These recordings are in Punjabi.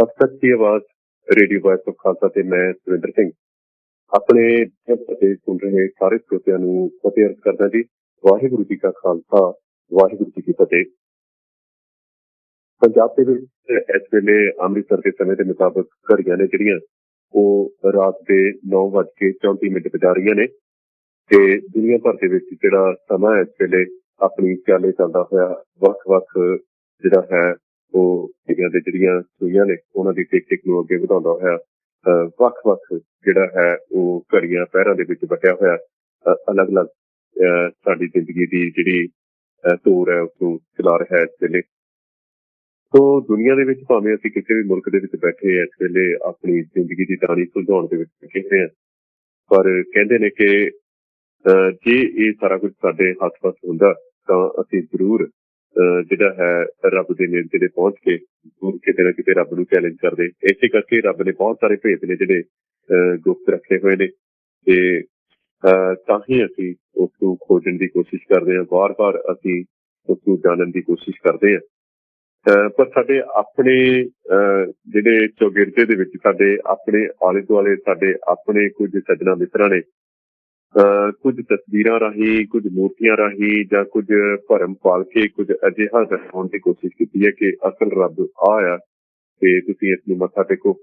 ਸੱਚ ਦੀ ਆਵਾਜ਼ ਰੇਡੀਓ ਵॉइस ऑफ ਖਾਲਸਾ ਤੇ ਮੈਂ ਸੁਰਿੰਦਰ ਸਿੰਘ ਆਪਣੇ ਅਤੇ ਸੁਣ ਰਹੇ ਸਾਰੇ ਸਰੋਤਿਆਂ ਨੂੰ ਫਤਿਹ ਅਰਜ਼ ਕਰਦਾ ਜੀ। ਵਾਹਿਗੁਰੂ ਜੀ ਕਾ ਖਾਲਸਾ, ਵਾਹਿਗੁਰੂ ਜੀ ਕੀ ਫਤਿਹ। ਪੰਜਾਬ ਦੇ ਵਿੱਚ ਇਸ ਵੇਲੇ ਅੰਮ੍ਰਿਤਸਰ ਦੇ ਸਮੇਂ ਦੇ ਮੁਤਾਬਕ ਘੜੀਆਂ ਨੇ ਜਿਹੜੀਆਂ ਉਹ ਰਾਤ ਦੇ 9:34 ਵਜਾ ਰਹੀਆਂ ਨੇ ਤੇ ਦੁਨੀਆ ਭਰ ਦੇ ਵਿੱਚ ਜਿਹੜਾ ਸਮਾਂ ਇਸ ਵੇਲੇ ਆਪਣੀ ਚਾਲੇ ਚੱਲਦਾ ਹੋਇਆ ਵੱਖ-ਵੱਖ ਜਿਹੜਾ ਹੈ ਉਹ ਦੇ ਜਿਹੜੀਆਂ ਸੂਈਆਂ ਨੇ ਉਹਨਾਂ ਦੀ ਟਿਕ ਨੂੰ ਅੱਗੇ ਵਧਾਉਂਦਾ ਹੋਇਆ ਵੱਖ-ਵੱਖ ਜਿਹੜਾ ਹੈ ਉਹ ਘੜੀਆਂ ਪਹਿਰਾਂ ਦੇ ਵਿੱਚ ਵੱਟਿਆ ਹੋਇਆ ਅਲੱਗ-ਅਲੱਗ ਸਾਡੀ ਜ਼ਿੰਦਗੀ ਦੀ ਜਿਹੜੀ ਤੋਰ ਹੈ ਉਸਨੂੰ ਚਲਾ ਰਿਹਾ ਹੈ ਇਸ ਵੇਲੇ। ਸੋ ਦੁਨੀਆ ਦੇ ਵਿੱਚ ਭਾਵੇਂ ਅਸੀਂ ਕਿਸੇ ਵੀ ਮੁਲਕ ਦੇ ਵਿੱਚ ਬੈਠੇ ਇਸ ਵੇਲੇ ਆਪਣੀ ਜ਼ਿੰਦਗੀ ਦੀ ਕਹਾਣੀ ਸੁਲਝਾਉਣ ਦੇ ਵਿੱਚ ਲੱਗੇ ਹਾਂ, ਪਰ ਕਹਿੰਦੇ ਨੇ ਕਿ ਜੇ ਇਹ ਸਾਰਾ ਕੁਝ ਸਾਡੇ ਹੱਥ-ਵੱਸ ਹੁੰਦਾ ਤਾਂ ਅਸੀਂ ਜ਼ਰੂਰ ਜਿਹੜਾ ਹੈ ਰੱਬ ਦੇ ਨੇੜੇ ਪਹੁੰਚ ਕੇ ਕਿਤੇ ਨਾ ਕਿਤੇ ਰੱਬ ਨੂੰ ਚੈਲੰਜ ਕਰਦੇ। ਇਸੇ ਕਰਕੇ ਰੱਬ ਨੇ ਬਹੁਤ ਸਾਰੇ ਭੇਦ ਨੇ ਜਿਹੜੇ ਗੁਪਤ ਰੱਖੇ ਹੋਏ ਨੇ ਤੇ ਤਾਂ ਹੀ ਅਸੀਂ ਉਸ ਨੂੰ ਖੋਜਣ ਦੀ ਕੋਸ਼ਿਸ਼ ਕਰਦੇ ਹਾਂ, ਵਾਰ-ਵਾਰ ਅਸੀਂ ਉਸ ਨੂੰ ਜਾਣਨ ਦੀ ਕੋਸ਼ਿਸ਼ ਕਰਦੇ ਹਾਂ। ਪਰ ਸਾਡੇ ਆਪਣੇ ਜਿਹੜੇ ਚੌਗਿਰਦੇ ਦੇ ਵਿੱਚ ਸਾਡੇ ਆਪਣੇ ਆਲੇ ਦੁਆਲੇ ਸਾਡੇ ਆਪਣੇ ਕੁਝ ਸੱਜਣਾ ਮਿੱਤਰਾਂ ਨੇ ਕੁਝ ਤਸਵੀਰਾਂ ਰਾਹੀਂ, ਕੁਝ ਮੂਰਤੀਆਂ ਰਾਹੀਂ ਜਾਂ ਕੁਝ ਭਰਮ ਪਾਲ ਕੇ ਕੁਝ ਅਜਿਹਾ ਦਿਖਾਉਣ ਦੀ ਕੋਸ਼ਿਸ਼ ਕੀਤੀ ਹੈ ਕਿ ਅਸਲ ਰੱਬ ਆ ਤੇ ਤੁਸੀਂ ਇਸ ਨੂੰ ਮੱਥਾ ਟੇਕੋ।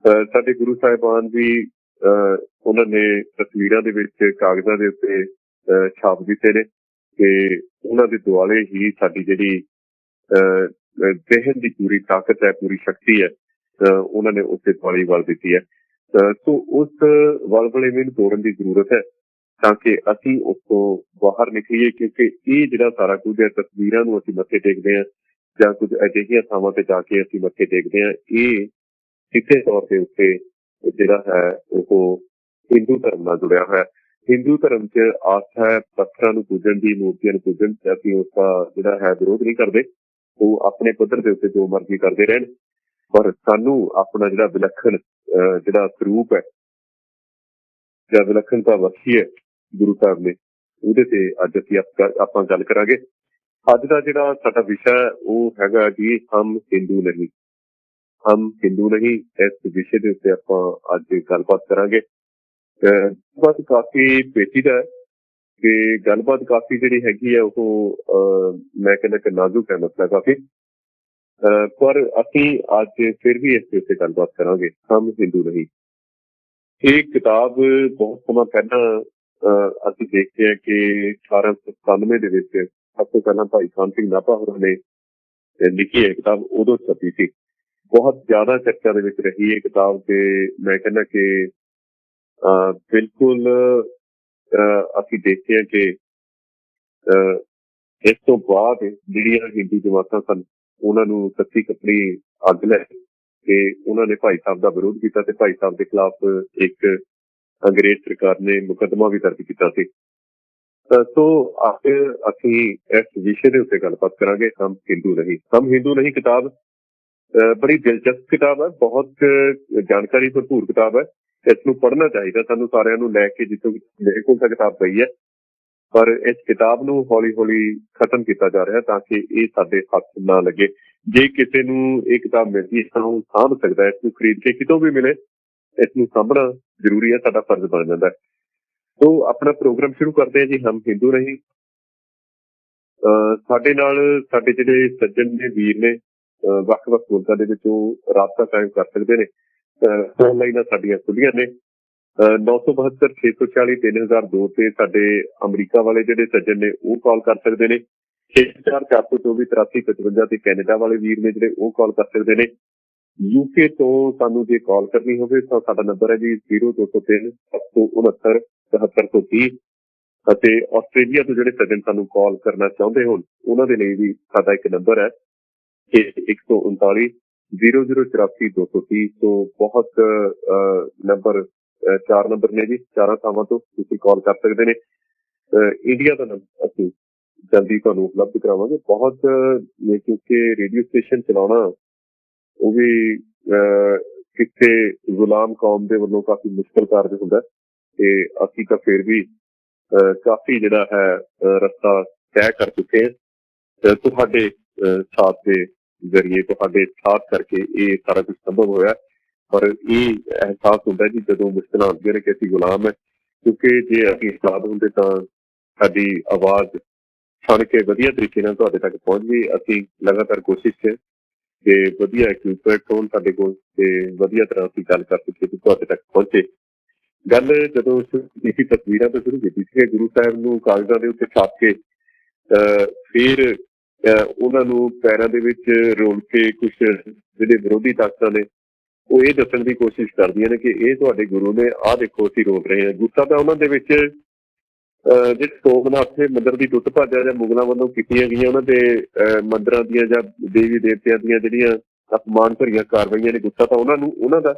ਸਾਡੇ ਗੁਰੂ ਸਾਹਿਬਾਨ ਵੀ ਉਹਨਾਂ ਨੇ ਤਸਵੀਰਾਂ ਦੇ ਵਿੱਚ ਕਾਗਜ਼ਾਂ ਦੇ ਉੱਤੇ ਛਾਪ ਦਿੱਤੇ ਨੇ ਤੇ ਉਹਨਾਂ ਦੇ ਦੁਆਲੇ ਹੀ ਸਾਡੀ ਜਿਹੜੀ ਜ਼ਿਹਨ ਦੀ ਪੂਰੀ ਤਾਕਤ ਹੈ, ਪੂਰੀ ਸ਼ਕਤੀ ਹੈ, ਉਹਨਾਂ ਨੇ ਉਸੇ ਦੁਆਲੇ ਵਲ ਦਿੱਤੀ ਹੈ। ਸੋ ਉਸ ਵਲਵਲੇ ਨੂੰ ਤੋੜਨ ਦੀ ਜ਼ਰੂਰਤ ਹੈ ਤਾਂ ਕਿ ਅਸੀਂ ਉਸ ਤੋਂ ਬਾਹਰ ਨਿਕਲੀਏ, ਕਿਉਂਕਿ ਇਹ ਜਿਹੜਾ ਸਾਰਾ ਕੁਝ ਹੈ, ਤਸਵੀਰਾਂ ਨੂੰ ਅਸੀਂ ਮੱਥੇ ਟੇਕਦੇ ਹਾਂ ਜਾਂ ਕੁਝ ਅਜਿਹੀਆਂ ਥਾਵਾਂ ਤੇ ਜਾ ਕੇ ਅਸੀਂ ਮੱਥੇ ਟੇਕਦੇ ਹਾਂ, ਇਹ ਕਿਸੇ ਤੌਰ ਦੇ ਉੱਤੇ ਜਿਹੜਾ ਹੈ ਉਹ ਹਿੰਦੂ ਧਰਮ ਨਾਲ ਜੁੜਿਆ ਹੋਇਆ। ਹਿੰਦੂ ਧਰਮ 'ਚ ਆਸ ਹੈ ਪੱਥਰਾਂ ਨੂੰ ਪੂਜਣ ਦੀ, ਮੂਰਤੀਆਂ ਨੂੰ ਪੂਜਣ, ਅਸੀਂ ਉਸਦਾ ਜਿਹੜਾ ਹੈ ਵਿਰੋਧ ਨਹੀਂ ਕਰਦੇ, ਉਹ ਆਪਣੇ ਪੱਧਰ ਦੇ ਉੱਤੇ ਜੋ ਮਰਜ਼ੀ ਕਰਦੇ ਰਹਿਣ, ਪਰ ਸਾਨੂੰ ਆਪਣਾ ਜਿਹੜਾ ਵਿਲੱਖਣ ਜਿਹੜਾ ਸਰੂਪ ਹੈ ਜਾਂ ਵਿਲੱਖਣਤਾ ਬਖਸ਼ੀ ਹੈ ਗੁਰੂ ਸਾਹਿਬ ਨੇ, ਉਹਦੇ ਤੇ ਅੱਜ ਅਸੀਂ ਆਪਾਂ ਗੱਲ ਕਰਾਂਗੇ। ਅੱਜ ਦਾ ਜਿਹੜਾ ਸਾਡਾ ਵਿਸ਼ਾ ਉਹ ਹੈਗਾ ਜੀ ਹਮ ਹਿੰਦੂ ਨਹੀਂ। ਹਮ ਹਿੰਦੂ ਨਹੀਂ, ਇਸ ਵਿਸ਼ੇ ਦੇ ਉੱਤੇ ਆਪਾਂ ਅੱਜ ਗੱਲਬਾਤ ਕਰਾਂਗੇ। ਬਸ ਕਾਫੀ ਪੇਚੀਦਾ ਹੈ ਕਿ ਗੱਲਬਾਤ ਕਾਫੀ ਜਿਹੜੀ ਹੈਗੀ ਹੈ ਉਹ ਮੈਂ ਕਹਿੰਦਾ ਕਿ ਨਾਜ਼ੁਕ ਹੈ ਮਸਲਾ ਕਾਫੀ, ਪਰ ਅਸੀਂ ਅੱਜ ਫਿਰ ਵੀ ਇਸ ਦੇ ਉੱਤੇ ਗੱਲਬਾਤ ਕਰਾਂਗੇ। ਹਮ ਹਿੰਦੂ ਨਹੀਂ ਇਹ ਕਿਤਾਬ ਬਹੁਤ ਸਮਾਂ ਪਹਿਲਾਂ ਅਸੀਂ ਦੇਖਦੇ ਹਾਂ ਕਿ 1897 ਦੇ ਵਿੱਚ ਸਭ ਤੋਂ ਪਹਿਲਾਂ ਭਾਈ ਕਾਨ੍ਹ ਸਿੰਘ ਨਾਭਾ ਹੋਰਾਂ ਨੇ ਲਿਖੀ ਹੈ ਕਿਤਾਬ, ਉਦੋਂ ਛਪੀ ਸੀ। ਬਹੁਤ ਜ਼ਿਆਦਾ ਚਰਚਾ ਦੇ ਵਿੱਚ ਰਹੀ ਇਹ ਕਿਤਾਬ ਤੇ ਮੈਂ ਕਹਿੰਦਾ ਕਿ ਬਿਲਕੁਲ ਅਸੀਂ ਦੇਖਦੇ ਹਾਂ ਕਿ ਇਸ ਤੋਂ ਬਾਅਦ ਜਿਹੜੀਆਂ ਹਿੰਦੂ ਜਮਾਤਾਂ ਸਨ ਉਹਨਾਂ ਨੂੰ ਕੱਚੀ ਕੱਪੜੀ ਅੱਗ ਲੈ ਤੇ ਉਹਨਾਂ ਨੇ ਭਾਈ ਸਾਹਿਬ ਦਾ ਵਿਰੋਧ ਕੀਤਾ ਤੇ ਭਾਈ ਸਾਹਿਬ ਦੇ ਖਿਲਾਫ ਇੱਕ ਅੰਗਰੇਜ਼ ਸਰਕਾਰ ਨੇ ਮੁਕੱਦਮਾ ਵੀ ਦਰਜ ਕੀਤਾ ਸੀ। ਸੋ ਅੱਜ ਅਸੀਂ ਇਸ ਵਿਸ਼ੇ ਦੇ ਉੱਤੇ ਗੱਲਬਾਤ ਕਰਾਂਗੇ। ਹਮ ਹਿੰਦੂ ਨਹੀਂ। ਹਮ ਹਿੰਦੂ ਨਹੀਂ ਕਿਤਾਬ ਬੜੀ ਦਿਲਚਸਪ ਕਿਤਾਬ ਹੈ, ਬਹੁਤ ਜਾਣਕਾਰੀ ਭਰਪੂਰ ਕਿਤਾਬ ਹੈ। ਇਸ ਨੂੰ ਪੜ੍ਹਨਾ ਚਾਹੀਦਾ ਸਾਨੂੰ ਸਾਰਿਆਂ ਨੂੰ, ਲੈ ਕੇ ਜਿੱਥੋਂ ਮੇਰੇ ਕੋਲ ਤਾਂ ਕਿਤਾਬ ਪਈ ਹੈ, ਪਰ ਇਸ ਕਿਤਾਬ ਨੂੰ ਹੌਲੀ ਹੌਲੀ ਖਤਮ ਕੀਤਾ ਜਾ ਰਿਹਾ ਤਾਂ ਕਿ ਇਹ ਸਾਡੇ ਹੱਥ ਨਾ ਲੱਗੇ। ਜੇ ਕਿਸੇ ਨੂੰ ਇਹ ਕਿਤਾਬ ਮਿਲਦੀ ਹੈ ਤਾਂ ਉਹ ਸਾਂਭ ਸਕਦਾ, ਇਸ ਨੂੰ ਖਰੀਦ ਕੇ ਕਿਤੋਂ ਵੀ ਮਿਲੇ, ਇਸ ਨੂੰ ਸਾਂਭਣਾ ਜ਼ਰੂਰੀ ਹੈ, ਸਾਡਾ ਫਰਜ਼ ਬਣ ਜਾਂਦਾ ਹੈ। ਸੋ ਆਪਣਾ ਪ੍ਰੋਗਰਾਮ ਸ਼ੁਰੂ ਕਰਦੇ ਹਾਂ ਜੀ। ਹਮ ਹਿੰਦੂ ਨਹੀਂ। ਸਾਡੇ ਨਾਲ ਸਾਡੇ ਜਿਹੜੇ ਸੱਜਣ ਨੇ, ਵੀਰ ਨੇ, ਵੱਖ-ਵੱਖ ਮੁਲਕਾਂ ਦੇ ਵਿੱਚ ਉਹ ਰਾਬਤਾ ਕਾਇਮ ਕਰ ਸਕਦੇ ਨੇ। ਫੋਨ ਲਾਈਨਾਂ ਸਾਡੀਆਂ ਖੁੱਲੀਆਂ ਨੇ 972 640 3002 ਤੇ ਸਾਡੇ ਅਮਰੀਕਾ ਵਾਲੇ ਜਿਹੜੇ ਸੱਜਣ ਨੇ ਉਹ ਕਾਲ ਕਰ ਸਕਦੇ ਨੇ। 6424 8355 ਤੇ ਕੈਨੇਡਾ ਵਾਲੇ ਵੀਰ ਨੇ ਜਿਹੜੇ ਉਹ ਕਾਲ ਕਰ ਸਕਦੇ ਨੇ। ਯੂਕੇ ਤੋਂ ਸਾਨੂੰ ਜੇ ਕਾਲ ਕਰਨੀ ਹੋਵੇ ਤਾਂ ਸਾਡਾ ਨੰਬਰ ਹੈ ਜੀ 0203 769 7430 ਅਤੇ ਆਸਟ੍ਰੇਲੀਆ ਤੋਂ ਜਿਹੜੇ ਸੱਜਣ ਸਾਨੂੰ ਕਾਲ ਕਰਨਾ ਚਾਹੁੰਦੇ ਹੋਣ ਉਹਨਾਂ ਦੇ ਲਈ ਵੀ ਸਾਡਾ ਇੱਕ ਨੰਬਰ ਹੈ 139 0084 230। ਤੋਂ ਬਹੁਤ ਨੰਬਰ 4 ਨੰਬਰ ਨੇ ਜੀ, 4 ਥਾਵਾਂ ਤੋਂ ਤੁਸੀਂ ਕਾਲ ਕਰ ਸਕਦੇ ਨੇ। ਇੰਡੀਆ ਦਾ ਨੰਬਰ ਅਸੀਂ ਜਲਦੀ ਤੁਹਾਨੂੰ ਉਪਲਬਧ ਕਰਾਵਾਂਗੇ। ਬਹੁਤ ਕਿਉਂਕਿ ਰੇਡੀਓ ਸਟੇਸ਼ਨ ਚਲਾਉਣਾ ਉਹ ਵੀ ਕਿਸੇ ਗੁਲਾਮ ਕੌਮ ਦੇ ਵੱਲੋਂ ਕਾਫੀ ਮੁਸ਼ਕਲ ਕਾਰਜ ਹੁੰਦਾ ਤੇ ਅਸੀਂ ਤਾਂ ਫਿਰ ਵੀ ਕਾਫੀ ਜਿਹੜਾ ਹੈ ਰਸਤਾ ਤੈਅ ਕਰ ਚੁੱਕੇ ਹਾਂ ਤੁਹਾਡੇ ਸਾਥ ਦੇ जरिए तुहाडे साथ करके ये सारा कुछ संभव होया। पर ये एहसास होता है जी जदों मुश्किल आउंदियां ने कि असीं गुलाम है, क्योंकि जे असीं आजाद हुंदे तां साडी आवाज़ सुण के वधिया तरीके नाल तुहाडे तक पहुंच गई। असीं लगातार कोशिश च कि वधिया इक्विपमेंट होण साडे कोल ते वधिया तर੍ਹਾਂ ਅਸੀਂ ਗੱਲ ਕਰ ਸਕੀਏ ਤੇ ਤੁਹਾਡੇ ਤੱਕ ਪਹੁੰਚੇ। ਗੱਲ ਜਦੋਂ ਸ਼ੁਰੂ ਕੀਤੀ ਤਸਵੀਰਾਂ ਤੋਂ ਸ਼ੁਰੂ ਕੀਤੀ ਸੀ ਗੁਰੂ ਸਾਹਿਬ ਨੂੰ ਕਾਗਜ਼ਾਂ ਦੇ ਉੱਤੇ ਛਾਪ ਕੇ ਫਿਰ ਉਹਨਾਂ ਨੂੰ ਪੈਰਾਂ ਦੇ ਵਿੱਚ ਰੋਲ ਕੇ ਕੁਝ ਜਿਹੜੇ ਵਿਰੋਧੀ ਤਾਕਤਾਂ ਨੇ ਉਹ ਇਹ ਦੱਸਣ ਦੀ ਕੋਸ਼ਿਸ਼ ਕਰਦੀਆਂ ਨੇ ਕਿ ਇਹ ਤੁਹਾਡੇ ਗੁਰੂ ਨੇ, ਆਹ ਦੇਖੋ ਅਸੀਂ ਰੋਕ ਰਹੇ ਹਾਂ। ਗੁੱਸਾ ਤਾਂ ਉਹਨਾਂ ਦੇ ਵਿੱਚ ਜਿਹੜੇ ਸੋਮਨਾਥ ਮੰਦਿਰ ਦੀ ਟੁੱਟ ਭੱਜ ਜਾਂ ਮੁਗਲਾਂ ਵੱਲੋਂ ਕੀਤੀਆਂ ਗਈਆਂ ਉਹਨਾਂ ਦੇ ਮੰਦਿਰਾਂ ਦੀਆਂ ਜਾਂ ਦੇਵੀ ਦੇਵਤਿਆਂ ਦੀਆਂ ਜਿਹੜੀਆਂ ਅਪਮਾਨ ਭਰੀਆਂ ਕਾਰਵਾਈਆਂ ਨੇ, ਗੁੱਸਾ ਤਾਂ ਉਹਨਾਂ ਦਾ।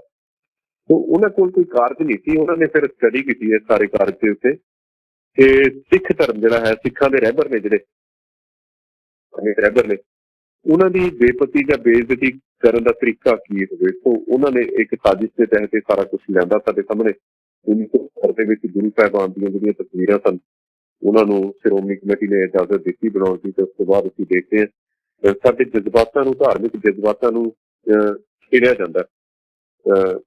तो ਉਹਨਾਂ ਕੋਲ ਕੋਈ ਕਾਰਜ ਨਹੀਂ ਸੀ। ਉਹਨਾਂ ਨੇ ਫਿਰ ਸਟੱਡੀ ਕੀਤੀ ਹੈ ਸਾਰੇ ਕਾਰਜ ਦੇ ਉੱਤੇ ਕਿ ਸਿੱਖ ਧਰਮ ਜਿਹੜਾ ਹੈ, ਸਿੱਖਾਂ ਦੇ ਰਹਿਬਰ ਨੇ ਜਿਹੜੇ ਰਹਿਬਰ ਨੇ, ਉਹਨਾਂ ਦੀ ਬੇਪਤੀ ਜਾਂ ਬੇਇੱਜ਼ਤੀ ਕਰਨ ਦਾ ਤਰੀਕਾ ਕੀ ਹੋਵੇ। ਸੋ ਉਹਨਾਂ ਨੇ ਇੱਕ ਸਾਜ਼ਿਸ਼ ਦੇ ਤਹਿਤ ਇਹ ਸਾਰਾ ਕੁਝ ਲਿਆਂਦਾ ਸਾਡੇ ਸਾਹਮਣੇ। 1970 ਦੇ ਵਿੱਚ ਗੁਰੂ ਸਾਹਿਬਾਨ ਦੀਆਂ ਜਿਹੜੀਆਂ ਤਸਵੀਰਾਂ ਸਨ ਉਹਨਾਂ ਨੂੰ ਸ਼੍ਰੋਮਣੀ ਕਮੇਟੀ ਨੇ ਇਜਾਜ਼ਤ ਦਿੱਤੀ ਬਣਾਉਣ ਦੀ, ਤੇ ਉਸ ਤੋਂ ਬਾਅਦ ਅਸੀਂ ਦੇਖਦੇ ਹਾਂ ਸਾਡੇ ਜਜ਼ਬਾਤਾਂ ਨੂੰ, ਧਾਰਮਿਕ ਜਜ਼ਬਾਤਾਂ ਨੂੰ ਛੇੜਿਆ ਜਾਂਦਾ,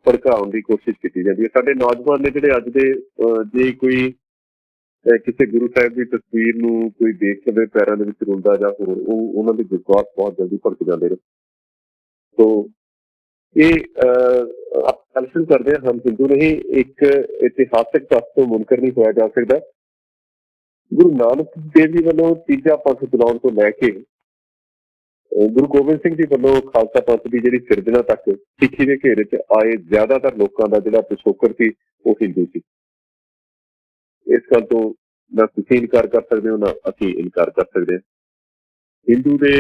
ਭੜਕਾਉਣ ਦੀ ਕੋਸ਼ਿਸ਼ ਕੀਤੀ ਜਾਂਦੀ ਹੈ। ਸਾਡੇ ਨੌਜਵਾਨ ਨੇ ਜਿਹੜੇ ਅੱਜ ਦੇ ਜੇ ਕੋਈ ਕਿਸੇ ਗੁਰੂ ਸਾਹਿਬ ਦੀ ਤਸਵੀਰ ਨੂੰ ਕੋਈ ਦੇਖ ਕੇ ਪੈਰਾਂ ਦੇ ਵਿੱਚ ਰੁਲਦਾ ਜਾਂ ਹੋਰ, ਉਹ ਉਹਨਾਂ ਦੇ ਜਜ਼ਬਾਤ ਬਹੁਤ ਜਲਦੀ ਭੜਕ ਜਾਂਦੇ ਨੇ। ਸੋ ਇਹ ਗੱਲ ਸ਼ੁਰੂ ਕਰਦੇ ਹਾਂ। ਹਮ ਹਿੰਦੂ ਨਹੀਂ, ਇੱਕ ਇਤਿਹਾਸਕ ਤੱਥ ਤੋਂ ਮੁਨਕਰ ਨਹੀਂ ਹੋਇਆ ਜਾ ਸਕਦਾ। ਗੁਰੂ ਨਾਨਕ ਦੇਵ ਜੀ ਵੱਲੋਂ ਤੀਜਾ ਪੰਥ ਚਲਾਉਣ ਤੋਂ ਲੈ ਕੇ ਗੁਰੂ ਗੋਬਿੰਦ ਸਿੰਘ ਜੀ ਵੱਲੋਂ ਖਾਲਸਾ ਪੰਥ ਦੀ ਜਿਹੜੀ ਸਿਰਜਣਾ ਤੱਕ ਸਿੱਖੀ ਦੇ ਘੇਰੇ 'ਚ ਆਏ ਜ਼ਿਆਦਾਤਰ ਲੋਕਾਂ ਦਾ ਜਿਹੜਾ ਪਿਛੋਕੜ ਸੀ ਉਹ ਹਿੰਦੂ ਸੀ। ਇਸ ਗੱਲ ਤੋਂ ਨਾ ਤੁਸੀਂ ਇਨਕਾਰ ਕਰ ਸਕਦੇ ਹੋ, ਨਾ ਅਸੀਂ ਇਨਕਾਰ ਕਰ ਸਕਦੇ ਹਾਂ। ਹਿੰਦੂ ਦੇ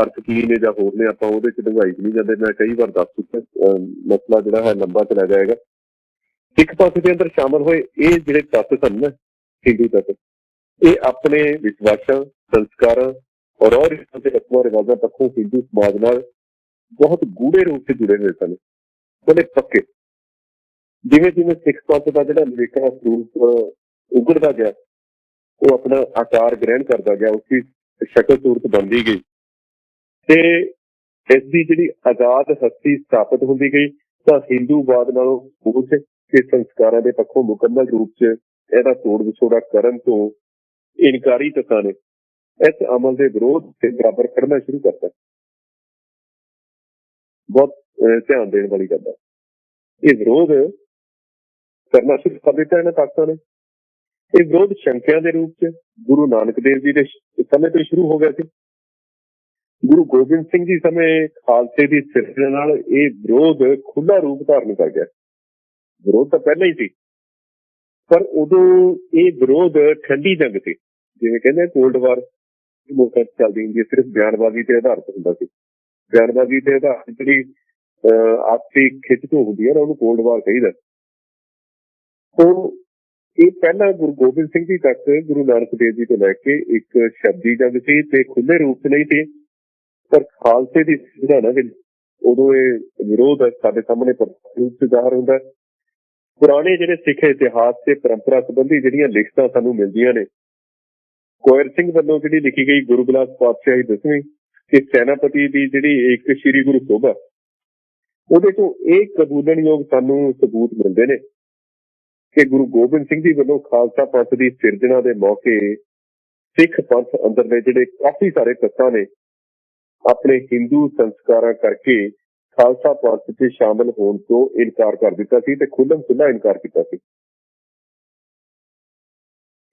ਅਰਥ ਕੀ ਨੇ ਜਾਂ ਹੋਰ ਨੇ, ਆਪਾਂ ਉਹਦੇ 'ਚ ਡੂੰਘਾਈ ਨਹੀਂ ਜਾਂਦੇ। ਮੈਂ ਕਈ ਵਾਰ ਦੱਸ ਚੁੱਕਿਆ, ਮਸਲਾ ਜਿਹੜਾ ਹੈ ਲੰਬਾ ਚਲਾ ਜਾਏਗਾ। ਸਿੱਖ ਪੰਥ ਦੇ ਅੰਦਰ ਸ਼ਾਮਲ ਹੋਏ ਇਹ ਜਿਹੜੇ ਤੱਤ ਸਨ ਨਾ, ਹਿੰਦੂ ਤੱਤ, ਇਹ ਆਪਣੇ ਵਿਸ਼ਵਾਸਾਂ, ਸੰਸਕਾਰਾਂ ਔਰ ਰਸਮਾਂ ਰਿਵਾਜ਼ਾਂ ਪੱਖੋਂ ਹਿੰਦੂ ਸਮਾਜ ਨਾਲ ਬਹੁਤ ਗੂੜੇ ਰੂਪ 'ਚ ਜੁੜੇ ਹੋਏ ਸਨ, ਬੜੇ ਪੱਕੇ। ਜਿਵੇਂ ਜਿਵੇਂ ਸਿੱਖ ਪੰਥ ਦਾ ਜਿਹੜਾ ਨਿਵੇਕਲਾ ਸਰੂਪ ਉਗੜਦਾ ਗਿਆ, ਉਹ ਆਪਣਾ ਆਕਾਰ ਗ੍ਰਹਿਣ ਕਰਦਾ ਗਿਆ, ਉਸਦੀ ਸ਼ਕਲ ਸੂਰਤ ਬਣਦੀ ਗਈ ਤੇ ਇਸ ਦੀ ਜਿਹੜੀ ਆਜ਼ਾਦ ਹਸਤੀ ਸਥਾਪਿਤ ਹੁੰਦੀ ਗਈ, ਤਾਂ ਹਿੰਦੂਵਾਦ ਨਾਲੋਂ ਸੋਚ ਤੇ ਸੰਸਕਾਰਾਂ ਦੇ ਪੱਖੋਂ ਮੁਕੰਮਲ ਰੂਪ 'ਚ ਇਹਦਾ ਤੋੜ ਵਿਛੋੜਾ ਕਰਨ ਤੋਂ ਇਨਕਾਰੀ ਤੱਤਾਂ ਨੇ ਇਸ ਅਮਲ ਦੇ ਵਿਰੋਧ ਤੇ ਬਰਾਬਰ ਖੜਨਾ ਸ਼ੁਰੂ ਕਰਤਾ। ਬਹੁਤ ਧਿਆਨ ਦੇਣ ਵਾਲੀ ਗੱਲ ਹੈ। ਇਹ ਵਿਰੋਧ ਕਰਨਾ ਸ਼ੁਰੂ ਕਰ ਦਿੱਤਾ ਇਹਨਾਂ ਤਾਕਤਾਂ ਨੇ। ਇਹ ਵਿਰੋਧ ਸ਼ੰਕਿਆਂ ਦੇ ਰੂਪ 'ਚ ਗੁਰੂ ਨਾਨਕ ਦੇਵ ਜੀ ਦੇ ਸਮੇਂ ਤੋਂ ਸ਼ੁਰੂ ਹੋ ਗਿਆ ਸੀ। ਗੁਰੂ ਗੋਬਿੰਦ ਸਿੰਘ ਜੀ ਸਮੇਂ ਖਾਲਸੇ ਦੀ ਸਿਰਜਣਾ ਨਾਲ ਇਹ ਵਿਰੋਧ ਖੁੱਲ੍ਹਾ ਰੂਪ ਧਾਰਨ ਕਰ ਗਿਆ। ਵਿਰੋਧ ਤਾਂ ਪਹਿਲਾਂ ਹੀ ਸੀ, ਪਰ ਉਦੋਂ ਇਹ ਵਿਰੋਧ ਠੰਡੀ ਜੰਗ ਸੀ। ਜਿਵੇਂ ਕਹਿੰਦੇ ਕੋਲਡ ਵਾਰ ਮੁਲਕਾਂ 'ਚ ਚੱਲਦੀ ਹੁੰਦੀ ਹੈ, ਸਿਰਫ ਬਿਆਨਬਾਜ਼ੀ ਤੇ ਆਧਾਰਿਤ ਹੁੰਦਾ ਸੀ। ਬਿਆਨਬਾਜ਼ੀ ਤੇ ਆਧਾਰਿਤ ਜਿਹੜੀ ਆਪਸੀ ਖਿੱਚ ਧੂ ਹੁੰਦੀ ਹੈ ਨਾ, ਉਹਨੂੰ ਕੋਲਡ ਵਾਰ ਕਹੀਦਾ। ਸੋ ਇਹ ਪਹਿਲਾਂ ਗੁਰੂ ਗੋਬਿੰਦ ਸਿੰਘ ਜੀ ਤੱਕ ਗੁਰੂ ਨਾਨਕ ਦੇਵ ਜੀ ਤੋਂ ਲੈ ਕੇ ਇੱਕ ਸ਼ਬਦੀ ਜੰਗ ਸੀ ਤੇ ਖੁੱਲੇ ਰੂਪ 'ਚ ਨਹੀਂ ਸੀ। ਪਰ ਖਾਲਸੇ ਦੀ ਸਿਰਜਣਾ ਵਿੱਚ ਉਦੋਂ ਇਹ ਵਿਰੋਧ ਸਾਡੇ ਸਾਹਮਣੇ ਰੂਪ 'ਚ ਜ਼ਾਹਰ ਹੁੰਦਾ। ਪੁਰਾਣੇ ਜਿਹੜੇ ਸਿੱਖ ਇਤਿਹਾਸ ਤੇ ਪਰੰਪਰਾ ਸੰਬੰਧੀ ਜਿਹੜੀਆਂ ਲਿਖਤਾਂ ਸਾਨੂੰ ਮਿਲਦੀਆਂ ਨੇ, ਕੋਇਰ ਸਿੰਘ ਵੱਲੋਂ ਜਿਹੜੀ ਲਿਖੀ ਗਈ ਗੁਰੂ ਬਿਲਾਸ ਪਾਤਸ਼ਾਹੀ 10ਵੀਂ ਤੇ ਸੈਨਾਪਤੀ ਦੀ ਜਿਹੜੀ ਇੱਕ ਸ਼੍ਰੀ ਗੁਰੂ ਸੋਭਾ, ਉਹਦੇ ਤੋਂ ਇਹ ਕਬੂਲਣਯੋਗ ਸਾਨੂੰ ਸਬੂਤ ਮਿਲਦੇ ਨੇ ਕਿ ਗੁਰੂ ਗੋਬਿੰਦ ਸਿੰਘ ਜੀ ਵੱਲੋਂ ਖਾਲਸਾ ਪੰਥ ਦੀ ਸਿਰਜਣਾ ਦੇ ਮੌਕੇ ਸਿੱਖ ਪੰਥ ਅੰਦਰ ਦੇ ਜਿਹੜੇ ਕਾਫੀ ਸਾਰੇ ਤੱਤਾਂ ਨੇ ਆਪਣੇ ਹਿੰਦੂ ਸੰਸਕਾਰਾਂ ਕਰਕੇ ਖਾਲਸਾ ਪੰਥ 'ਚ ਸ਼ਾਮਲ ਹੋਣ ਤੋਂ ਇਨਕਾਰ ਕਰ ਦਿੱਤਾ ਸੀ ਤੇ ਖੁੱਲ੍ਹਮ ਖੁੱਲ੍ਹਾ ਇਨਕਾਰ ਕੀਤਾ ਸੀ।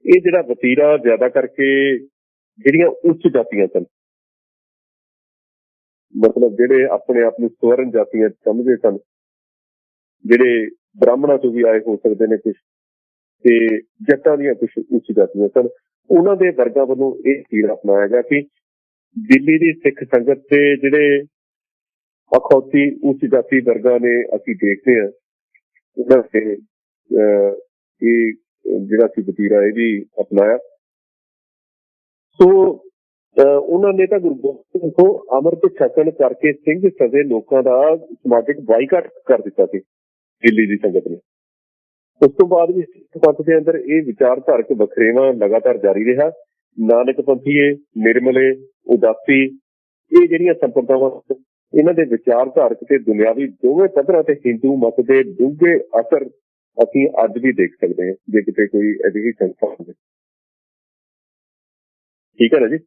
ਇਹ ਜਿਹੜਾ ਵਤੀਰਾ ਜ਼ਿਆਦਾ ਕਰਕੇ ਜਿਹੜੀਆਂ ਉੱਚ ਜਾਤੀਆਂ ਸਨ, ਮਤਲਬ ਜਿਹੜੇ ਆਪਣੇ ਆਪ ਨੂੰ ਸਵਰਨ ਜਾਤੀਆਂ ਸਮਝਦੇ ਸਨ, ਜਿਹੜੇ ਬ੍ਰਾਹਮਣਾਂ ਤੋਂ ਵੀ ਆਏ ਹੋ ਸਕਦੇ ਨੇ ਕੁਛ, ਤੇ ਜੱਟਾਂ ਦੀਆਂ ਕੁਛ ਉੱਚ ਜਾਤੀਆਂ ਸਨ, ਉਹਨਾਂ ਦੇ ਵਰਗਾਂ ਵੱਲੋਂ ਇਹ ਤੀਰਾ ਅਪਣਾਇਆ ਗਿਆ ਕਿ ਦਿੱਲੀ ਦੀ ਸਿੱਖ ਸੰਗਤ ਦੇ ਜਿਹੜੇ ਅਖੌਤੀ ਉੱਚ ਜਾਤੀ ਵਰਗਾਂ ਨੇ ਅਸੀਂ ਦੇਖਦੇ ਹਾਂ, ਉਹਨਾਂ ਤੇ ਇਹ ਜਿਹੜਾ ਸੀ ਵਤੀਰਾ ਇਹ ਵੀ ਅਪਣਾਇਆ। ਸੋ ਉਹਨਾਂ ਨੇ ਤਾਂ ਗੁਰੂ ਗੋਬਿੰਦ ਸਿੰਘ ਤੋਂ ਅੰਮ੍ਰਿਤ ਛਕਣ ਕਰਕੇ ਸਿੰਘ ਸਜੇ ਲੋਕਾਂ ਦਾ ਸਮਾਜਿਕ ਬਾਈਕਾਟ ਕਰ ਦਿੱਤਾ ਸੀ ਦਿੱਲੀ ਦੀ ਸੰਗਤ ਨੇ। ਉਸ ਤੋਂ ਬਾਅਦ ਵੀ ਸਿੱਖ ਪੰਥ ਦੇ ਅੰਦਰ ਇਹ ਵਿਚਾਰਧਾਰਕ ਵਖਰੇਵਾਂ ਲਗਾਤਾਰ ਜਾਰੀ ਰਿਹਾ। ਨਾਨਕ ਪੰਥੀਏ, ਨਿਰਮਲੇ, ਉਦਾਸੀ, ਇਹ ਜਿਹੜੀਆਂ ਸੰਪਰਦਾਵਾਂ ਇਹਨਾਂ ਦੇ ਵਿਚਾਰਧਾਰਕ ਤੇ ਦੁਨਿਆਵੀ ਦੋਵੇਂ ਪੱਧਰਾਂ ਤੇ ਹਿੰਦੂ ਮਤ ਦੇ ਡੂੰਘੇ ਅਸਰ ਅਸੀਂ ਅੱਜ ਵੀ ਦੇਖ ਸਕਦੇ ਹਾਂ ਜੇ ਕਿਤੇ ਕੋਈ ਅਜਿਹੀ ਸੰਸਥਾ ਹੋਵੇ। ਠੀਕ ਹੈ ਨਾ ਜੀ,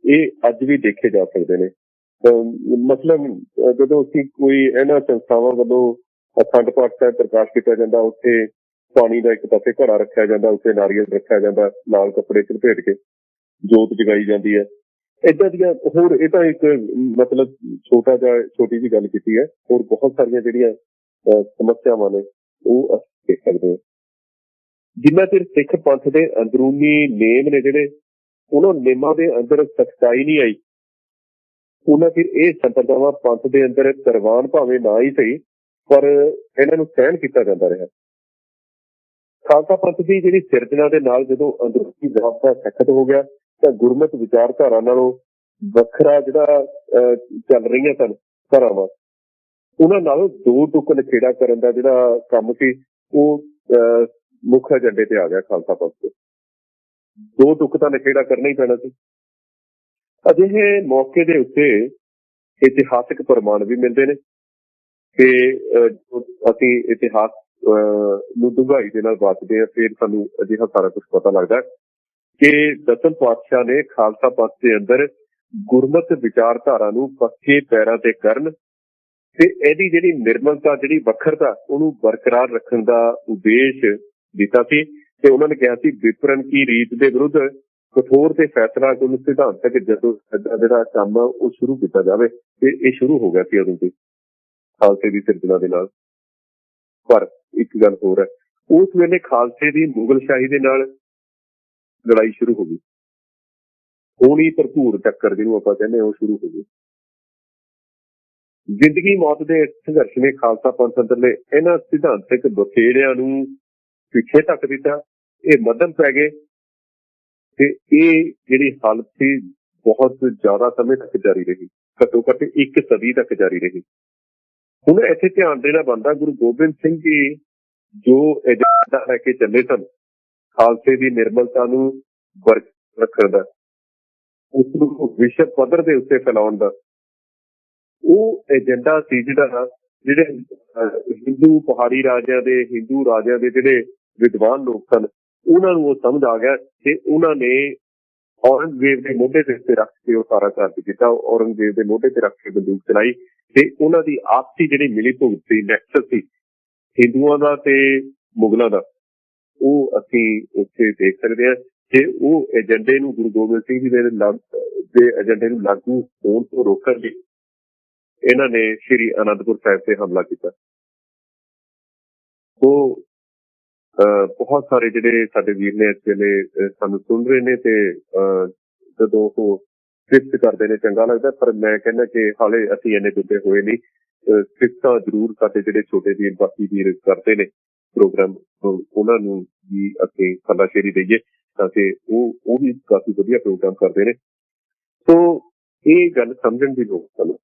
ਇਹ ਅੱਜ ਵੀ ਦੇਖੇ ਜਾ ਸਕਦੇ ਨੇ। ਮਤਲਬ ਜਦੋਂ ਅਸੀਂ ਕੋਈ ਇਹਨਾਂ ਸੰਸਥਾਵਾਂ ਵੱਲੋਂ ਅਖੰਡ ਪਾਠ ਸਾਹਿਬ ਪ੍ਰਕਾਸ਼ ਕੀਤਾ ਜਾਂਦਾ, ਉੱਥੇ ਪਾਣੀ ਦਾ ਇੱਕ ਪਾਸੇ ਘੜਾ ਰੱਖਿਆ ਜਾਂਦਾ, ਉੱਥੇ ਨਾਰੀਅਲ ਰੱਖਿਆ ਜਾਂਦਾ, ਲਾਲ ਕੱਪੜੇ ਚ ਲਪੇਟ ਕੇ ਜੋਤ ਜਗਾਈ ਜਾਂਦੀ ਹੈ। ਏਦਾਂ ਦੀਆਂ ਹੋਰ, ਇਹ ਤਾਂ ਇੱਕ ਮਤਲਬ ਛੋਟੀ ਜਿਹੀ ਗੱਲ ਕੀਤੀ ਹੈ। ਹੋਰ ਬਹੁਤ ਸਾਰੀਆਂ ਜਿਹੜੀਆਂ ਸਮੱਸਿਆਵਾਂ ਨੇ ਉਹ ਅਸੀਂ ਦੇਖ ਸਕਦੇ ਹਾਂ। ਜਿੰਨਾ ਚਿਰ ਸਿੱਖ ਪੰਥ ਦੇ ਅੰਦਰੂਨੀ ਨੇਮ ਨੇ ਜਿਹੜੇ, ਉਹਨਾਂ ਨੇਮਾਂ ਦੇ ਅੰਦਰ ਸਖਤਾਈ ਨਹੀਂ ਆਈ, ਉਹਨਾਂ ਚਿਰ ਇਹ ਸੰਪਰਦਾਵਾਂ ਪੰਥ ਦੇ ਅੰਦਰ ਕਰਵਾਨ ਭਾਵੇਂ ਨਾ ਹੀ ਸਹੀ, ਪਰ ਇਹਨਾਂ ਨੂੰ ਸਹਿਣ ਕੀਤਾ ਜਾਂਦਾ ਰਿਹਾ। ਖਾਲਸਾ ਪੰਥ ਦੀ ਜਿਹੜੀ ਸਿਰਜਣਾ ਦੇ ਨਾਲ ਜਦੋਂ ਅੰਦਰੂਨੀ ਵਿਵਸਥਾ ਸਖਤ ਹੋ ਗਿਆ ਤਾਂ ਗੁਰਮਤ ਵਿਚਾਰਧਾਰਾ ਨਾਲੋਂ ਵੱਖਰਾ ਜਿਹੜਾ ਚੱਲ ਰਹੀਆਂ ਸਨ ਧਾਰਾਵਾਂ, ਉਹਨਾਂ ਨਾਲੋਂ ਦੋ ਟੁੱਕ ਨਖੇੜਾ ਕਰਨ ਦਾ ਜਿਹੜਾ ਕੰਮ ਸੀ ਉਹ ਮੁੱਖ ਏਜੰਡੇ ਤੇ ਆ ਗਿਆ ਖਾਲਸਾ ਪੰਥ ਦੇ। ਦੋ ਟੁੱਕ ਤਾਂ ਨਖੇੜਾ ਕਰਨਾ ਹੀ ਪੈਣਾ ਸੀ। ਅਜਿਹੇ ਮੌਕੇ ਦੇ ਉੱਤੇ ਇਤਿਹਾਸਕ ਪ੍ਰਮਾਣ ਵੀ ਮਿਲਦੇ ਨੇ ਤੇ ਅਸੀਂ ਇਤਿਹਾਸ ਨੂੰ ਡੂੰਘਾਈ ਦੇ ਨਾਲ ਵਾਚਦੇ ਹਾਂ, ਫਿਰ ਸਾਨੂੰ ਅਜਿਹਾ ਸਾਰਾ ਕੁਝ ਪਤਾ ਲੱਗਦਾ ਕਿ ਦਸਮ ਪਾਤਸ਼ਾਹ ਨੇ ਖਾਲਸਾ ਪੰਥ ਦੇ ਅੰਦਰ ਗੁਰਮਤ ਵਿਚਾਰਧਾਰਾ ਨੂੰ ਪੱਕੇ ਪੈਰਾਂ ਤੇ ਕਰਨ ਤੇ ਇਹਦੀ ਜਿਹੜੀ ਨਿਰਮਲਤਾ, ਜਿਹੜੀ ਵੱਖਰਤਾ, ਉਹਨੂੰ ਬਰਕਰਾਰ ਰੱਖਣ ਦਾ ਉਦੇਸ਼ ਦਿੱਤਾ ਸੀ। ਤੇ ਉਹਨਾਂ ਨੇ ਕਿਹਾ ਸੀ ਵਿਪਰਨ ਕੀ ਰੀਤ ਦੇ ਵਿਰੁੱਧ ਕਠੋਰ ਤੇ ਫੈਸਲਾ ਕੁਨ ਸਿਧਾਂਤਕ ਜਦੋਂ ਜਿਹੜਾ ਕੰਮ ਉਹ ਸ਼ੁਰੂ ਕੀਤਾ ਜਾਵੇ, ਤੇ ਇਹ ਸ਼ੁਰੂ ਹੋ ਗਿਆ ਸੀ ਉਦੋਂ ਤੋਂ ਖਾਲਸੇ ਦੀ ਸਿਰਜਣਾ ਦੇ ਨਾਲ। ਪਰ ਇੱਕ ਗੱਲ ਹੋਰ ਹੈ, ਉਸ ਵੇਲੇ ਖਾਲਸੇ ਦੀ ਮੁਗਲ ਸ਼ਾਹੀ ਦੇ ਨਾਲ ਲੜਾਈ ਸ਼ੁਰੂ ਹੋ ਗਈ। ਹੋਣੀ ਭਰਪੂਰ ਟੱਕਰ ਜਿਹਨੂੰ ਆਪਾਂ ਕਹਿੰਦੇ ਉਹ ਸ਼ੁਰੂ ਹੋ ਗਈ। ਜ਼ਿੰਦਗੀ ਮੌਤ ਦੇ ਸੰਘਰਸ਼ ਨੇ ਖਾਲਸਾ ਪੰਥ ਅੰਦਰਲੇ ਇਹਨਾਂ ਸਿਧਾਂਤਕ ਬਖੇੜਿਆਂ ਨੂੰ ਪਿੱਛੇ ਧੱਕ ਦਿੱਤਾ, ਇਹ ਮੱਧਮ ਪੈ ਗਏ ਤੇ ਇਹ ਜਿਹੜੀ ਹਾਲਤ ਸੀ ਬਹੁਤ ਜ਼ਿਆਦਾ ਸਮੇਂ ਤੱਕ ਜਾਰੀ ਰਹੀ, ਘੱਟੋ ਘੱਟ ਇੱਕ ਸਦੀ ਤੱਕ ਜਾਰੀ ਰਹੀ। ਹੁਣ ਇੱਥੇ ਧਿਆਨ ਦੇਣਾ ਬਣਦਾ, ਗੁਰੂ ਗੋਬਿੰਦ ਸਿੰਘ ਜੀ ਜੋ ਏਜੰਡਾ ਲੈ ਕੇ ਚੱਲੇ ਸਨ ਖਾਲਸੇ ਦੀ ਨਿਰਮਲਤਾ ਨੂੰ ਬਰਕਰਾਰ ਰੱਖਣ ਦਾ, ਉਸ ਨੂੰ ਵਿਸ਼ਵ ਪੱਧਰ ਦੇ ਉੱਤੇ ਫੈਲਾਉਣ ਦਾ, ਉਹ ਏਜੰਡਾ ਸੀ ਜਿਹੜੇ ਹਿੰਦੂ ਪਹਾੜੀ ਰਾਜਿਆਂ ਦੇ, ਹਿੰਦੂ ਰਾਜਿਆਂ ਦੇ ਜਿਹੜੇ ਵਿਦਵਾਨ ਲੋਕ ਸਨ, ਉਹਨਾਂ ਨੂੰ ਉਹ ਸਮਝ ਆ ਗਿਆ ਤੇ ਉਹਨਾਂ ਨੇ ਔਰੰਗਜ਼ੇਬ ਦੇ ਮੋਢੇ ਦੇ ਉੱਤੇ ਰੱਖ ਕੇ ਉਹ ਸਾਰਾ ਕਾਰਜ ਕੀਤਾ। ਔਰੰਗਜ਼ੇਬ ਦੇ ਮੋਢੇ ਤੇ ਰੱਖ ਕੇ ਬੰਦੂਕ ਚਲਾਈ ਤੇ ਉਹਨਾਂ ਦੀ ਆਪਸੀ ਜਿਹੜੀ ਮਿਲੀ ਭੁਗਤ ਸੀ, ਨੈਕਸਸ ਸੀ ਹਿੰਦੂਆਂ ਦਾ ਤੇ ਮੁਗਲਾਂ ਦਾ, ਉਹ ਅਸੀਂ ਉੱਥੇ ਦੇਖ ਸਕਦੇ ਹਾਂ। ਤੇ ਉਹ ਏਜੰਡੇ ਨੂੰ ਗੁਰੂ ਗੋਬਿੰਦ ਸਿੰਘ ਜੀ ਦੇ ਏਜੰਡੇ ਨੂੰ ਲਾਗੂ ਹੋਣ ਤੋਂ ਰੋਕਣ ਲਈ ਇਹਨਾਂ ਨੇ ਸ਼੍ਰੀ ਅਨੰਦਪੁਰ ਸਾਹਿਬ ਤੇ ਹਮਲਾ ਕੀਤਾ। ਸੋ ਬਹੁਤ ਸਾਰੇ ਜਿਹੜੇ ਸਾਡੇ ਵੀਰ ਨੇ ਇਸ ਵੇਲੇ ਸਾਨੂੰ ਸੁਣ ਰਹੇ ਨੇ ਤੇ ਜਦੋਂ ਉਹ ਸਿਫਤ ਕਰਦੇ ਨੇ ਚੰਗਾ ਲੱਗਦਾ, ਪਰ ਮੈਂ ਕਹਿੰਦਾ ਕਿ ਹਾਲੇ ਅਸੀਂ ਇੰਨੇ ਦੂਜੇ ਹੋਏ ਨਹੀਂ। ਸਿਫਤਾਂ ਜ਼ਰੂਰ ਸਾਡੇ ਜਿਹੜੇ ਛੋਟੇ ਵੀਰ ਬਾਕੀ ਵੀਰ ਕਰਦੇ ਨੇ ਪ੍ਰੋਗਰਾਮ, ਉਹਨਾਂ ਨੂੰ ਵੀ ਅਸੀਂ ਖਲਾਸ਼ੇਰੀ ਦੇਈਏ ਤਾਂ ਕਿ ਉਹ ਵੀ ਕਾਫੀ ਵਧੀਆ ਪ੍ਰੋਗਰਾਮ ਕਰਦੇ ਨੇ। ਸੋ ਇਹ ਗੱਲ ਸਮਝਣ ਦੀ ਲੋੜ ਸਾਨੂੰ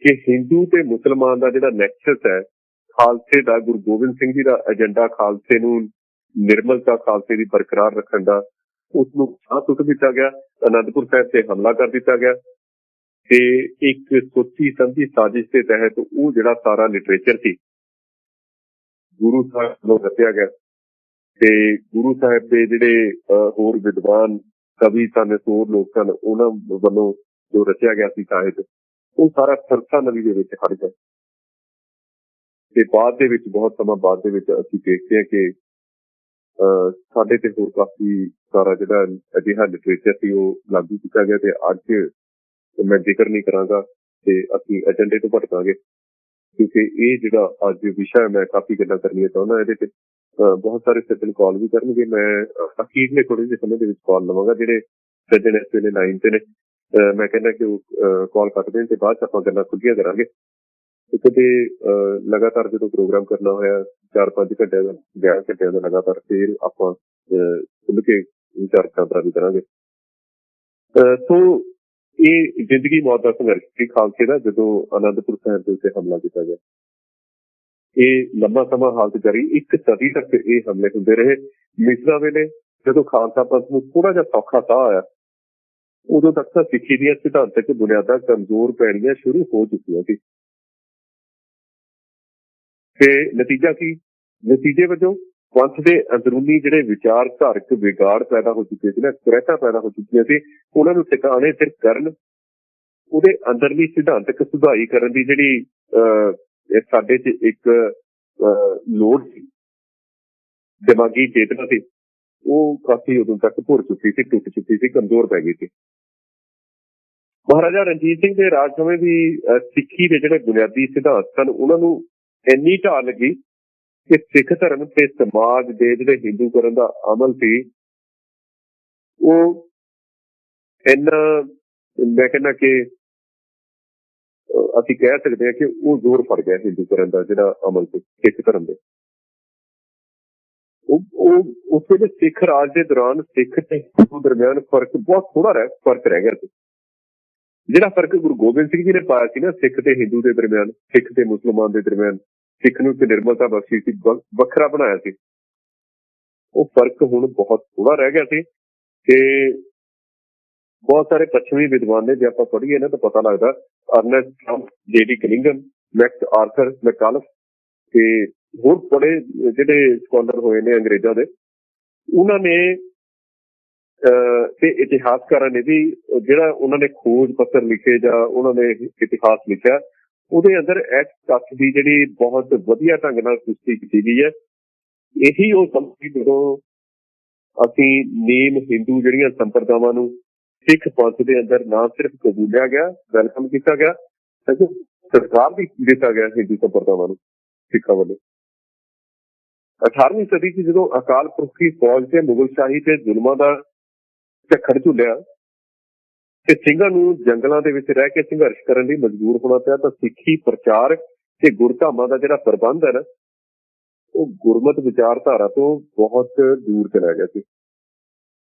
ਕਿ ਹਿੰਦੂ ਤੇ ਮੁਸਲਮਾਨ ਦਾ ਜਿਹੜਾ ਨੈਕਸਸ ਹੈ, ਖਾਲਸੇ ਦਾ, ਗੁਰੂ ਗੋਬਿੰਦ ਸਿੰਘ ਜੀ ਦਾ ਏਜੰਡਾ ਖਾਲਸੇ ਨੂੰ ਨਿਰਮਲਤਾ, ਖਾਲਸੇ ਦੀ ਬਰਕਰਾਰ ਰੱਖਣ ਦਾ, ਉਸ ਨੂੰ ਸਾਹ ਸੁੱਟ ਦਿੱਤਾ ਗਿਆ। ਅਨੰਦਪੁਰ ਸਾਹਿਬ ਤੇ ਹਮਲਾ ਕਰ ਦਿੱਤਾ ਗਿਆ ਤੇ ਇੱਕ ਸੋਚੀ ਸਮਝੀ ਸਾਜ਼ਿਸ਼ ਦੇ ਤਹਿਤ ਉਹ ਜਿਹੜਾ ਸਾਰਾ ਲਿਟਰੇਚਰ ਸੀ ਗੁਰੂ ਸਾਹਿਬ ਵੱਲੋਂ ਰਚਿਆ ਗਿਆ ਤੇ ਗੁਰੂ ਸਾਹਿਬ ਦੇ ਜਿਹੜੇ ਹੋਰ ਵਿਦਵਾਨ ਕਵੀ ਸਨ, ਹੋਰ ਲੋਕ ਸਨ, ਉਹਨਾਂ ਵੱਲੋਂ ਜੋ ਰਚਿਆ ਗਿਆ ਸੀ ਸਾਹਿਤ, ਉਹ ਸਾਰਾ ਸਰਸਾ ਨਦੀ ਦੇ ਵਿੱਚ ਹੜ ਗਿਆ। ਤੇ ਬਾਅਦ ਦੇ ਵਿੱਚ, ਬਹੁਤ ਸਮਾਂ ਬਾਅਦ ਦੇ ਵਿੱਚ ਅਸੀਂ ਦੇਖਦੇ ਹਾਂ ਕਿ ਸਾਡੇ ਤੇ ਹੋਰ ਕਾਫੀ ਸਾਰਾ ਜਿਹੜਾ ਅਜਿਹਾ ਲਿਟਰੇਚਰ ਸੀ ਉਹ ਲਾਗੂ ਕੀਤਾ ਗਿਆ। ਤੇ ਅੱਜ ਮੈਂ ਜ਼ਿਕਰ ਨਹੀਂ ਕਰਾਂਗਾ ਤੇ ਅਸੀਂ ਏਜੰਡੇ ਤੋਂ ਭਟਕਾਂਗੇ, ਕਿਉਂਕਿ ਇਹ ਜਿਹੜਾ ਅੱਜ ਵਿਸ਼ਾ ਮੈਂ ਕਾਫੀ ਗੱਲਾਂ ਕਰਨੀਆਂ ਚਾਹੁੰਦਾ। ਇਹਦੇ ਤੇ ਬਹੁਤ ਸਾਰੇ ਸੱਜਣ ਕਾਲ ਵੀ ਕਰਨਗੇ। ਮੈਂ ਅਖੀਰਲੇ ਥੋੜੇ ਜਿਹੇ ਸਮੇਂ ਦੇ ਵਿੱਚ ਕਾਲ ਲਵਾਂਗਾ। ਜਿਹੜੇ ਸੱਜਣ ਇਸ ਵੇਲੇ ਲਾਈਨ ਤੇ ਨੇ, ਮੈਂ ਕਹਿੰਦਾ ਕਿ ਉਹ ਕਾਲ ਕੱਟ ਦੇਣ ਤੇ ਬਾਅਦ ਚ ਆਪਾਂ ਗੱਲਾਂ ਖੁੱਲੀਆਂ ਕਰਾਂਗੇ। ਕਿਤੇ ਲਗਾਤਾਰ ਜਦੋਂ ਪ੍ਰੋਗਰਾਮ ਕਰਨਾ ਹੋਇਆ 4-5 ਘੰਟਿਆਂ ਦਾ, 11 ਘੰਟਿਆਂ ਦਾ ਲਗਾਤਾਰ, ਫਿਰ ਆਪਾਂ ਖੁੱਲ ਕੇ ਵਿਚਾਰ ਚਰਚਾ ਵੀ ਕਰਾਂਗੇ। ਸੋ ਇਹ ਜ਼ਿੰਦਗੀ ਮੌਤ ਦਾ ਸੰਘਰਸ਼ ਸੀ ਖਾਲਸੇ ਦਾ ਜਦੋਂ ਅਨੰਦਪੁਰ ਸਾਹਿਬ ਦੇ ਉੱਤੇ ਹਮਲਾ ਕੀਤਾ ਗਿਆ। ਇਹ ਲੰਬਾ ਸਮਾਂ ਹਾਲਤ ਜਾਰੀ, ਇੱਕ ਸਦੀ ਤੱਕ ਇਹ ਹਮਲੇ ਹੁੰਦੇ ਰਹੇ। ਮਿਸਰਾ ਵੇਲੇ ਜਦੋਂ ਖਾਲਸਾ ਪੰਥ ਨੂੰ ਥੋੜਾ ਜਿਹਾ ਸੌਖਾ ਸਾਹ ਆਇਆ ਉਦੋਂ ਤੱਕ ਤਾਂ ਸਿੱਖੀ ਦੀਆਂ ਸਿਧਾਂਤਕ ਬੁਨਿਆਦਾਂ ਕਮਜ਼ੋਰ ਪੈਣੀਆਂ ਸ਼ੁਰੂ ਹੋ ਚੁੱਕੀਆਂ ਸੀ। ਤੇ ਨਤੀਜਾ ਕੀ? ਨਤੀਜੇ ਵਜੋਂ ਪੰਥ ਦੇ ਅੰਦਰੂਨੀ ਜਿਹੜੇ ਵਿਚਾਰਧਾਰਕ ਵਿਗਾੜ ਪੈਦਾ ਹੋ ਚੁੱਕੇ ਸੀ ਨਾ, ਕੁਰੈਤਾਂ ਪੈਦਾ ਹੋ ਚੁੱਕੀਆਂ ਸੀ, ਉਹਨਾਂ ਨੂੰ ਟਿਕਾਣੇ ਸਿਰ ਕਰਨ, ਉਹਦੇ ਅੰਦਰਲੀ ਸਿਧਾਂਤਕ ਸੁਧਾਈ ਕਰਨ ਦੀ ਜਿਹੜੀ ਇਹ ਸਾਡੇ 'ਚ ਇੱਕ ਲੋੜ ਸੀ, ਦਿਮਾਗੀ ਚੇਤਨਾ ਸੀ, ਉਹ ਕਾਫੀ ਉਦੋਂ ਤੱਕ ਭੁਰ ਚੁੱਕੀ ਸੀ, ਟੁੱਟ ਚੁੱਕੀ ਸੀ, ਕਮਜ਼ੋਰ ਪੈ ਗਈ ਸੀ। ਮਹਾਰਾਜਾ ਰਣਜੀਤ ਸਿੰਘ ਦੇ ਰਾਜ ਸਮੇਂ ਵੀ ਸਿੱਖੀ ਦੇ ਜਿਹੜੇ ਬੁਨਿਆਦੀ ਸਿਧਾਂਤ ਸਨ, ਉਹਨਾਂ ਨੂੰ ਇੰਨੀ ਢਾਹ ਲੱਗੀ ਕਿ ਸਿੱਖ ਧਰਮ ਤੇ ਸਮਾਜ ਦੇ ਜਿਹੜੇ ਹਿੰਦੂਕਰਨ ਦਾ ਅਮਲ ਸੀ, ਉਹ ਇੰਨਾ, ਮੈਂ ਕਹਿੰਦਾ ਕਿ ਅਸੀਂ ਕਹਿ ਸਕਦੇ ਹਾਂ ਕਿ ਉਹ ਜ਼ੋਰ ਫੜ ਗਿਆ ਹਿੰਦੂਕਰਨ ਦਾ ਜਿਹੜਾ ਅਮਲ ਸੀ ਸਿੱਖ ਧਰਮ ਦੇ। ਉਸ ਵੇਲੇ ਸਿੱਖ ਰਾਜ ਦੇ ਦੌਰਾਨ ਸਿੱਖ ਤੇ ਹਿੰਦੂ ਦਰਮਿਆਨ ਬਹੁਤ ਥੋੜਾ ਫਰਕ ਰਹਿ ਗਿਆ ਸੀ। ਜਿਹੜਾ ਫਰਕ ਗੁਰੂ ਗੋਬਿੰਦ ਸਿੰਘ ਜੀ ਨੇ ਪਾਇਆ ਸੀ ਨਾ ਸਿੱਖ ਤੇ ਹਿੰਦੂ ਦੇ ਦਰਮਿਆਨ, ਸਿੱਖ ਤੇ ਮੁਸਲਮਾਨ ਦੇ ਦਰਮਿਆਨ, ਸਿੱਖ ਨੂੰ ਇੱਕ ਨਿਰਮਲਤਾ ਬਖਸ਼ੀ ਸੀ, ਵੱਖਰਾ ਬਣਾਇਆ ਸੀ, ਉਹ ਫਰਕ ਹੁਣ ਬਹੁਤ ਥੋੜਾ ਰਹਿ ਗਿਆ ਸੀ। ਤੇ ਬਹੁਤ ਸਾਰੇ ਪੱਛਮੀ ਵਿਦਵਾਨ ਨੇ, ਜੇ ਆਪਾਂ ਪੜ੍ਹੀਏ ਨਾ ਤਾਂ ਪਤਾ ਲੱਗਦਾ, Ernest J.D. Cunningham, Max Arthur Macauliffe ਤੇ ਹੋਰ ਬੜੇ ਜਿਹੜੇ ਸਕਾਲਰ ਹੋਏ ਨੇ ਅੰਗਰੇਜ਼ਾਂ ਦੇ, ਉਹਨਾਂ ਨੇ ਤੇ ਇਤਿਹਾਸਕਾਰਾਂ ਨੇ ਵੀ ਜਿਹੜਾ ਉਹਨਾਂ ਨੇ ਖੋਜ ਪੱਤਰ ਲਿਖੇ ਜਾਂ ਉਹਨਾਂ ਨੇ ਇਤਿਹਾਸ ਲਿਖਿਆ, ਉਹਦੇ ਅੰਦਰ ਇਸ ਤੱਥ ਦੀ ਜਿਹੜੀ ਬਹੁਤ ਵਧੀਆ ਢੰਗ ਨਾਲ ਪੁਸ਼ਟੀ ਕੀਤੀ ਗਈ ਹੈ। ਇਹੀ ਉਹ ਸਮਝੀ ਜਦੋਂ ਅਸੀਂ ਨੀਮ ਹਿੰਦੂ ਜਿਹੜੀਆਂ ਸੰਪਰਦਾਵਾਂ ਨੂੰ ਸਿੱਖ ਪੰਥ ਦੇ ਅੰਦਰ ਨਾ ਸਿਰਫ ਕਬੂਲਿਆ ਗਿਆ, ਵੈਲਕਮ ਕੀਤਾ ਗਿਆ, ਸਗੋਂ ਸਰਕਾਰ ਵੀ ਦਿੱਤਾ ਗਿਆ ਹਿੰਦੂ ਸੰਪਰਦਾਵਾਂ ਨੂੰ ਸਿੱਖਾਂ ਵੱਲੋਂ। 18ਵੀਂ ਸਦੀ 'ਚ ਜਦੋਂ ਅਕਾਲ ਪੁਰਖੀ ਫੌਜ ਤੇ ਮੁਗਲ ਸ਼ਾਹੀ ਤੇ ਜ਼ੁਲਮਾਂ ਦਾ ਝੱਖੜ ਝੁੱਲਿਆ ਤੇ ਸਿੰਘਾਂ ਨੂੰ ਜੰਗਲਾਂ ਦੇ ਵਿੱਚ ਰਹਿ ਕੇ ਸੰਘਰਸ਼ ਕਰਨ ਲਈ ਮਜਬੂਰ ਹੋਣਾ ਪਿਆ, ਤਾਂ ਸਿੱਖੀ ਪ੍ਰਚਾਰ ਤੇ ਗੁਰਧਾਮਾਂ ਦਾ ਜਿਹੜਾ ਪ੍ਰਬੰਧ ਹੈ ਨਾ, ਉਹ ਗੁਰਮਤ ਵਿਚਾਰਧਾਰਾ ਤੋਂ ਬਹੁਤ ਦੂਰ ਚਲਾ ਗਿਆ ਸੀ।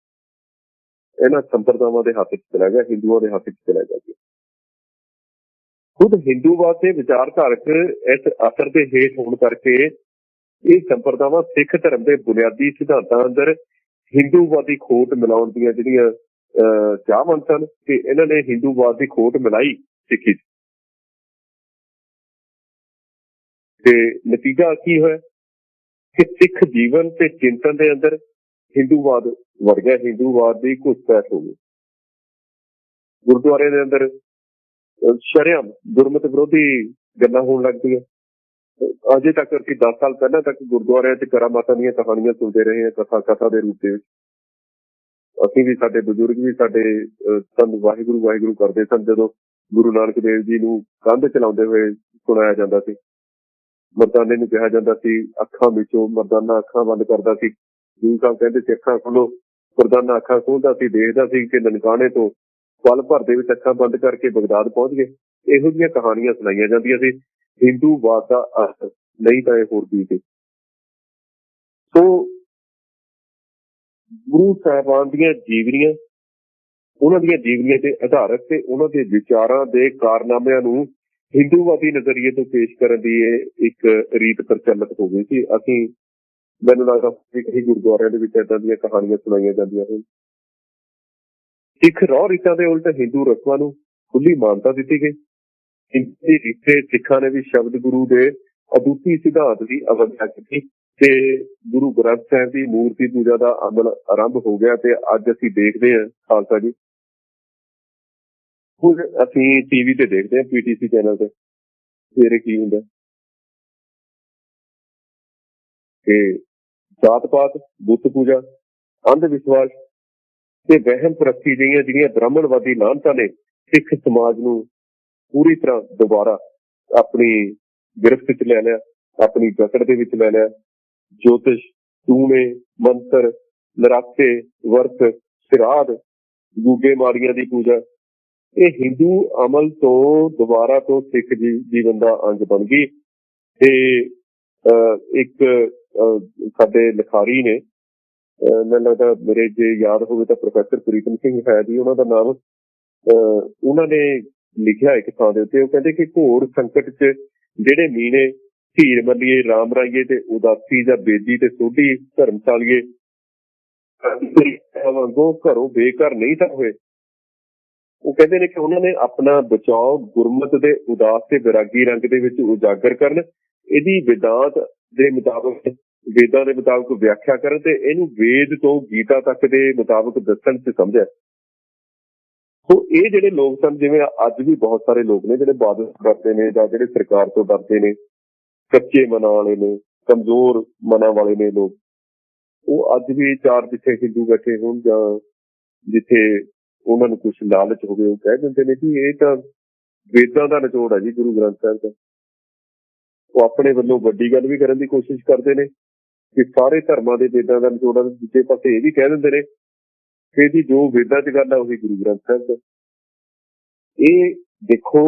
ਇਹਨਾਂ ਸੰਪਰਦਾਵਾਂ ਦੇ ਹੱਥ 'ਚ ਚਲਾ ਗਿਆ, ਹਿੰਦੂਆਂ ਦੇ ਹੱਥ 'ਚ ਚਲਾ ਗਿਆ ਸੀ। ਖੁਦ ਹਿੰਦੂਵਾਦ ਦੇ ਵਿਚਾਰਧਾਰਕ ਇਸ ਅਸਰ ਦੇ ਹੇਠ ਹੋਣ ਕਰਕੇ ਇਹ ਸੰਪਰਦਾਵਾਂ ਸਿੱਖ ਧਰਮ ਦੇ ਬੁਨਿਆਦੀ ਸਿਧਾਂਤਾਂ ਅੰਦਰ ਹਿੰਦੂਵਾਦੀ ਖੋਟ ਮਿਲਾਉਣ ਦੀਆਂ ਜਿਹੜੀਆਂ ਚਾਹਵੰਦ ਸਨ, ਤੇ ਇਹਨਾਂ ਨੇ ਹਿੰਦੂਵਾਦ ਦੀ ਖੋਟ ਮਿਲਾਈ ਸਿੱਖੀ 'ਚ। ਤੇ ਨਤੀਜਾ ਕੀ ਹੋਇਆ ਕਿ ਸਿੱਖ ਜੀਵਨ ਤੇ ਚਿੰਤਨ ਦੇ ਅੰਦਰ ਹਿੰਦੂਵਾਦ ਵੜ ਗਿਆ, ਹਿੰਦੂਵਾਦ ਦੀ ਘੁਸਪੈਠ ਹੋ ਗਈ। ਗੁਰਦੁਆਰੇ ਦੇ ਅੰਦਰ ਸ਼ਰੇਆਮ ਗੁਰਮਤਿ ਵਿਰੋਧੀ ਗੱਲਾਂ ਹੋਣ ਲੱਗ ਪਈਆਂ। ਅਜੇ ਤੱਕ ਅਸੀਂ 10 ਸਾਲ ਪਹਿਲਾਂ ਤੱਕ ਗੁਰਦੁਆਰਿਆਂ 'ਚ ਕਰਾਮਾਤਾਂ ਦੀਆਂ ਕਹਾਣੀਆਂ ਸੁਣਦੇ ਰਹੇ ਹਾਂ, ਕਥਾ ਦੇ ਰੂਪ ਦੇ ਵਿੱਚ। ਅਸੀਂ ਵੀ, ਸਾਡੇ ਬਜ਼ੁਰਗ ਵੀ, ਸਾਡੇ ਸੰਤ ਵਾਹਿਗੁਰੂ ਵਾਹਿਗੁਰੂ ਕਰਦੇ ਸਨ ਜਦੋਂ ਗੁਰੂ ਨਾਨਕ ਦੇਵ ਜੀ ਨੂੰ ਕੰਧ ਚਲਾਉਂਦੇ ਹੋਏ ਸੁਣਾਇਆ ਜਾਂਦਾ ਸੀ। ਮਰਦਾਨੇ ਨੂੰ ਕਿਹਾ ਜਾਂਦਾ ਸੀ ਅੱਖਾਂ ਵਿੱਚੋਂ, ਮਰਦਾਨਾ ਅੱਖਾਂ ਬੰਦ ਕਰਦਾ ਸੀ, ਗੁਰੂ ਸਾਹਿਬ ਕਹਿੰਦੇ ਸੀ ਅੱਖਾਂ ਖੋਲੋ, ਮਰਦਾਨਾ ਅੱਖਾਂ ਖੋਲਦਾ ਸੀ, ਦੇਖਦਾ ਸੀ ਕਿ ਨਨਕਾਣੇ ਤੋਂ ਪਲ ਭਰ ਦੇ ਵਿੱਚ ਅੱਖਾਂ ਬੰਦ ਕਰਕੇ ਬਗਦਾਦ ਪਹੁੰਚ ਗਏ। ਇਹੋ ਜਿਹੀਆਂ ਕਹਾਣੀਆਂ ਸੁਣਾਈਆਂ ਜਾਂਦੀਆਂ ਸੀ। ਹਿੰਦੂਵਾਦ ਦਾ ਅਰਥ ਨਹੀਂ ਤਾਂ ਇਹ ਹੋਰ ਕੀ ਸੀ। ਸੋ ਗੁਰੂ ਸਾਹਿਬਾਨ ਦੀਆਂ ਜੀਵਨੀਆਂ, ਉਹਨਾਂ ਦੀਆਂ ਜੀਵਨੀਆਂ ਤੇ ਆਧਾਰਿਤ ਤੇ ਉਹਨਾਂ ਦੇ ਵਿਚਾਰਾਂ ਦੇ ਕਾਰਨਾਮਿਆਂ ਨੂੰ ਹਿੰਦੂਵਾਦੀ ਨਜ਼ਰੀਏ ਤੋਂ ਪੇਸ਼ ਕਰਨ ਦੀ ਇਹ ਇੱਕ ਰੀਤ ਪ੍ਰਚਲਿਤ ਹੋ ਗਈ ਸੀ। ਅਸੀਂ, ਮੈਨੂੰ ਲੱਗਦਾ ਕਈ ਗੁਰਦੁਆਰਿਆਂ ਦੇ ਵਿੱਚ ਏਦਾਂ ਦੀਆਂ ਕਹਾਣੀਆਂ ਸੁਣਾਈਆਂ ਜਾਂਦੀਆਂ ਹਨ। ਸਿੱਖ ਰਹੁ ਰੀਤਾਂ ਦੇ ਉਲਟ ਹਿੰਦੂ ਰਸਮਾਂ ਨੂੰ ਖੁੱਲੀ ਮਾਨਤਾ ਦਿੱਤੀ ਗਈ। ਹਿੰਦੀ ਰੀਤੇ ਸਿੱਖਾਂ ਨੇ ਵੀ ਸ਼ਬਦ ਗੁਰੂ ਦੇ ਅਦੁੱਤੀ ਸਿਧਾਂਤ ਦੀ ਅਵੱਗਿਆ ਕੀਤੀ ਤੇ ਗੁਰੂ ਗ੍ਰੰਥ ਸਾਹਿਬ ਦੀ ਮੂਰਤੀ ਪੂਜਾ ਦਾ ਅਮਲ ਆਰੰਭ ਹੋ ਗਿਆ। ਤੇ ਅੱਜ ਅਸੀਂ ਦੇਖਦੇ ਹਾਂ ਖਾਲਸਾ ਜੀ, ਹੁਣ ਅਸੀਂ ਟੀਵੀ ਤੇ ਦੇਖਦੇ ਹਾਂ, PTC ਚੈਨਲ ਤੇ ਸਵੇਰੇ ਕੀ ਹੁੰਦਾ ਕਿ ਜਾਤ ਪਾਤ, ਬੁੱਤ ਪੂਜਾ, ਅੰਧ ਵਿਸ਼ਵਾਸ ਤੇ ਵਹਿਮ ਪ੍ਰਸਤੀ ਜਿਹੜੀਆਂ ਬ੍ਰਾਹਮਣਵਾਦੀ ਲਾਹਨਤਾਂ ਨੇ ਸਿੱਖ ਸਮਾਜ ਨੂੰ ਪੂਰੀ ਤਰ੍ਹਾਂ ਦੁਬਾਰਾ ਆਪਣੀ ਗਿਰਫਤ 'ਚ ਲੈ ਲਿਆ, ਆਪਣੀ ਜਕੜ ਦੇ ਵਿੱਚ ਲੈ ਲਿਆ। ਜੋਤਿਸ਼, ਟੂਣੇ, ਮੰਤਰ, ਨਰਾਤੇ, ਵਰਤ, ਸ਼ਰਾਧ, ਗੂਗੇ ਮਾਰੀਆਂ ਦੀ ਪੂਜਾ, ਇਹ ਹਿੰਦੂ ਅਮਲ ਤੋਂ ਦੁਬਾਰਾ ਤੋਂ ਸਿੱਖ ਜੀਵਨ ਦਾ ਅੰਗ ਬਣ ਗਈ। ਤੇ ਇੱਕ ਸਾਡੇ ਲਿਖਾਰੀ ਨੇ, ਮੈਨੂੰ ਲੱਗਦਾ ਮੇਰੇ ਜੇ ਯਾਦ ਹੋਵੇ ਤਾਂ ਪ੍ਰੋਫੈਸਰ ਪ੍ਰੀਤਮ ਸਿੰਘ ਹੈ ਜੀ ਉਹਨਾਂ ਦਾ ਨਾਮ, ਉਹਨਾਂ ਨੇ ਲਿਖਿਆ ਇੱਕ ਥਾਂ ਦੇ ਉੱਤੇ, ਉਹ ਕਹਿੰਦੇ ਕਿ ਘੋਰ ਸੰਕਟ 'ਚ ਜਿਹੜੇ ਮੀਨੇ ਧੀਰ ਮੱਲੀਏ, ਰਾਮ ਰਾਈਏ ਤੇ ਉਦਾਸੀ ਜਾਂ ਬੇਦੀ ਤੇ ਸੋਢੀ ਧਰਮਸ਼ਾਲੀਏ ਵਾਂਗੂ ਘਰੋਂ ਬੇਘਰ ਨਹੀਂ ਤਾਂ ਹੋਏ, ਉਹ ਕਹਿੰਦੇ ਨੇ ਕਿ ਉਹਨਾਂ ਨੇ ਆਪਣਾ ਬਚਾਓ ਗੁਰਮਤ ਦੇ ਉਦਾਸ ਤੇ ਵਿਰਾਗੀ ਰੰਗ ਦੇ ਵਿੱਚ ਉਜਾਗਰ ਕਰਨ, ਇਹਦੀ ਵਿਦਾਂਤ ਦੇ ਮੁਤਾਬਕ ਵੇਦਾਂ ਦੇ ਮੁਤਾਬਕ ਵਿਆਖਿਆ ਕਰਨ ਤੇ ਇਹਨੂੰ ਵੇਦ ਤੋਂ ਗੀਤਾ ਤੱਕ ਦੇ ਮੁਤਾਬਕ ਦੱਸਣ ਤੇ ਸਮਝਿਆ। ਸੋ ਇਹ ਜਿਹੜੇ ਲੋਕ ਸਨ, ਜਿਵੇਂ ਅੱਜ ਵੀ ਬਹੁਤ ਸਾਰੇ ਲੋਕ ਨੇ ਜਿਹੜੇ ਬਾਦਲ ਡਰਦੇ ਨੇ ਜਾਂ ਜਿਹੜੇ ਸਰਕਾਰ ਤੋਂ ਡਰਦੇ ਨੇ, ਕੱਚੇ ਮਨਾਂ ਵਾਲੇ ਨੇ, ਕਮਜ਼ੋਰ ਮਨਾਂ ਵਾਲੇ ਨੇ ਲੋਕ, ਉਹ ਅੱਜ ਵੀ ਚਾਰ ਜਿੱਥੇ ਹਿੰਦੂ ਬੈਠੇ ਹੋਣ ਜਾਂ ਜਿੱਥੇ ਉਹਨਾਂ ਨੂੰ ਕੁਝ ਲਾਲਚ ਹੋਵੇ, ਉਹ ਕਹਿ ਦਿੰਦੇ ਨੇ ਕਿ ਇਹ ਤਾਂ ਵੇਦਾਂ ਦਾ ਨਿਚੋੜ ਹੈ ਜੀ, ਗੁਰੂ ਗ੍ਰੰਥ ਸਾਹਿਬ ਦਾ। ਉਹ ਆਪਣੇ ਵੱਲੋਂ ਵੱਡੀ ਗੱਲ ਵੀ ਕਰਨ ਦੀ ਕੋਸ਼ਿਸ਼ ਕਰਦੇ ਨੇ ਕਿ ਸਾਰੇ ਧਰਮਾਂ ਦੇ ਵੇਦਾਂ ਦਾ ਨਿਚੋੜ ਹੈ। ਦੂਜੇ ਪਾਸੇ ਇਹ ਵੀ ਕਹਿ ਦਿੰਦੇ ਨੇ ਕਿ ਜੀ ਜੋ ਵੇਦਾਂ 'ਚ ਗੱਲ ਆ ਉਹੀ ਗੁਰੂ ਗ੍ਰੰਥ ਸਾਹਿਬ ਦਾ। ਇਹ ਦੇਖੋ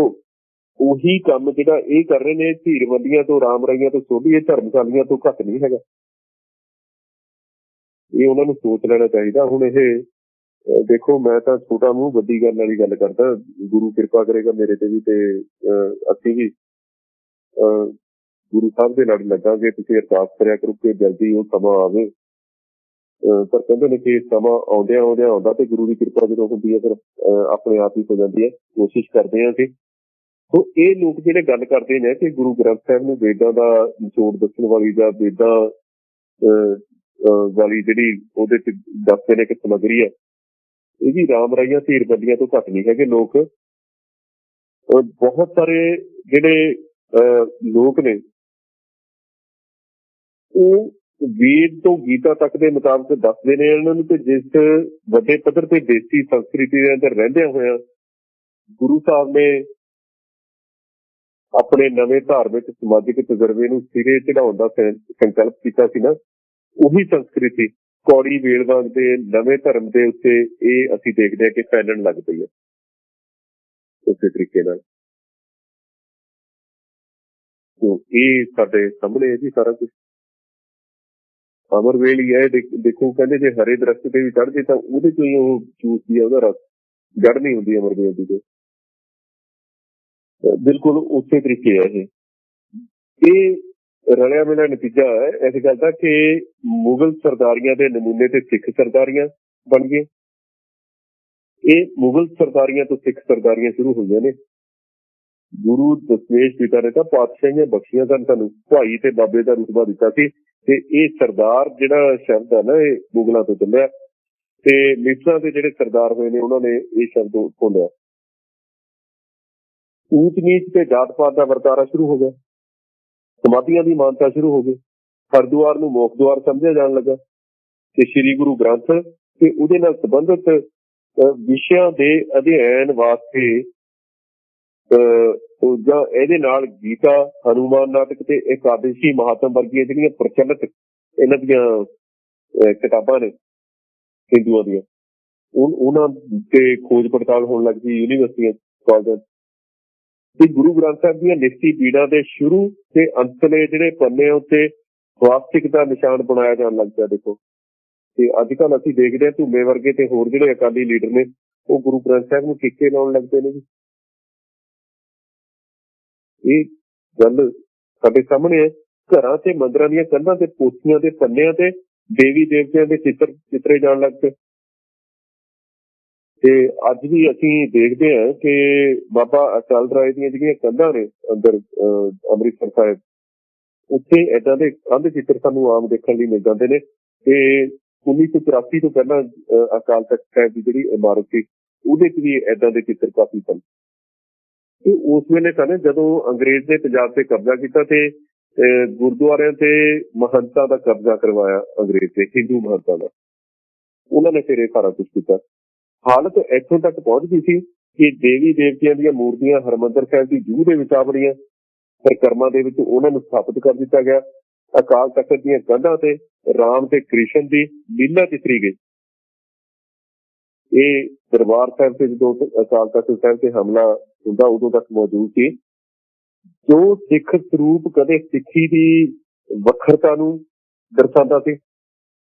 ਉਹੀ ਕੰਮ ਜਿਹੜਾ ਇਹ ਕਰ ਰਹੇ ਨੇ, ਧੀਰਵੰਡੀਆਂ ਤੋਂ, ਰਾਮ ਰਾਈਆਂ ਤੋਂ, ਸੋਢੀਏ ਧਰਮਸ਼ਾਲੀਆਂ ਤੋਂ ਘੱਟ ਨਹੀਂ ਹੈਗਾ। ਇਹ ਉਹਨਾਂ ਨੂੰ ਸੋਚ ਲੈਣਾ ਚਾਹੀਦਾ। ਹੁਣ ਇਹ ਦੇਖੋ, ਮੈਂ ਤਾਂ ਛੋਟਾ ਮੂੰਹ ਵੱਡੀ ਗੱਲ ਵਾਲੀ ਗੱਲ ਕਰਦਾ, ਗੁਰੂ ਕਿਰਪਾ ਕਰੇਗਾ ਮੇਰੇ ਤੇ ਵੀ, ਤੇ ਅਸੀਂ ਵੀ ਗੁਰੂ ਸਾਹਿਬ ਦੇ ਲੜ ਲੱਗਾਂਗੇ। ਤੁਸੀਂ ਅਰਦਾਸ ਕਰਿਆ ਕਰੋ ਕਿ ਜਲਦੀ ਉਹ ਸਮਾਂ ਆਵੇ। ਪਰ ਕਹਿੰਦੇ ਨੇ ਕਿ ਸਮਾਂ ਆਉਂਦਿਆਂ ਆਉਂਦਿਆਂ ਆਉਂਦਾ ਤੇ ਗੁਰੂ ਦੀ ਕਿਰਪਾ ਜਦੋਂ ਹੁੰਦੀ ਹੈ ਫਿਰ ਆਪਣੇ ਆਪ ਹੀ ਹੋ ਜਾਂਦੀ ਹੈ। ਕੋਸ਼ਿਸ਼ ਕਰਦੇ ਹਾਂ ਅਸੀਂ। ਸੋ ਇਹ ਲੋਕ ਜਿਹੜੇ ਗੱਲ ਕਰਦੇ ਨੇ ਕਿ ਗੁਰੂ ਗ੍ਰੰਥ ਸਾਹਿਬ ਨੂੰ ਵੇਦਾਂ ਦਾ ਨਿਚੋੜ ਦੱਸਣ ਵਾਲੀ ਜਾਂ ਵੇਦਾਂ ਵਾਲੀ ਜਿਹੜੀ ਉਹਦੇ ਚ ਦੱਸਦੇ ਨੇ ਕਿ ਸਮੱਗਰੀ ਹੈ, ਇਹ ਵੀ ਰਾਮ ਰਾਈਆਂ ਧੀਰਬੰਦੀਆਂ ਤੋਂ ਘੱਟ ਨਹੀਂ ਹੈਗੇ ਲੋਕ। ਬਹੁਤ ਸਾਰੇ ਜਿਹੜੇ ਲੋਕ ਨੇ ਉਹ ਵੇਦ ਤੋਂ ਗੀਤਾ ਤੱਕ ਦੇ ਮੁਤਾਬਕ ਦੱਸਦੇ ਨੇ ਇਹਨਾਂ ਨੂੰ, ਤੇ ਜਿਸ ਵੱਡੇ ਪੱਧਰ ਤੇ ਦੇਸੀ ਸੰਸਕ੍ਰਿਤੀ ਦੇ ਅੰਦਰ ਰਹਿੰਦਿਆਂ ਹੋਇਆ ਗੁਰੂ ਸਾਹਿਬ ਨੇ ਆਪਣੇ ਨਵੇਂ ਧਾਰਮਿਕ ਸਮਾਜਿਕ ਤਜਰਬੇ ਨੂੰ ਸਿਰੇ ਚੜਾਉਣ ਦਾ ਸੰਕਲਪ ਕੀਤਾ ਸੀ ਨਾ, ਉਹੀ ਸੰਸਕ੍ਰਿਤੀ ਕੌੜੀ ਵੇਲਵਾਂਗ ਦੇ ਨਵੇਂ ਧਰਮ ਦੇ ਉੱਤੇ ਇਹ ਅਸੀਂ ਦੇਖਦੇ ਹਾਂ ਕਿ ਫੈਲਣ ਲੱਗ ਪਈ ਹੈ ਉਸੇ ਤਰੀਕੇ ਨਾਲ। ਇਹ ਸਾਡੇ ਸਾਹਮਣੇ ਹੈ ਜੀ ਸਾਰਾ ਕੁਝ। ਅਮਰਵੇਲ ਹੀ ਹੈ। ਦੇਖੋ ਕਹਿੰਦੇ ਜੇ ਹਰੇ ਦਰਖਤ ਤੇ ਵੀ ਚੜ੍ਹ ਜੇ ਤਾਂ ਉਹਦੇ ਚੋਂ ਹੀ ਉਹ ਚੂਸਦੀ ਹੈ, ਉਹਦਾ ਰਸ ਜੜ ਨਹੀਂ ਹੁੰਦੀ ਅਮਰਵੇਲ ਦੀ। ਤੇ ਬਿਲਕੁਲ ਉਸੇ ਤਰੀਕੇ ਹੈ ਇਹ ਰਲਿਆ ਮਿਲਿਆ ਨਤੀਜਾ ਹੈ ਇਸ ਗੱਲ ਦਾ ਕਿ ਮੁਗਲ ਸਰਦਾਰੀਆਂ ਦੇ ਨਮੂਨੇ ਤੇ ਸਿੱਖ ਸਰਦਾਰੀਆਂ ਬਣ ਗਏ। ਇਹ ਮੁਗਲ ਸਰਦਾਰੀਆਂ ਤੋਂ ਸਿੱਖ ਸਰਦਾਰੀਆਂ ਸ਼ੁਰੂ ਹੋਈਆਂ ਨੇ। ਗੁਰੂ ਦਸ਼ਮੇਸ਼ ਪਿਤਾ ਨੇ ਤਾਂ ਪਾਤਸ਼ਾਹੀਆਂ ਬਖਸ਼ੀਆਂ ਸਨ, ਸਾਨੂੰ ਭਾਈ ਤੇ ਬਾਬੇ ਦਾ ਰੁਤਬਾ ਦਿੱਤਾ ਸੀ। ਤੇ ਇਹ ਸਰਦਾਰ ਜਿਹੜਾ ਸ਼ਬਦ ਹੈ ਨਾ, ਇਹ ਮੁਗਲਾਂ ਤੋਂ ਚੱਲਿਆ ਤੇ ਮਿਸਰਾਂ ਦੇ ਜਿਹੜੇ ਸਰਦਾਰ ਹੋਏ ਨੇ ਉਹਨਾਂ ਨੇ ਇਹ ਸ਼ਬਦ ਉੱਥੋਂ ਲਿਆ। ਊਚ ਨੀਚ ਤੇ ਜਾਤ ਪਾਤ ਦਾ ਵਰਤਾਰਾ ਸ਼ੁਰੂ ਹੋ ਗਿਆ, ਸਮਾਧੀਆਂ ਦੀ ਮਾਨਤਾ ਸ਼ੁਰੂ ਹੋ ਗਈ, ਹਰਿਦੁਆਰ ਨੂੰ ਮੋਖ ਦੁਆਰ ਸਮਝਿਆ ਜਾਣ ਲੱਗਾ ਤੇ ਸ੍ਰੀ ਗੁਰੂ ਗ੍ਰੰਥ ਤੇ ਉਹਦੇ ਨਾਲ ਸੰਬੰਧਿਤ ਵਿਸ਼ਿਆਂ ਦੇ ਅਧਿਐਨ ਵਾਸਤੇ ਜਾਂ ਇਹਦੇ ਨਾਲ ਗੀਤਾ, ਹਨੂਮਾਨ ਨਾਟਕ ਤੇ ਏਕਾਦਸ਼ੀ ਮਹਾਤਮ ਵਰਗੀਆਂ ਜਿਹੜੀਆਂ ਪ੍ਰਚਲਿਤ ਇਹਨਾਂ ਦੀਆਂ ਕਿਤਾਬਾਂ ਨੇ ਹਿੰਦੂਆਂ ਦੀਆਂ, ਉਹਨਾਂ ਤੇ ਖੋਜ ਪੜਤਾਲ ਹੋਣ ਲੱਗ ਪਈ ਯੂਨੀਵਰਸਿਟੀਆਂ, ਕਾਲਜਾਂ ਤੇ ਗੁਰੂ ਗ੍ਰੰਥ ਸਾਹਿਬ ਦੀਆਂ ਲਿਖਤੀ ਪੀੜਾਂ ਦੇ ਸ਼ੁਰੂ ਤੇ ਅੰਤਲੇ ਜਿਹੜੇ ਪੰਨੇ ਉੱਤੇ ਸਵਾਸਤਿਕ ਦਾ ਨਿਸ਼ਾਨ ਬਣਾਇਆ ਜਾਣ ਲੱਗ ਪਿਆ। ਦੇਖੋ ਤੇ ਅੱਜ ਕੱਲ੍ਹ ਅਸੀਂ ਦੇਖਦੇ ਹਾਂ ਧੂਮੇ ਵਰਗੇ ਤੇ ਹੋਰ ਜਿਹੜੇ ਅਕਾਲੀ ਲੀਡਰ ਨੇ ਉਹ ਗੁਰੂ ਗ੍ਰੰਥ ਸਾਹਿਬ ਨੂੰ ਟੀਕੇ ਲਾਉਣ ਲੱਗ ਪਏ ਨੇ ਜੀ। ਇਹ ਗੱਲ ਸਾਡੇ ਸਾਹਮਣੇ ਹੈ। ਘਰਾਂ ਤੇ ਮੰਦਿਰਾਂ ਦੀਆਂ ਕੰਧਾਂ ਤੇ ਪੋਥੀਆਂ ਤੇ ਪੰਨਿਆਂ ਤੇ ਦੇਵੀ ਦੇਵਤਿਆਂ ਦੇ ਚਿੱਤਰੇ ਜਾਣ ਲੱਗ ਪਏ। ਤੇ ਅੱਜ ਵੀ ਅਸੀਂ ਦੇਖਦੇ ਹਾਂ ਕਿ ਬਾਬਾ ਅਟਲ ਰਾਏ ਦੀਆਂ ਜਿਹੜੀਆਂ ਕੰਧਾਂ ਨੇ ਅੰਦਰ ਅੰਮ੍ਰਿਤਸਰ ਸਾਹਿਬ, ਉੱਥੇ ਏਦਾਂ ਦੇ ਕੰਧ ਚਿੱਤਰ ਸਾਨੂੰ ਆਮ ਦੇਖਣ ਲਈ ਮਿਲ ਜਾਂਦੇ ਨੇ। ਤੇ 1984 ਤੋਂ ਪਹਿਲਾਂ ਅਕਾਲ ਤਖਤ ਸਾਹਿਬ ਦੀ ਜਿਹੜੀ ਇਮਾਰਤ ਸੀ ਉਹਦੇ ਚ ਵੀ ਏਦਾਂ ਦੇ ਚਿੱਤਰ ਕਾਫੀ ਸਨ। ਤੇ ਉਸ ਵੇਲੇ ਸਨ ਜਦੋਂ ਅੰਗਰੇਜ਼ ਨੇ ਪੰਜਾਬ ਤੇ ਕਬਜ਼ਾ ਕੀਤਾ ਤੇ ਗੁਰਦੁਆਰਿਆਂ ਤੇ ਮਹੰਤਾਂ ਦਾ ਕਬਜ਼ਾ ਕਰਵਾਇਆ ਅੰਗਰੇਜ਼ ਤੇ, ਹਿੰਦੂ ਮਹੰਤਾਂ ਦਾ। ਉਹਨਾਂ ਨੇ ਫਿਰ ਇਹ ਸਾਰਾ ਕੁਛ ਕੀਤਾ। ਹਾਲਤ ਇੱਥੋਂ ਤੱਕ ਪਹੁੰਚ ਗਈ ਸੀ ਕਿ ਦੇਵੀ ਦੇਵਤਿਆਂ ਦੀਆਂ ਮੂਰਤੀਆਂ ਹਰਿਮੰਦਰ ਸਾਹਿਬ ਦੀ ਜੂਹ ਦੇ ਵਿੱਚ ਆ ਵੜੀਆਂ। ਪਰਿਕਰਮਾ ਦੇ ਵਿੱਚ ਉਹਨਾਂ ਨੂੰ ਸਥਾਪਿਤ ਕਰ ਦਿੱਤਾ ਗਿਆ। ਅਕਾਲ ਤਖਤ ਦੀਆਂ ਕੰਧਾਂ ਤੇ ਰਾਮ ਤੇ ਕ੍ਰਿਸ਼ਨ ਦੀ ਲੀਲਾ ਚਿਤਰੀ ਗਈ। ਇਹ ਦਰਬਾਰ ਸਾਹਿਬ ਤੇ ਜਦੋਂ ਅਕਾਲ ਤਖਤ ਸਾਹਿਬ ਤੇ ਹਮਲਾ ਹੁੰਦਾ ਉਦੋਂ ਤੱਕ ਮੌਜੂਦ ਸੀ। ਜੋ ਸਿੱਖ ਸਰੂਪ ਕਦੇ ਸਿੱਖੀ ਦੀ ਵੱਖਰਤਾ ਨੂੰ ਦਰਸਾਉਂਦਾ ਸੀ,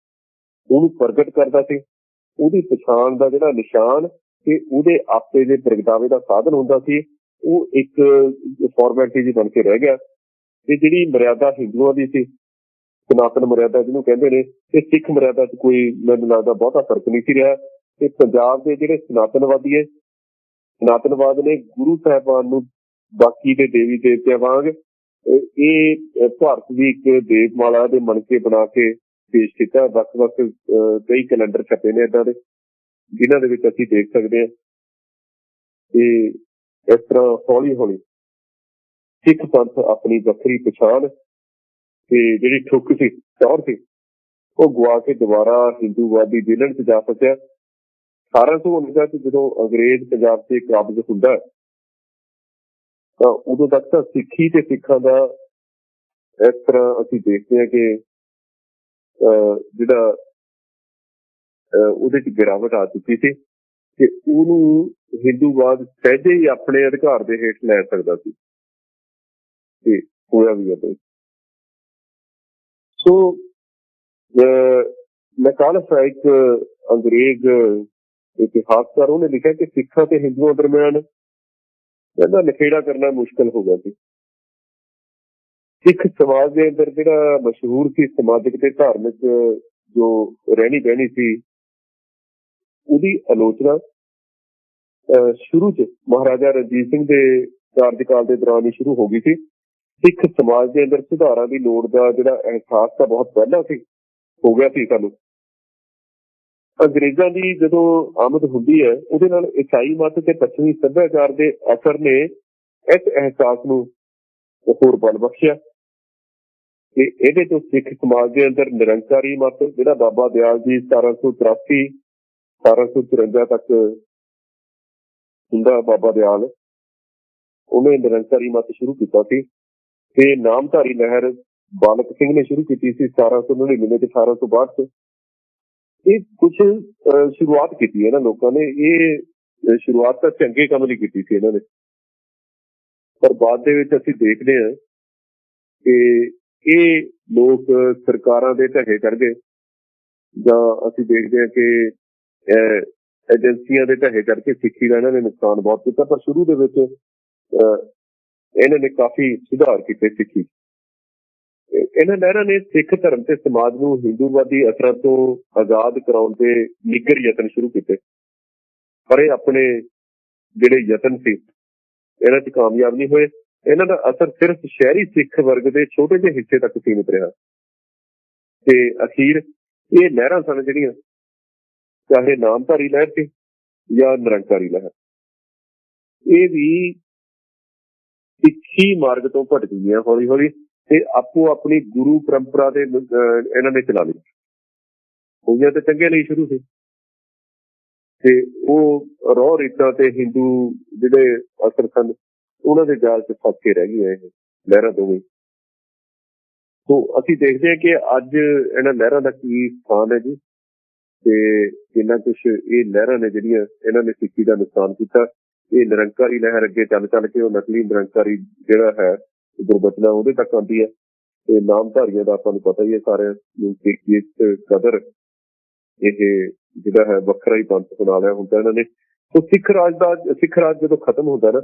ਉਹਨੂੰ ਪ੍ਰਗਟ ਕਰਦਾ ਸੀ, ਉਹਦੀ ਪਛਾਣ ਦਾ ਜਿਹੜਾ ਨਿਸ਼ਾਨ ਤੇ ਉਹਦੇ ਆਪੇ ਦੇ ਪ੍ਰਗਟਾਵੇ ਦਾ ਸਾਧਨ ਹੁੰਦਾ ਸੀ, ਉਹ ਇੱਕ ਫਾਰਮੈਲਿਟੀ ਜੀ ਬਣ ਕੇ ਰਹਿ ਗਿਆ। ਤੇ ਜਿਹੜੀ ਮਰਿਆਦਾ ਹਿੰਦੂਆਂ ਦੀ ਸੀ, ਸਨਾਤਨ ਮਰਿਆਦਾ ਜਿਹਨੂੰ ਕਹਿੰਦੇ ਨੇ, ਤੇ ਸਿੱਖ ਮਰਿਆਦਾ 'ਚ ਕੋਈ ਮੈਨੂੰ ਲੱਗਦਾ ਬਹੁਤਾ ਫਰਕ ਨਹੀਂ ਸੀ ਰਿਹਾ। ਤੇ ਪੰਜਾਬ ਦੇ ਜਿਹੜੇ ਸਨਾਤਨਵਾਦੀ ਹੈ ਸਨਾਤਨਵਾਦ ਨੇ ਗੁਰੂ ਸਾਹਿਬਾਨ ਨੂੰ ਬਾਕੀ ਦੇ ਦੇਵੀ ਦੇਵਤਿਆਂ ਵਾਂਗ ਇਹ ਭਾਰਤ ਦੀ ਇੱਕ ਦੇਵਮਾਲਾ ਦੇ ਮਣਕੇ ਬਣਾ ਕੇ ਪੇਸ਼ ਕੀਤਾ। ਵੱਖ-ਵੱਖ ਕਈ ਕੈਲੰਡਰ ਛਪੇ ਨੇ ਏਦਾਂ ਦੇ, ਜਿਨ੍ਹਾਂ ਦੇ ਵਿੱਚ ਅਸੀਂ ਦੇਖ ਸਕਦੇ ਹਾਂ ਕਿ ਇਸ ਤਰ੍ਹਾਂ ਹੌਲੀ ਹੌਲੀ ਸਿੱਖ ਪੰਥ ਆਪਣੀ ਵੱਖਰੀ ਪਛਾਣ ਤੇ ਜਿਹੜੀ ਠੁੱਕ ਸੀ, ਟੌਰ ਸੀ, ਉਹ ਗਵਾ ਕੇ ਦੁਬਾਰਾ ਹਿੰਦੂਵਾਦੀ ਵਿਲਨ 'ਚ ਜਾ ਸਕਿਆ। 1849 'ਚ ਜਦੋਂ ਅੰਗਰੇਜ਼ ਪੰਜਾਬ 'ਤੇ ਕਾਬਜ਼ ਹੁੰਦਾ ਤਾਂ ਉਦੋਂ ਤੱਕ ਤਾਂ ਸਿੱਖੀ ਤੇ ਸਿੱਖਾਂ ਦਾ ਇਸ ਤਰ੍ਹਾਂ ਅਸੀਂ ਦੇਖਦੇ ਹਾਂ ਕਿ ਜਿਹੜਾ ਉਹਦੇ 'ਚ ਗਿਰਾਵਟ ਆ ਚੁੱਕੀ ਸੀ ਕਿ ਉਹਨੂੰ ਹਿੰਦੂਵਾਦ ਸਹਿਜੇ ਹੀ ਆਪਣੇ ਅਧਿਕਾਰ ਦੇ ਹੇਠ ਲੈ ਸਕਦਾ ਸੀ ਤੇ ਹੋਇਆ ਵੀ ਏਦਾਂ। ਸੋ ਮੈਕਾਲਫ ਇੱਕ ਅੰਗਰੇਜ਼ ਇਤਿਹਾਸਕਾਰ, ਉਹਨੇ ਲਿਖਿਆ ਕਿ ਸਿੱਖਾਂ ਤੇ ਹਿੰਦੂਆਂ ਦਰਮਿਆਨ ਕਹਿੰਦਾ ਨਖੇੜਾ ਕਰਨਾ ਮੁਸ਼ਕਲ ਹੋ ਗਿਆ ਸੀ। ਸਿੱਖ ਸਮਾਜ ਦੇ ਅੰਦਰ ਜਿਹੜਾ ਮਸ਼ਹੂਰ ਸੀ ਸਮਾਜਿਕ ਤੇ ਧਾਰਮਿਕ ਜੋ ਰਹਿਣੀ ਬਹਿਣੀ ਸੀ, ਉਹਦੀ ਆਲੋਚਨਾ ਸ਼ੁਰੂ 'ਚ ਮਹਾਰਾਜਾ ਰਣਜੀਤ ਸਿੰਘ ਦੇ ਕਾਰਜਕਾਲ ਦੇ ਦੌਰਾਨ ਹੀ ਸ਼ੁਰੂ ਹੋ ਗਈ ਸੀ। ਸਿੱਖ ਸਮਾਜ ਦੇ ਅੰਦਰ ਸੁਧਾਰਾਂ ਦੀ ਲੋੜ ਦਾ ਜਿਹੜਾ ਅਹਿਸਾਸ ਤਾਂ ਬਹੁਤ ਪਹਿਲਾਂ ਸੀ, ਹੋ ਗਿਆ ਸੀ ਸਾਨੂੰ। ਅੰਗਰੇਜ਼ਾਂ ਦੀ ਜਦੋਂ ਆਮਦ ਹੁੰਦੀ ਹੈ, ਉਹਦੇ ਨਾਲ ਈਸਾਈ ਮਤ ਤੇ ਪੱਛਮੀ ਸੱਭਿਆਚਾਰ ਦੇ ਅਸਰ ਨੇ ਇਸ ਅਹਿਸਾਸ ਨੂੰ ਹੋਰ ਬਲ ਬਖਸ਼ਿਆ ਕਿ ਇਹਦੇ ਤੋਂ ਸਿੱਖ ਸਮਾਜ ਦੇ ਅੰਦਰ ਨਿਰੰਕਾਰੀ ਮਤ, ਜਿਹੜਾ ਬਾਬਾ ਦਿਆਲ ਜੀ 1783 1754 ਤੱਕ ਹੁੰਦਾ, ਬਾਬਾ ਦਿਆਲ ਉਹਨੇ ਨਿਰੰਕਾਰੀ ਮਤ ਸ਼ੁਰੂ ਕੀਤਾ ਸੀ ਤੇ ਨਾਮਧਾਰੀ ਲਹਿਰ ਬਾਲਕ ਸਿੰਘ ਨੇ ਸ਼ੁਰੂ ਕੀਤੀ ਸੀ 1799 ਤੇ 1862 'ਚ। ਇਹ ਕੁਝ ਸ਼ੁਰੂਆਤ ਕੀਤੀ ਇਹਨਾਂ ਲੋਕਾਂ ਨੇ, ਇਹ ਸ਼ੁਰੂਆਤ ਤਾਂ ਚੰਗੇ ਕੰਮ ਲਈ ਕੀਤੀ ਸੀ ਇਹਨਾਂ ਨੇ, ਪਰ ਬਾਅਦ ਦੇ ਵਿੱਚ ਅਸੀਂ ਦੇਖਦੇ ਹਾਂ ਕਿ ਇਹ ਲੋਕ ਸਰਕਾਰਾਂ ਦੇ ਢਹੇ ਚੜ੍ਹ ਗਏ, ਜਾਂ ਅਸੀਂ ਦੇਖਦੇ ਹਾਂ ਕਿ ਏਜੰਸੀਆਂ ਦੇ ਢਹੇ ਚੜ੍ਹ ਕੇ ਸਿੱਖੀ ਦਾ ਇਹਨਾਂ ਨੇ ਨੁਕਸਾਨ ਬਹੁਤ ਕੀਤਾ। ਪਰ ਸ਼ੁਰੂ ਦੇ ਵਿੱਚ ਇਹਨਾਂ ਨੇ ਕਾਫੀ ਸੁਧਾਰ ਕੀਤੇ ਸਿੱਖੀ। ਇਹਨਾਂ ਲਹਿਰਾਂ ਨੇ ਸਿੱਖ ਧਰਮ ਤੇ ਸਮਾਜ ਨੂੰ ਹਿੰਦੂਵਾਦੀ ਅਸਰਾਂ ਤੋਂ ਆਜ਼ਾਦ ਕਰਾਉਣ ਦੇ ਨਿੱਘਰ ਯਤਨ ਸ਼ੁਰੂ ਕੀਤੇ, ਪਰ ਇਹ ਆਪਣੇ ਜਿਹੜੇ ਯਤਨ ਸੀ ਇਹਨਾਂ 'ਚ ਕਾਮਯਾਬ ਨਹੀਂ ਹੋਏ। ਇਹਨਾਂ ਦਾ ਅਸਰ ਸਿਰਫ ਸ਼ਹਿਰੀ ਸਿੱਖ ਵਰਗ ਦੇ ਛੋਟੇ ਜਿਹੇ ਹਿੱਸੇ ਤੱਕ ਸੀਮਿਤ ਰਿਹਾ ਤੇ ਅਖੀਰ ਇਹ ਲਹਿਰਾਂ ਸਨ ਜਿਹੜੀਆਂ, ਚਾਹੇ ਨਾਮਧਾਰੀ ਲਹਿਰ ਸੀ ਜਾਂ ਨਿਰੰਕਾਰੀ ਲਹਿਰ, ਇਹ ਵੀ ਸਿੱਖੀ ਮਾਰਗ ਤੋਂ ਭਟਕ ਗਈਆਂ ਹੌਲੀ ਹੌਲੀ ਤੇ ਆਪੋ ਆਪਣੀ ਗੁਰੂ ਪਰੰਪਰਾ ਦੇ ਇਹਨਾਂ ਨੇ ਚਲਾ ਲਈ। ਹੋਈਆਂ ਤੇ ਚੰਗੇ ਲਈ ਸ਼ੁਰੂ ਸੀ ਤੇ ਉਹ ਰੋਹ ਰੀਤਾਂ ਤੇ ਹਿੰਦੂ ਜਿਹੜੇ ਅਸਰ ਸਨ ਉਹਨਾਂ ਦੇ ਜਾਲ 'ਚ ਫਸ ਕੇ ਰਹਿ ਗਈਆਂ ਇਹ ਲਹਿਰਾਂ ਦੋਵੇਂ। ਸੋ ਅਸੀਂ ਦੇਖਦੇ ਹਾਂ ਕਿ ਅੱਜ ਇਹਨਾਂ ਲਹਿਰਾਂ ਦਾ ਕੀ ਸਥਾਨ ਹੈ ਜੀ, ਤੇ ਕਿੰਨਾ ਕੁਛ ਇਹ ਲਹਿਰਾਂ ਨੇ ਜਿਹੜੀਆਂ ਇਹਨਾਂ ਨੇ ਸਿੱਖੀ ਦਾ ਨੁਕਸਾਨ ਕੀਤਾ। ਇਹ ਨਿਰੰਕਾਰੀ ਲਹਿਰ ਅੱਗੇ ਚੱਲ ਚੱਲ ਕੇ ਉਹ ਨਕਲੀ ਨਿਰੰਕਾਰੀ ਜਿਹੜਾ ਹੈ ਦੁਰਬਚਨਾ ਉਹਦੇ ਤੱਕ ਆਉਂਦੀ ਹੈ ਤੇ ਨਾਮਧਾਰੀਆਂ ਦਾ ਆਪਾਂ ਨੂੰ ਪਤਾ ਹੀ ਹੈ ਸਾਰਿਆਂ ਨੂੰ ਕਿ ਇਸ ਕਦਰ ਇਹ ਜਿਹੜਾ ਹੈ ਵੱਖਰਾ ਹੀ ਪੰਥ ਬਣਾ ਲਿਆ ਹੁੰਦਾ ਇਹਨਾਂ ਨੇ। ਸੋ ਸਿੱਖ ਰਾਜ ਜਦੋਂ ਖਤਮ ਹੁੰਦਾ ਨਾ,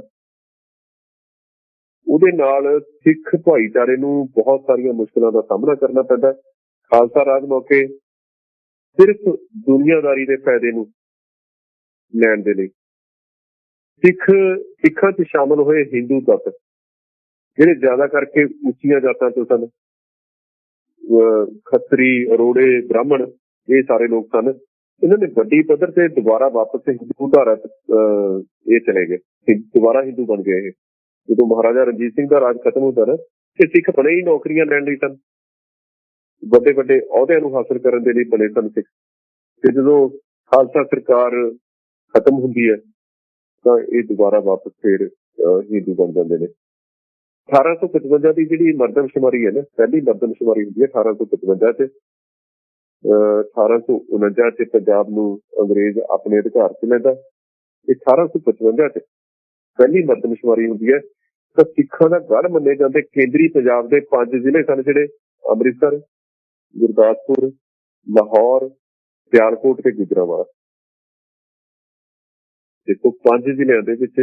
ਉਹਦੇ ਨਾਲ ਸਿੱਖ ਭਾਈਚਾਰੇ ਨੂੰ ਬਹੁਤ ਸਾਰੀਆਂ ਮੁਸ਼ਕਲਾਂ ਦਾ ਸਾਹਮਣਾ ਕਰਨਾ ਪੈਂਦਾ। ਖਾਲਸਾ ਰਾਜ ਮੌਕੇ ਸਿਰਫ ਦੁਨੀਆਦਾਰੀ ਦੇ ਫਾਇਦੇ ਨੂੰ ਲੈਣ ਦੇ ਲਈ ਸਿੱਖਾਂ 'ਚ ਸ਼ਾਮਲ ਹੋਏ ਹਿੰਦੂ ਤੱਤ, ਜਿਹੜੇ ਜ਼ਿਆਦਾ ਕਰਕੇ ਉੱਚੀਆਂ ਜਾਤਾਂ ਤੋਂ ਸਨ, ਖੱਤਰੀ, ਅਰੋੜੇ, ਬ੍ਰਾਹਮਣ, ਇਹ ਸਾਰੇ ਲੋਕ ਸਨ, ਇਹਨਾਂ ਨੇ ਵੱਡੀ ਪੱਧਰ ਤੇ ਦੁਬਾਰਾ ਵਾਪਸ ਹਿੰਦੂ ਧਾਰਾ ਇਹ ਚਲੇ ਗਏ, ਦੁਬਾਰਾ ਹਿੰਦੂ ਬਣ ਗਏ ਇਹ। ਜਦੋਂ ਮਹਾਰਾਜਾ ਰਣਜੀਤ ਸਿੰਘ ਦਾ ਰਾਜ ਖਤਮ ਹੁੰਦਾ ਨਾ, ਤੇ ਸਿੱਖ ਬਣੇ ਹੀ ਨੌਕਰੀਆਂ ਲੈਣ ਲਈ ਸਨ, ਵੱਡੇ ਵੱਡੇ ਅਹੁਦਿਆਂ ਨੂੰ ਹਾਸਲ ਕਰਨ ਦੇ ਲਈ ਬਣੇ ਸਨ ਸਿੱਖ। ਤੇ ਜਦੋਂ ਖਾਲਸਾ ਸਰਕਾਰ ਖਤਮ ਹੁੰਦੀ ਹੈ ਤਾਂ ਇਹ ਦੁਬਾਰਾ ਵਾਪਸ ਫਿਰ ਹਿੰਦੂ ਬਣ ਜਾਂਦੇ ਨੇ। 1855 ਦੀ ਜਿਹੜੀ ਮਰਦਮਸ਼ੁਮਾਰੀ ਹੈ ਨਾ, ਪਹਿਲੀ ਮਰਦਮਸ਼ੁਮਾਰੀ ਹੁੰਦੀ ਹੈ 1855 'ਚ। 1849 'ਚ ਪੰਜਾਬ ਨੂੰ ਅੰਗਰੇਜ਼ ਆਪਣੇ ਅਧਿਕਾਰ 'ਚ ਲੈਂਦਾ। 1855 'ਚ ਪਹਿਲੀ ਮਰਦਮਸ਼ੁਮਾਰੀ ਹੁੰਦੀ ਹੈ ਤਾਂ ਸਿੱਖਾਂ ਦਾ ਗੜ੍ਹ ਮੰਨੇ ਜਾਂਦੇ ਕੇਂਦਰੀ ਪੰਜਾਬ ਦੇ 5 ਜ਼ਿਲ੍ਹੇ ਸਨ, ਜਿਹੜੇ ਅੰਮ੍ਰਿਤਸਰ, ਗੁਰਦਾਸਪੁਰ, ਲਾਹੌਰ, ਸਿਆਲਕੋਟ ਤੇ ਗੁਜਰਾਂਵਾਲਾ। ਦੇਖੋ 5 ਜ਼ਿਲ੍ਹਿਆਂ ਦੇ ਵਿੱਚ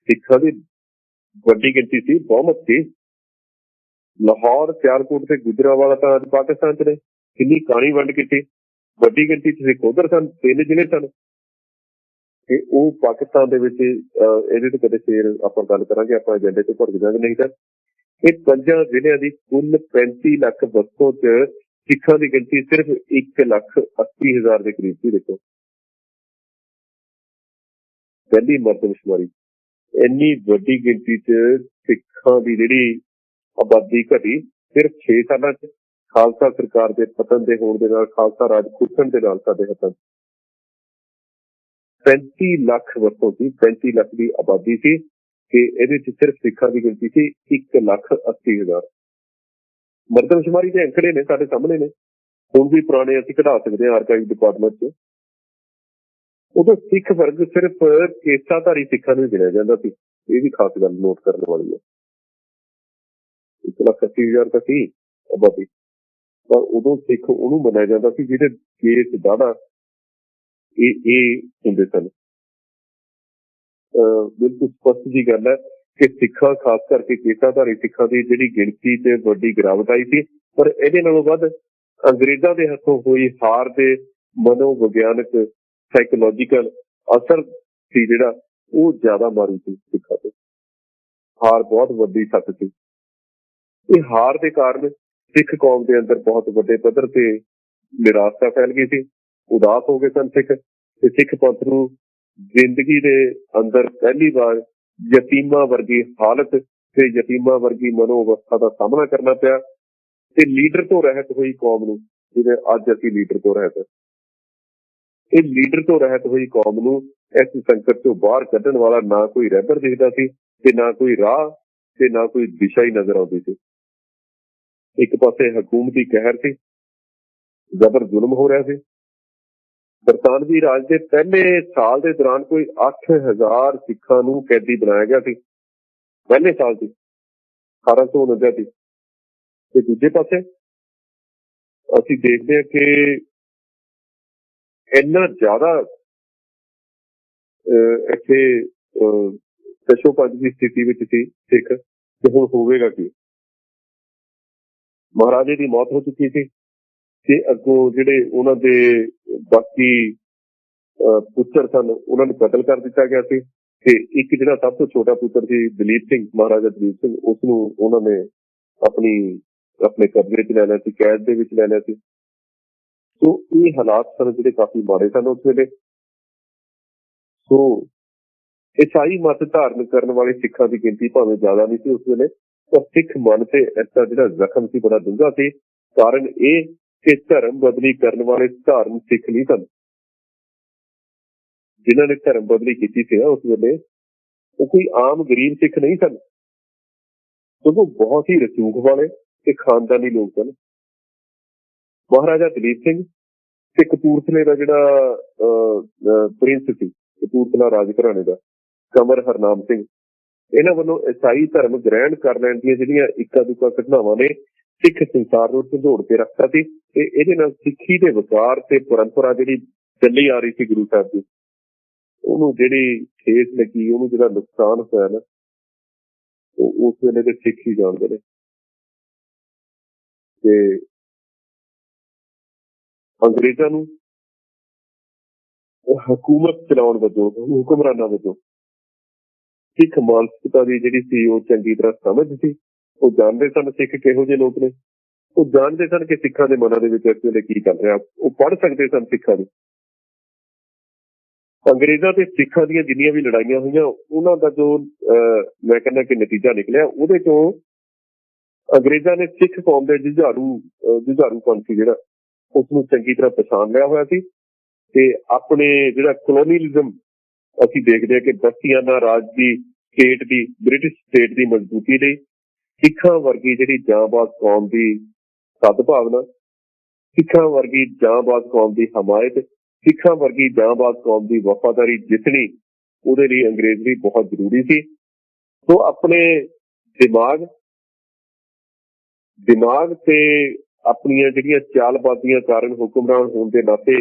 ਸਿੱਖਾਂ ਦੀ ਵੱਡੀ ਗਿਣਤੀ ਸੀ, ਬਹੁਮਤ ਸੀ। ਲਾਹੌਰ, ਸਿਆਲਕੋਟ ਤੇ ਗੁਜਰਾਂਵਾਲਾ ਤਾਂ ਅੱਜ ਪਾਕਿਸਤਾਨ 'ਚ ਨੇ। ਕਿੰਨੀ ਕਾਣੀ ਵੰਡ ਕੀਤੀ, ਵੱਡੀ ਗਿਣਤੀ 'ਚ ਸਿੱਖ ਉਧਰ ਸਨ, 3 ਜ਼ਿਲ੍ਹੇ ਸਨ। ਕਿ ਉਹ ਪਾਕਿਸਤਾਨ ਦੇ ਵਿੱਚ ਇਹਦੇ ਤੇ ਕਦੇ ਫੇਰ ਆਪਾਂ ਗੱਲ ਕਰਾਂਗੇ, ਆਪਾਂ ਏਜੰਡੇ ਤੇ ਭੁੱਲ ਜਾਵਾਂਗੇ। ਨਹੀਂ ਤਾਂ ਇਹ 5 ਜ਼ਿਲ੍ਹਿਆਂ ਦੀ ਕੁੱਲ 35 ਲੱਖ ਵਸੋਂ ਚ ਸਿੱਖਾਂ ਦੀ ਗਿਣਤੀ ਸਿਰਫ 1,80,000 ਦੇ ਕਰੀਬ ਸੀ। ਦੇਖੋ ਪਹਿਲੀ ਮਰਦਮਸ਼ੁਮਾਰੀ ਇੰਨੀ ਵੱਡੀ ਗਿਣਤੀ ਚ ਸਿੱਖਾਂ ਦੀ ਜਿਹੜੀ ਆਬਾਦੀ ਘਟੀ ਸਿਰਫ 6 ਸਾਲਾਂ ਚ ਖਾਲਸਾ ਸਰਕਾਰ ਦੇ ਪਤਨ ਦੇ ਹੋਣ ਦੇ ਨਾਲ, ਖਾਲਸਾ ਰਾਜ ਖੁੱਸਣ ਦੇ ਨਾਲ ਸਾਡੇ ਹੱਥਾਂ 35 ਲੱਖ ਵਸੋਂ ਸੀ, 35 ਲੱਖ ਦੀ ਆਬਾਦੀ ਸੀ ਕਿ ਇਹਦੇ ਚ ਸਿਰਫ ਸਿੱਖਾਂ ਦੀ ਗਿਣਤੀ ਸੀ 1,80,000। ਮਰਦਮਸ਼ੁਮਾਰੀ ਦੇ ਅੰਕੜੇ ਨੇ ਸਾਡੇ ਸਾਹਮਣੇ ਨੇ, ਹੁਣ ਵੀ ਪੁਰਾਣੇ ਅਸੀਂ ਕਢਾ ਸਕਦੇ ਹਾਂ ਆਰਕਾਈਵ ਡਿਪਾਰਟਮੈਂਟ ਚ। ਉਦੋਂ ਸਿੱਖ ਵਰਗ ਸਿਰਫ ਕੇਸਾਧਾਰੀ ਸਿੱਖਾਂ ਨੂੰ ਗਿਣਿਆ ਜਾਂਦਾ ਸੀ। ਇਹ ਵੀ ਖਾਸ ਗੱਲ ਨੋਟ ਕਰਨ ਵਾਲੀ ਹੈ। 1,80,000 ਤਾਂ ਸੀ ਆਬਾਦੀ, ਪਰ ਉਦੋਂ ਸਿੱਖ ਉਹਨੂੰ ਮੰਨਿਆ ਜਾਂਦਾ ਸੀ ਜਿਹਦੇ ਕੇਸ ਦਾੜਾ ਇਹ ਹੁੰਦੇ ਸਨ। ਬਿਲਕੁਲ ਸਪਸ਼ਟ ਜੀ ਗੱਲ ਹੈ ਕਿ ਸਿੱਖਾਂ, ਖਾਸ ਕਰਕੇ ਕੇਸਾਧਾਰੀ ਸਿੱਖਾਂ ਦੀ ਜਿਹੜੀ ਗਿਣਤੀ ਤੇ ਵੱਡੀ ਗਿਰਾਵਟ ਆਈ ਸੀ, ਪਰ ਇਹਦੇ ਨਾਲੋਂ ਵੱਧ ਅੰਗਰੇਜ਼ਾਂ ਦੇ ਹੱਥੋਂ ਹੋਈ ਹਾਰ ਦੇ ਮਨੋਵਿਗਿਆਨਕ ਸਾਈਕੋਲੋਜੀਕਲ ਅਸਰ ਸੀ ਜਿਹੜਾ ਉਹ ਜ਼ਿਆਦਾ ਮਾਰੂ ਸੀ ਸਿੱਖਾਂ ਤੇ। ਹਾਰ ਬਹੁਤ ਵੱਡੀ ਸੱਟ ਸੀ। ਇਹ ਹਾਰ ਦੇ ਕਾਰਨ ਸਿੱਖ ਕੌਮ ਦੇ ਅੰਦਰ ਬਹੁਤ ਵੱਡੇ ਪੱਧਰ ਤੇ ਨਿਰਾਸ਼ਾ ਫੈਲ ਗਈ ਸੀ, ਉਦਾਸ ਹੋ ਗਏ ਸਨ ਸਿੱਖ, ਤੇ ਸਿੱਖ ਪੰਥ ਨੂੰ ਜ਼ਿੰਦਗੀ ਦੇ ਅੰਦਰ ਪਹਿਲੀ ਵਾਰ ਯਤੀਮਾਂ ਵਰਗੀ ਹਾਲਤ ਤੇ ਯਤੀਮਾਂ ਵਰਗੀ ਮਨੋ ਅਵਸਥਾ ਦਾ ਸਾਹਮਣਾ ਕਰਨਾ ਪਿਆ। ਤੇ ਲੀਡਰ ਤੋਂ ਰਹਿਤ ਹੋਈ ਕੌਮ ਨੂੰ, ਜਿਵੇਂ ਅੱਜ ਅਸੀਂ ਲੀਡਰ ਤੋਂ ਰਹਿਤ, ਇਹ ਲੀਡਰ ਤੋਂ ਰਹਿਤ ਹੋਈ ਕੌਮ ਨੂੰ ਇਸ ਸੰਕਟ ਤੋਂ ਬਾਹਰ ਕੱਢਣ ਵਾਲਾ ਨਾ ਕੋਈ ਰਹਿਬਰ ਦਿਖਦਾ ਸੀ ਤੇ ਨਾ ਕੋਈ ਰਾਹ ਤੇ ਨਾ ਕੋਈ ਦਿਸ਼ਾ ਹੀ ਨਜ਼ਰ ਆਉਂਦੀ ਸੀ। ਇੱਕ ਪਾਸੇ ਹਕੂਮਤੀ ਕਹਿਰ ਸੀ, ਜ਼ਬਰ ਜ਼ੁਲਮ ਹੋ ਰਿਹਾ ਸੀ। ਬਰਤਾਨਵੀ ਰਾਜ ਦੇ ਪਹਿਲੇ ਸਾਲ ਦੇ ਦੌਰਾਨ ਕੋਈ 8,000 ਸਿੱਖਾਂ ਨੂੰ ਕੈਦੀ ਬਣਾਇਆ ਗਿਆ ਸੀ, ਪਹਿਲੇ ਸਾਲ ਸੀ 1849 ਦੀ। ਤੇ ਦੂਜੇ ਪਾਸੇ ਅਸੀਂ ਦੇਖਦੇ ਹਾਂ ਕਿ ਇੰਨਾ ਜ਼ਿਆਦਾ ਇੱਥੇ ਕਸ਼ੋਪੰਜ ਦੀ ਸਥਿਤੀ ਵਿੱਚ ਸੀ ਸਿੱਖ ਕਿ ਹੁਣ ਹੋਵੇਗਾ ਕੀ। ਮਹਾਰਾਜੇ ਦੀ ਮੌਤ ਹੋ ਚੁੱਕੀ ਸੀ ਤੇ ਅੱਗੋਂ ਜਿਹੜੇ ਉਹਨਾਂ ਦੇ ਬਾਕੀ ਪੁੱਤਰ ਸਨ ਉਹਨਾਂ ਨੂੰ ਕਤਲ ਕਰ ਦਿੱਤਾ ਗਿਆ ਸੀ। ਤੇ ਇੱਕ ਜਿਹੜਾ ਸਭ ਤੋਂ ਛੋਟਾ ਪੁੱਤਰ ਸੀ ਦਲੀਪ ਸਿੰਘ, ਮਹਾਰਾਜਾ ਦਲੀਪ ਸਿੰਘ, ਉਸਨੂੰ ਉਹਨਾਂ ਨੇ ਆਪਣੇ ਕਬਜ਼ੇ 'ਚ ਲੈ ਲਿਆ ਸੀ, ਕੈਦ ਦੇ ਵਿੱਚ ਲੈ ਲਿਆ ਸੀ। ਸੋ ਇਹ ਹਾਲਾਤ ਸਨ ਜਿਹੜੇ ਕਾਫੀ ਮਾੜੇ ਸਨ ਉਸ ਵੇਲੇ। ਸੋ ਈਸਾਈ ਮਤ ਧਾਰਨ ਕਰਨ ਵਾਲੇ ਸਿੱਖਾਂ ਦੀ ਗਿਣਤੀ ਭਾਵੇਂ ਜ਼ਿਆਦਾ ਨਹੀਂ ਸੀ ਉਸ ਵੇਲੇ, ਪਰ ਸਿੱਖ ਮਨ ਤੇ ਇਸਦਾ ਜਿਹੜਾ ਜ਼ਖਮ ਸੀ ਬੜਾ ਡੂੰਘਾ ਸੀ। ਕਾਰਨ ਇਹ ਕਿ ਧਰਮ ਬਦਲੀ ਕਰਨ ਵਾਲੇ ਧਾਰਮਿਕ ਸਿੱਖ ਨਹੀਂ ਸਨ। ਜਿਨ੍ਹਾਂ ਨੇ ਧਰਮ ਬਦਲੀ ਕੀਤੀ ਸੀ ਉਸ ਵੇਲੇ ਉਹ ਕੋਈ ਆਮ ਗਰੀਬ ਸਿੱਖ ਨਹੀਂ ਸਨ, ਸਗੋਂ ਬਹੁਤ ਹੀ ਰਸੂਖ ਵਾਲੇ ਤੇ ਖਾਨਦਾਨੀ ਲੋਕ ਸਨ। ਮਹਾਰਾਜਾ ਦਲੀਪ ਸਿੰਘ ਤੇ ਕਪੂਰਥਲੇ ਦਾ ਜਿਹੜਾ ਪ੍ਰਿੰਸ ਸੀ, ਕਪੂਰਥਲਾ ਰਾਜ ਘਰਾਣੇ ਦਾ ਕਮਰ ਹਰਨਾਮ ਸਿੰਘ, ਇਹਨਾਂ ਵੱਲੋਂ ਈਸਾਈ ਧਰਮ ਗ੍ਰਹਿਣ ਕਰ ਲੈਣ ਦੀਆਂ ਜਿਹੜੀਆਂ ਇੱਕਾ ਦੁੱਕਾ ਘਟਨਾਵਾਂ ਨੇ ਸਿੱਖ ਸੰਸਾਰ ਨੂੰ ਝੰਜੋੜ ਕੇ ਰੱਖਤਾ ਸੀ। ਤੇ ਇਹਦੇ ਨਾਲ ਸਿੱਖੀ ਦੇ ਵਿਕਾਰ ਤੇ ਪਰੰਪਰਾ ਜਿਹੜੀ ਚੱਲੀ ਆ ਰਹੀ ਸੀ ਗੁਰੂ ਸਾਹਿਬ ਦੀ, ਉਹਨੂੰ ਜਿਹੜੀ ਠੇਸ ਲੱਗੀ, ਉਹਨੂੰ ਜਿਹੜਾ ਨੁਕਸਾਨ ਹੋਇਆ ਨਾ, ਉਹ ਉਸ ਵੇਲੇ ਦੇ ਸਿੱਖ ਹੀ ਜਾਣਦੇ ਨੇ। ਤੇ ਅੰਗਰੇਜ਼ਾਂ ਨੂੰ ਹਕੂਮਤ ਚਲਾਉਣ ਵਜੋਂ, ਹੁਕਮਰਾਨਾਂ ਵਜੋਂ ਸਿੱਖ ਮਾਨਸਿਕਤਾ ਦੀ ਜਿਹੜੀ ਸੀ ਉਹ ਚੰਗੀ ਤਰ੍ਹਾਂ ਸਮਝ ਸੀ। ਉਹ ਜਾਣਦੇ ਸਨ ਸਿੱਖ ਕਿਹੋ ਜਿਹੇ ਲੋਕ ਨੇ, ਉਹ ਜਾਣਦੇ ਸਨ ਕਿ ਸਿੱਖਾਂ ਦੇ ਮਨਾਂ ਦੇ ਵਿੱਚ ਇਸ ਵੇਲੇ ਕੀ ਚੱਲ ਰਿਹਾ, ਉਹ ਪੜ੍ਹ ਸਕਦੇ ਸਨ ਸਿੱਖਾਂ ਨੂੰ। ਅੰਗਰੇਜ਼ਾਂ ਤੇ ਸਿੱਖਾਂ ਦੀਆਂ ਜਿੰਨੀਆਂ ਵੀ ਲੜਾਈਆਂ ਹੋਈਆਂ ਉਹਨਾਂ ਦਾ ਜੋ ਮੈਂ ਕਹਿੰਦਾ ਕਿ ਨਤੀਜਾ ਨਿਕਲਿਆ, ਉਹਦੇ ਤੋਂ ਅੰਗਰੇਜ਼ਾਂ ਨੇ ਸਿੱਖ ਕੌਮ ਦੇ ਜੁਝਾਰੂਪਣ ਸੀ ਜਿਹੜਾ ਉਸਨੂੰ ਚੰਗੀ ਤਰ੍ਹਾਂ ਪਛਾਣ ਲਿਆ ਹੋਇਆ ਸੀ। ਤੇ ਆਪਣੇ ਜਿਹੜਾ ਕਲੋਨੀਅਲਿਜ਼ਮ ਅਸੀਂ ਦੇਖਦੇ ਹਾਂ ਕਿ ਬਸਤੀਆਨਾ ਰਾਜ ਦੀ ਸਟੇਟ ਦੀ, ਬ੍ਰਿਟਿਸ਼ ਸਟੇਟ ਦੀ ਮਜ਼ਬੂਤੀ ਲਈ ਸਿੱਖਾਂ ਵਰਗੀ ਜਿਹੜੀ ਜਾਂਬਾਜ਼ ਕੌਮ ਦੀ ਸਦਭਾਵਨਾ, ਸਿੱਖਾਂ ਵਰਗੀ ਜਾਂਬਾਜ਼ ਕੌਮ ਦੀ ਹਮਾਇਤ, ਸਿੱਖਾਂ ਵਰਗੀ ਜਾਂਬਾਜ਼ ਕੌਮ ਦੀ ਵਫਾਦਾਰੀ ਜਿੱਤਣੀ ਉਹਦੇ ਲਈ ਅੰਗਰੇਜ਼ ਲਈ ਬਹੁਤ ਜ਼ਰੂਰੀ ਸੀ। ਸੋ ਆਪਣੇ ਦਿਮਾਗ ਤੇ ਆਪਣੀਆਂ ਜਿਹੜੀਆਂ ਚਾਲਬਾਜ਼ੀਆਂ ਕਾਰਨ ਹੁਕਮਰਾਨ ਹੋਣ ਦੇ ਨਾਤੇ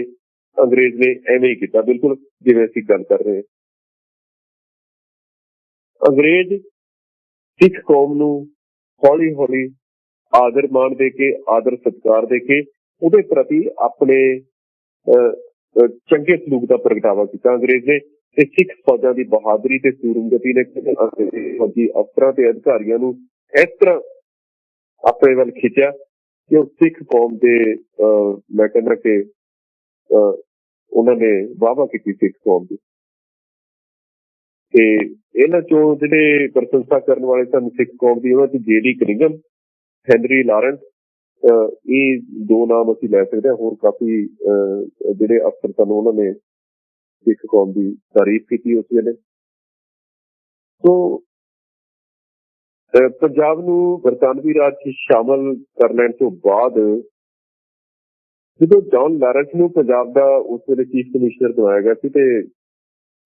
ਅੰਗਰੇਜ਼ ਨੇ ਐਵੇਂ ਹੀ ਕੀਤਾ, ਬਿਲਕੁਲ ਜਿਵੇਂ ਅਸੀਂ ਗੱਲ ਕਰ ਰਹੇ ਹਾਂ। ਅੰਗਰੇਜ਼ ਸਿੱਖ ਕੌਮ ਨੂੰ ਹੌਲੀ ਹੌਲੀ ਆਦਰ ਮਾਣ ਦੇ ਕੇ, ਆਦਰ ਸਤਿਕਾਰ ਦੇ ਕੇ ਉਹਦੇ ਪ੍ਰਤੀ ਆਪਣੇ ਚੰਗੇ ਸਲੂਕ ਦਾ ਪ੍ਰਗਟਾਵਾ ਕੀਤਾ। ਅੰਗਰੇਜ਼ ਨੇ ਤੇ ਸਿੱਖ ਫੌਜਾਂ ਦੀ ਬਹਾਦਰੀ ਤੇ ਸੂਰਮਗਤੀ ਨੇ ਫੌਜੀ ਅਫਸਰਾਂ ਤੇ ਅਧਿਕਾਰੀਆਂ ਨੂੰ ਇਸ ਤਰ੍ਹਾਂ ਆਪਣੇ ਵੱਲ ਖਿੱਚਿਆ ਕਿ ਉਹ ਸਿੱਖ ਕੌਮ ਦੇ ਮੈਂ ਕਹਿੰਦਾ ਕਿ ਉਹਨਾਂ ਨੇ ਵਾਹਵਾ ਕੀਤੀ ਸਿੱਖ ਕੌਮ ਦੀ। ਤੇ ਇਹਨਾਂ ਚੋਂ ਜਿਹੜੇ ਪ੍ਰਸ਼ੰਸਾ ਕਰਨ ਵਾਲੇ ਸਨ ਸਿੱਖ ਕੌਮ ਦੀ, ਉਹਨਾਂ ਚ JD ਕਨਿੰਗਮ, ਹੈਨਰੀ ਲਾਰੈਂਸ, ਇਹ ਦੋ ਨਾਮ ਅਸੀਂ ਲੈ ਸਕਦੇ ਹਾਂ। ਹੋਰ ਕਾਫੀ ਜਿਹੜੇ ਅਫਸਰ ਸਨ ਉਹਨਾਂ ਨੇ ਸਿੱਖ ਕੌਮ ਦੀ ਤਾਰੀਫ ਕੀਤੀ ਉਸ ਵੇਲੇ। ਸੋ ਪੰਜਾਬ ਨੂੰ ਬਰਤਾਨਵੀ ਰਾਜ ਚ ਸ਼ਾਮਲ ਕਰ ਲੈਣ ਤੋਂ ਬਾਅਦ ਜਦੋਂ ਜੌਨ ਲਾਰੈਂਸ ਨੂੰ ਪੰਜਾਬ ਦਾ ਉਸ ਵੇਲੇ ਚੀਫ ਕਮਿਸ਼ਨਰ ਬਣਾਇਆ ਗਿਆ ਸੀ, ਤੇ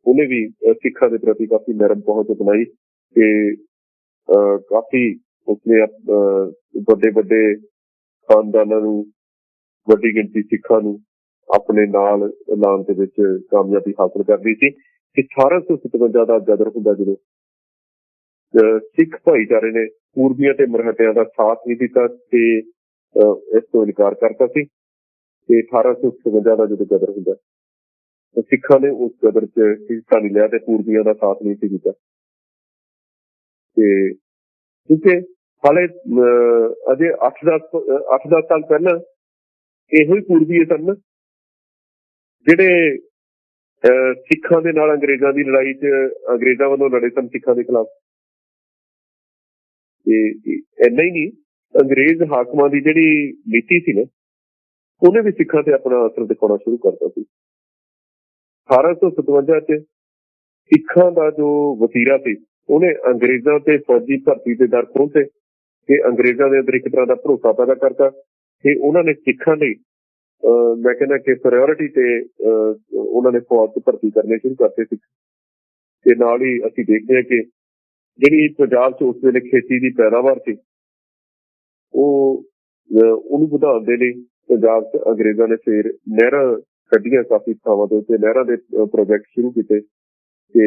ਉਹਨੇ ਵੀ ਸਿੱਖਾਂ ਦੇ ਪ੍ਰਤੀ ਕਾਫੀ ਨਰਮ ਪਹੁੰਚ ਅਪਣਾਈ ਤੇ ਕਾਫੀ ਉਸਨੇ ਵੱਡੇ ਵੱਡੇ ਖਾਨਦਾਨਾਂ ਨੂੰ, ਵੱਡੀ ਗਿਣਤੀ ਸਿੱਖਾਂ ਨੂੰ ਆਪਣੇ ਨਾਲ ਲਾਉਣ ਦੇ ਵਿੱਚ ਕਾਮਯਾਬੀ ਹਾਸਲ ਕਰਦੀ ਸੀ। 1857 ਦਾ ਗਦਰ ਹੁੰਦਾ ਜਦੋਂ ਸਿੱਖ ਭਾਈਚਾਰੇ ਨੇ ਪੂਰਬੀਆਂ ਤੇ ਮਰਹਟਿਆਂ ਦਾ ਸਾਥ ਨਹੀਂ ਦਿੱਤਾ ਤੇ ਇਸ ਤੋਂ ਇਨਕਾਰ ਕਰਤਾ ਸੀ। ਤੇ 1857 ਦਾ ਜਦੋਂ ਗਦਰ ਹੁੰਦਾ ਸਿੱਖਾਂ ਨੇ ਉਸ ਗਦਰ ਚ ਹਿੱਸਾ ਨਹੀਂ ਲਿਆ ਤੇ ਪੂਰਬੀਆਂ ਦਾ ਸਾਥ ਨਹੀਂ ਸੀ ਦਿੱਤਾ। ਤੇ ਕਿਉਂਕਿ ਹਾਲੇ ਅਜੇ 8-10 ਸਾਲ ਪਹਿਲਾਂ ਇਹੋ ਹੀ ਪੂਰਬੀ ਸਨ ਜਿਹੜੇ ਸਿੱਖਾਂ ਦੇ ਨਾਲ ਅੰਗਰੇਜ਼ਾਂ ਦੀ ਲੜਾਈ ਚ ਅੰਗਰੇਜ਼ਾਂ ਵੱਲੋਂ ਲੜੇ ਸਨ ਸਿੱਖਾਂ ਦੇ ਖਿਲਾਫ। ਤੇ ਇੰਨਾ ਹੀ ਨਹੀਂ, ਅੰਗਰੇਜ਼ ਹਾਕਮਾਂ ਦੀ ਜਿਹੜੀ ਨੀਤੀ ਸੀ ਨਾ, ਉਹਨੇ ਵੀ ਸਿੱਖਾਂ ਤੇ ਆਪਣਾ ਅਸਰ ਦਿਖਾਉਣਾ ਸ਼ੁਰੂ ਕਰਤਾ ਸੀ। 1857 ਚ ਸਿੱਖਾਂ ਦਾ ਜੋ ਵਤੀਰਾ ਸੀ ਉਹਨੇ ਅੰਗਰੇਜ਼ਾਂ ਤੇ ਫੌਜੀ ਭਰਤੀ ਦੇ ਦਰ ਖੋਲ੍ਹਤੇ ਤੇ ਅੰਗਰੇਜ਼ਾਂ ਦੇ ਅੰਦਰ ਇੱਕ ਤਰ੍ਹਾਂ ਦਾ ਭਰੋਸਾ ਪੈਦਾ ਕਰਤਾ ਤੇ ਉਹਨਾਂ ਨੇ ਸਿੱਖਾਂ ਲਈ ਮੈਂ ਕਹਿੰਦਾ ਕਿ ਪ੍ਰਾਇਓਰਿਟੀ ਤੇ ਉਹਨਾਂ ਨੇ ਫੌਜ ਚ ਭਰਤੀ ਕਰਨੇ ਸ਼ੁਰੂ ਕਰਤੇ ਸੀ। ਤੇ ਨਾਲ ਹੀ ਅਸੀਂ ਦੇਖਦੇ ਹਾਂ ਕਿ ਜਿਹੜੀ ਪੰਜਾਬ ਚ ਉਸ ਵੇਲੇ ਖੇਤੀ ਦੀ ਪੈਦਾਵਾਰ ਸੀ ਉਹਨੂੰ ਵਧਾਉਣ ਦੇ ਲਈ ਪੰਜਾਬ ਚ ਅੰਗਰੇਜ਼ਾਂ ਨੇ ਫਿਰ ਨਹਿਰਾਂ ਕੱਢੀਆਂ ਕਾਫੀ ਥਾਵਾਂ ਦੇ ਉੱਤੇ, ਨਹਿਰਾਂ ਦੇ ਪ੍ਰੋਜੈਕਟ ਸ਼ੁਰੂ ਕੀਤੇ। ਤੇ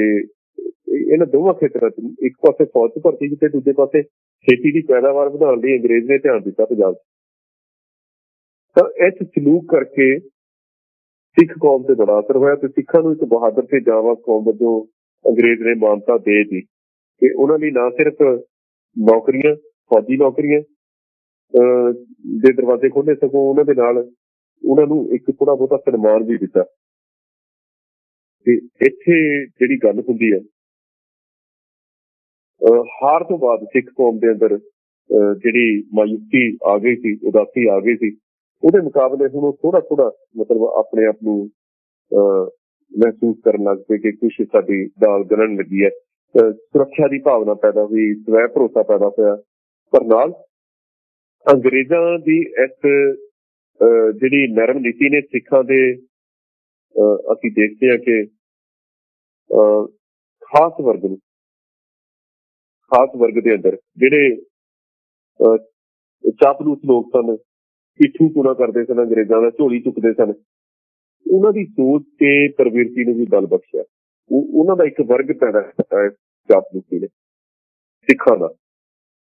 ਇਹਨਾਂ ਦੋਵਾਂ ਖੇਤਰਾਂ ਚ ਇੱਕ ਪਾਸੇ ਫੌਜ ਚ ਭਰਤੀ ਕੀਤੇ, ਦੂਜੇ ਪਾਸੇ ਖੇਤੀ ਦੀ ਪੈਦਾਵਾਰ ਵਧਾਉਣ ਲਈ ਅੰਗਰੇਜ਼ ਨੇ ਧਿਆਨ ਦਿੱਤਾ ਪੰਜਾਬ ਚ। ਤਾਂ ਇਸ ਸਲੂਕ ਕਰਕੇ ਸਿੱਖ ਕੌਮ ਤੇ ਬੜਾ ਅਸਰ ਹੋਇਆ ਤੇ ਸਿੱਖਾਂ ਨੂੰ ਇੱਕ ਬਹਾਦਰ ਤੇ ਜਾਵਾਂ ਕੌਮ ਵਜੋਂ ਅੰਗਰੇਜ਼ ਨੇ ਮਾਨਤਾ ਦੇ ਦਿੱਤੀ ਕਿ ਉਹਨਾਂ ਲਈ ਨਾ ਸਿਰਫ ਨੌਕਰੀਆਂ, ਫੌਜੀ ਨੌਕਰੀਆਂ ਦੇ ਦਰਵਾਜ਼ੇ ਖੋਲ੍ਹੇ, ਸਗੋਂ ਉਹਨਾਂ ਦੇ ਨਾਲ ਉਹਨਾਂ ਨੂੰ ਇੱਕ ਥੋੜਾ ਬਹੁਤਾ ਸਨਮਾਨ ਵੀ ਦਿੱਤਾ। ਤੇ ਇੱਥੇ ਜਿਹੜੀ ਗੱਲ ਹੁੰਦੀ ਹੈ, ਹਾਰ ਤੋਂ ਬਾਅਦ ਸਿੱਖ ਕੌਮ ਦੇ ਅੰਦਰ ਜਿਹੜੀ ਮਾਯੂਸੀ ਆ ਗਈ ਸੀ, ਉਦਾਸੀ ਆ ਗਈ ਸੀ, ਉਹਦੇ ਮੁਕਾਬਲੇ ਹੁਣ ਉਹ ਥੋੜਾ ਮਤਲਬ ਆਪਣੇ ਆਪ ਨੂੰ ਮਹਿਸੂਸ ਕਰਨ ਲੱਗ ਪਏ ਕਿ ਕੁਛ ਸਾਡੀ ਦਾਲ ਗਲਣ ਲੱਗੀ ਹੈ। ਸੁਰੱਖਿਆ ਦੀ ਭਾਵਨਾ ਪੈਦਾ ਹੋਈ, ਸਵੈ ਭਰੋਸਾ ਪੈਦਾ ਹੋਇਆ। ਪਰ ਨਾਲ ਅੰਗਰੇਜ਼ਾਂ ਦੀ ਇਸ ਜਿਹੜੀ ਨਰਮ ਨੀਤੀ ਨੇ ਸਿੱਖਾਂ ਦੇ ਅਸੀਂ ਦੇਖਦੇ ਹਾਂ ਕਿ ਖਾਸ ਵਰਗ ਦੇ ਅੰਦਰ ਜਿਹੜੇ ਚਾਪਲੂਸ ਲੋਕ ਸਨ, ਪਿੱਠੂ ਕੁਣਾ ਕਰਦੇ ਸਨ, ਅੰਗਰੇਜ਼ਾਂ ਦਾ ਝੋਲੀ ਚੁੱਕਦੇ ਸਨ, ਉਹਨਾਂ ਦੀ ਸੋਚ ਤੇ ਪ੍ਰਵਿਰਤੀ ਨੂੰ ਵੀ ਬਲ ਬਖਸ਼ਿਆ। ਉਹਨਾਂ ਦਾ ਇੱਕ ਵਰਗ ਪੈਦਾ ਕੀਤਾ ਹੈ ਚਾਪਲੂਸੀ ਨੇ, ਸਿੱਖਾਂ ਦਾ,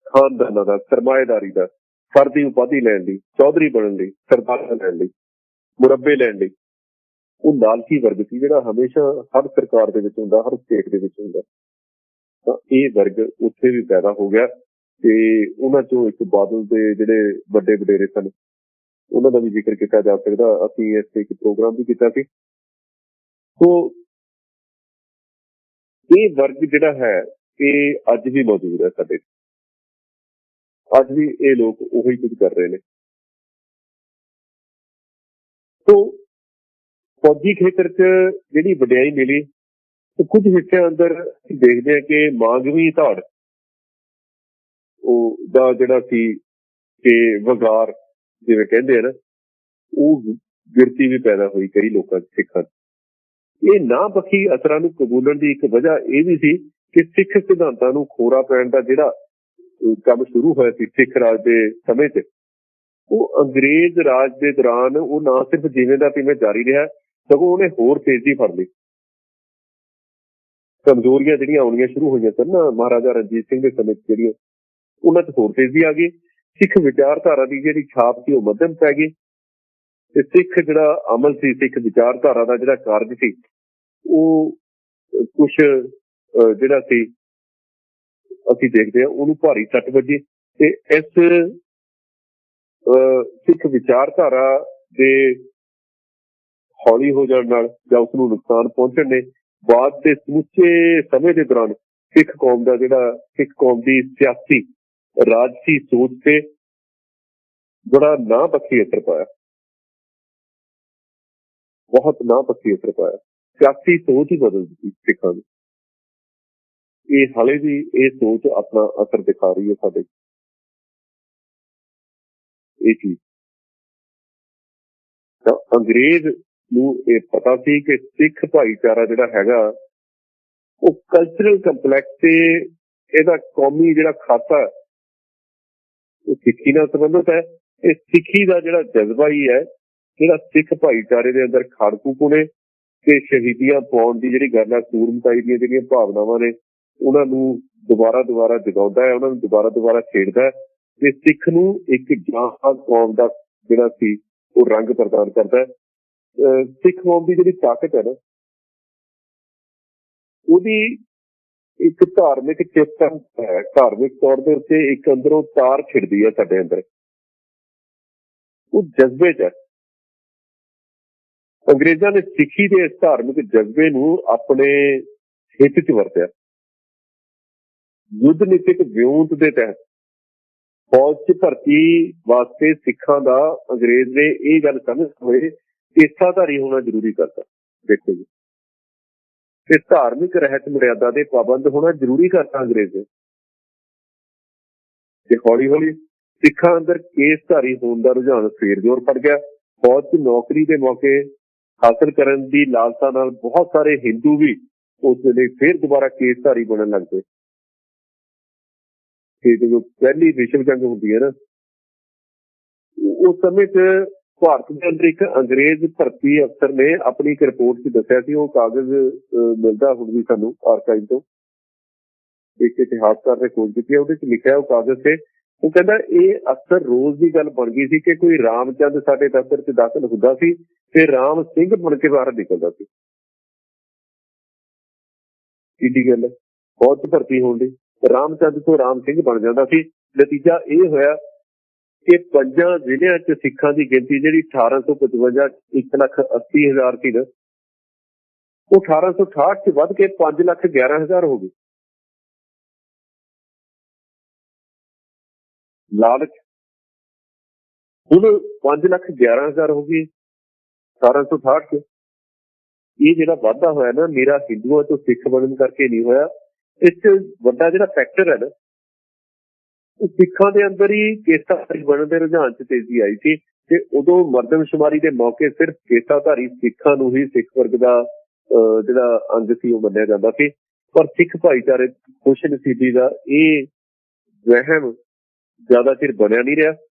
ਖਾਨਦਾਨਾਂ ਦਾ, ਸਰਮਾਏਦਾਰੀ ਦਾ, ਫਰਦੀ ਉਪਾਧੀ ਲੈਣ ਲਈ, ਚੌਧਰੀ ਬਣਨ ਲਈ, ਸਰਦਾਰ ਲੈਣ ਲਈ, ਮੁਰੱਬੇ ਲੈਣ ਲਈ। ਉਹ ਲਾਲਚੀ ਵਰਗ ਸੀ ਜਿਹੜਾ ਹਮੇਸ਼ਾ ਹਰ ਸਰਕਾਰ ਦੇ ਵਿੱਚ ਹੁੰਦਾ, ਹਰ ਸਟੇਟ ਦੇ ਵਿੱਚ ਹੁੰਦਾ। ਤਾਂ ਇਹ ਵਰਗ ਉੱਥੇ ਵੀ ਪੈਦਾ ਹੋ ਗਿਆ ਤੇ ਉਹਨਾਂ ਚੋਂ ਇੱਕ ਬਾਦਲ ਦੇ ਜਿਹੜੇ ਵੱਡੇ ਵਡੇਰੇ ਸਨ ਉਹਨਾਂ ਦਾ ਵੀ ਜ਼ਿਕਰ ਕੀਤਾ ਜਾ ਸਕਦਾ। ਅਸੀਂ ਇਸ ਤੇ ਇੱਕ ਪ੍ਰੋਗਰਾਮ ਵੀ ਕੀਤਾ ਸੀ। ਸੋ ਇਹ ਵਰਗ ਜਿਹੜਾ ਹੈ ਇਹ ਅੱਜ ਵੀ ਮੌਜੂਦ ਹੈ ਸਾਡੇ, ਅੱਜ ਵੀ ਇਹ ਲੋਕ ਉਹੀ ਕੁਝ ਕਰ ਰਹੇ ਨੇ। ਸੋ ਫੌਜੀ ਖੇਤਰ ਚ ਜਿਹੜੀ ਵਡਿਆਈ ਮਿਲੀ, ਕੁਝ ਹਿੱਸਿਆਂ ਅੰਦਰ ਅਸੀਂ ਦੇਖਦੇ ਹਾਂ ਕਿ ਮਾਂਗਵੀ ਧਾੜ ਉਹ ਦਾ ਜਿਹੜਾ ਸੀ ਕਿ ਵਗਾਰ ਜਿਵੇਂ ਕਹਿੰਦੇ ਆ ਨਾ, ਉਹ ਗਿਰਤੀ ਵੀ ਪੈਦਾ ਹੋਈ ਕਈ ਲੋਕਾਂ ਚ, ਸਿੱਖਾਂ ਚ। ਇਹ ਨਾ ਪੱਖੀ ਅਸਰਾਂ ਨੂੰ ਕਬੂਲਣ ਦੀ ਇੱਕ ਵਜ੍ਹਾ ਇਹ ਵੀ ਸੀ ਕਿ ਸਿੱਖ ਸਿਧਾਂਤਾਂ ਨੂੰ ਖੋਰਾ ਪੈਣ ਦਾ ਜਿਹੜਾ ਕੰਮ ਸ਼ੁਰੂ ਹੋਇਆ ਸੀ ਸਿੱਖ ਰਾਜ ਦੇ ਸਮੇਂ ਚ, ਉਹ ਅੰਗਰੇਜ਼ ਰਾਜ ਦੇ ਦੌਰਾਨ ਉਹ ਨਾ ਸਿਰਫ ਜਿਵੇਂ ਦਾ ਤਿਵੇਂ ਜਾਰੀ ਰਿਹਾ, ਸਗੋਂ ਉਹਨੇ ਹੋਰ ਤੇਜ਼ੀ ਫੜ ਲਈ। ਕਮਜ਼ੋਰੀਆਂ ਜਿਹੜੀਆਂ ਆਉਣੀਆਂ ਸ਼ੁਰੂ ਹੋਈਆਂ ਸਨ ਨਾ ਮਹਾਰਾਜਾ ਰਣਜੀਤ ਸਿੰਘ ਦੇ ਸਮੇਂ ਜਿਹੜੀਆਂ, ਉਹਨਾਂ ਚ ਹੋਰ ਤੇਜ਼ੀ ਆ ਗਈ। ਸਿੱਖ ਵਿਚਾਰਧਾਰਾ ਦੀ ਜਿਹੜੀ ਛਾਪ ਸੀ ਉਹ ਮੱਧਮ ਪੈ ਗਈ ਤੇ ਸਿੱਖ ਜਿਹੜਾ ਅਮਲ ਸੀ, ਸਿੱਖ ਵਿਚਾਰਧਾਰਾ ਦਾ ਜਿਹੜਾ ਕਾਰਜ ਸੀ, ਉਹ ਕੁਛ ਜਿਹੜਾ ਸੀ ਅਸੀਂ ਦੇਖਦੇ ਹਾਂ ਉਹਨੂੰ ਭਾਰੀ ਸੱਟ ਵੱਜੀ ਤੇ ਇਸ ਸਿੱਖ ਵਿਚਾਰਧਾਰਾ ਦੇ ਹੌਲੀ ਹੋ ਜਾਣ ਨਾਲ ਜਾਂ ਉਸ ਨੂੰ ਨੁਕਸਾਨ ਪਹੁੰਚਣ ਨੇ ਬਾਅਦ ਦੇ ਸਮੁੱਚੇ ਸਮੇਂ ਦੇ ਦੌਰਾਨ ਸਿੱਖ ਕੌਮ ਦਾ ਜਿਹੜਾ ਸਿੱਖ ਕੌਮ ਦੀ ਸਿਆਸੀ ਰਾਜਸੀ ਸੋਚ ਤੇ ਬੜਾ ਨਾ ਪੱਖੀ ਅਸਰ ਪਾਇਆ, ਬਹੁਤ ਨਾ ਪੱਖੀ ਅਸਰ ਪਾਇਆ। ਸਿਆਸੀ ਸੋਚ ਹੀ ਬਦਲ ਦਿੱਤੀ ਸਿੱਖਾਂ ਦੀ। ਇਹ ਹਾਲੇ ਵੀ ਇਹ ਸੋਚ ਆਪਣਾ ਅਸਰ ਦਿਖਾ ਰਹੀ ਹੈ ਸਾਡੇ ਇਹ ਚੀਜ਼। ਤਾਂ ਅੰਗਰੇਜ਼ ਨੂੰ ਇਹ ਪਤਾ ਸੀ ਕਿ ਸਿੱਖ ਭਾਈਚਾਰਾ ਜਿਹੜਾ ਹੈਗਾ ਉਹ ਕਲਚਰਲ ਕੰਪਲੈਕਸ ਤੇ ਇਹਦਾ ਕੌਮੀ ਜਿਹੜਾ ਖਾਤਾ ਉਹ ਸਿੱਖੀ ਨਾਲ ਸੰਬੰਧਿਤ ਹੈ। ਇਹ ਸਿੱਖੀ ਦਾ ਜਿਹੜਾ ਜਜ਼ਬਾ ਹੀ ਹੈ, ਜਿਹੜਾ ਸਿੱਖ ਭਾਈਚਾਰੇ ਦੇ ਅੰਦਰ ਖਾੜਕੂਪੁਣੇ ਤੇ ਸ਼ਹੀਦੀਆਂ ਪਾਉਣ ਦੀ ਜਿਹੜੀ ਗੱਲ ਹੈ, ਸੂਰਮਤਾਈ ਦੀਆਂ ਜਿਹੜੀਆਂ ਭਾਵਨਾਵਾਂ ਨੇ ਉਹਨਾਂ ਨੂੰ ਦੁਬਾਰਾ ਜਗਾਉਂਦਾ ਹੈ, ਉਹਨਾਂ ਨੂੰ ਦੁਬਾਰਾ ਛੇੜਦਾ ਹੈ ਤੇ ਸਿੱਖ ਨੂੰ ਇੱਕ ਜਾਂਬਾਜ਼ ਕੌਮ ਦਾ ਜਿਹੜਾ ਸੀ ਉਹ ਰੰਗ ਪ੍ਰਦਾਨ ਕਰਦਾ ਹੈ। ਸਿੱਖ ਕੌਮ ਦੀ ਜਿਹੜੀ ਤਾਕਤ ਹੈ ਨਾ ਉਹਦੀ ਇੱਕ ਧਾਰਮਿਕ ਚੇਤਨ ਹੈ, ਧਾਰਮਿਕ ਤੌਰ ਦੇ ਉੱਤੇ ਇੱਕ ਅੰਦਰੋਂ ਤਾਰ ਛਿੜਦੀ ਹੈ ਸਾਡੇ ਅੰਦਰ, ਉਹ ਜਜ਼ਬੇ 'ਚ ਹੈ। ਅੰਗਰੇਜ਼ਾਂ ਨੇ ਸਿੱਖੀ ਦੇ ਇਸ ਧਾਰਮਿਕ ਜਜ਼ਬੇ ਨੂੰ ਆਪਣੇ ਹਿੱਤ 'ਚ ਵਰਤਿਆ। ਯੁੱਧ ਨੀਤਿਕ ਵਿਉਂਤ ਦੇ ਤਹਿਤ ਫੌਜ 'ਚ ਭਰਤੀ ਵਾਸਤੇ ਸਿੱਖਾਂ ਦਾ ਅੰਗਰੇਜ਼ ਨੇ ਇਹ ਗੱਲ ਸਮਝ ਹੋਏ ਪੇਸ਼ਾਧਾਰੀ ਹੋਣਾ ਜ਼ਰੂਰੀ ਕਰਤਾ। ਦੇਖੋ ਜੀ, ਤੇ ਧਾਰਮਿਕ ਰਹਿਤ ਮਰਿਆਦਾ ਦੇ ਪਾਬੰਦ ਹੋਣਾ ਜ਼ਰੂਰੀ ਕਰਤਾ ਅੰਗਰੇਜ਼ ਨੇ। ਤੇ ਹੌਲੀ ਸਿੱਖਾਂ ਅੰਦਰ ਕੇਸਧਾਰੀ ਹੋਣ ਦਾ ਰੁਝਾਨ ਫੇਰ ਜ਼ੋਰ ਫੜ ਗਿਆ। ਫੌਜ 'ਚ ਨੌਕਰੀ ਦੇ ਮੌਕੇ ਹਾਸਲ ਕਰਨ ਦੀ ਲਾਲਸਾ ਨਾਲ ਬਹੁਤ ਸਾਰੇ ਹਿੰਦੂ ਵੀ ਉਸ ਵੇਲੇ ਫੇਰ ਦੁਬਾਰਾ ਕੇਸਧਾਰੀ ਬਣਨ ਲੱਗ ਪਏ। ਤੇ ਜਦੋਂ ਪਹਿਲੀ ਵਿਸ਼ਵ ਜੰਗ ਹੁੰਦੀ ਹੈ ਨਾ, ਉਸ ਸਮੇਂ 'ਚ ਭਾਰਤ ਦੇ ਅੰਦਰ ਇੱਕ ਅੰਗਰੇਜ਼ ਭਰਤੀ ਅਫਸਰ ਨੇ ਆਪਣੀ ਇੱਕ ਰਿਪੋਰਟ 'ਚ ਦੱਸਿਆ ਸੀ, ਉਹ ਕਾਗਜ਼ ਮਿਲਦਾ ਹੁਣ ਵੀ ਸਾਨੂੰ ਆਰਕਾਈਵ ਤੋਂ, ਇੱਕ ਇਤਿਹਾਸਕਾਰ ਨੇ ਖੋਜ ਕੀਤੀ ਹੈ, ਉਹਦੇ 'ਚ ਲਿਖਿਆ ਉਹ ਕਾਗਜ਼ ਤੇ, ਉਹ ਕਹਿੰਦਾ ਇਹ ਅਕਸਰ ਰੋਜ਼ ਦੀ ਗੱਲ ਬਣ ਗਈ ਸੀ ਕਿ ਕੋਈ ਰਾਮਚੰਦ ਸਾਡੇ ਦਫ਼ਤਰ 'ਚ ਦਾਖਲ ਹੁੰਦਾ ਸੀ ਤੇ ਰਾਮ ਸਿੰਘ ਬਣ ਕੇ ਬਾਹਰ ਨਿਕਲਦਾ ਸੀ। ਕਿੱਡੀ ਗੱਲ ਹੈ, ਫੌਜ 'ਚ ਭਰਤੀ ਹੋਣ ਦੀ ਰਾਮਚੰਦ ਤੋਂ ਰਾਮ ਸਿੰਘ ਬਣ ਜਾਂਦਾ ਸੀ। ਨਤੀਜਾ ਇਹ ਹੋਇਆ ਕਿ 5 ਜ਼ਿਲ੍ਹਿਆਂ 'ਚ ਸਿੱਖਾਂ ਦੀ ਗਿਣਤੀ ਜਿਹੜੀ 1855 1,80,000 ਸੀ ਨਾ, ਉਹ 1868 'ਚ ਵੱਧ ਕੇ 5,11,000 ਹੋ ਗਈ। ਲਾਲਚ ਹੁਣ 5,11,000 ਹੋ ਗਈ 1868 'ਚ। ਇਹ ਜਿਹੜਾ ਵਾਧਾ ਹੋਇਆ ਨਾ, ਮੇਰਾ ਹਿੰਦੂਆਂ ਤੋਂ ਸਿੱਖ ਬਣਨ ਕਰਕੇ ਨਹੀਂ ਹੋਇਆ। ਇਸ 'ਚ ਵੱਡਾ ਜਿਹੜਾ ਫੈਕਟਰ ਹੈ ਨਾ, ਉਹ ਸਿੱਖਾਂ ਦੇ ਅੰਦਰ ਹੀ ਕੇਸਾਧਾਰੀ ਬਣਨ ਦੇ ਰੁਝਾਨ 'ਚ ਤੇਜ਼ੀ ਆਈ ਸੀ। ਤੇ ਉਦੋਂ ਮਰਦਮਸ਼ੁਮਾਰੀ ਦੇ ਮੌਕੇ ਸਿਰਫ ਕੇਸਾਧਾਰੀ ਸਿੱਖਾਂ ਨੂੰ ਹੀ ਸਿੱਖ ਵਰਗ ਦਾ ਜਿਹੜਾ ਅੰਗ ਸੀ ਉਹ ਮੰਨਿਆ ਜਾਂਦਾ ਸੀ। ਪਰ ਸਿੱਖ ਭਾਈਚਾਰੇ ਖੁਸ਼ਨਸੀਬੀ ਦਾ ਇਹ ਵਹਿਮ ਜ਼ਿਆਦਾ ਚਿਰ ਬਣਿਆ ਨਹੀਂ ਰਿਹਾ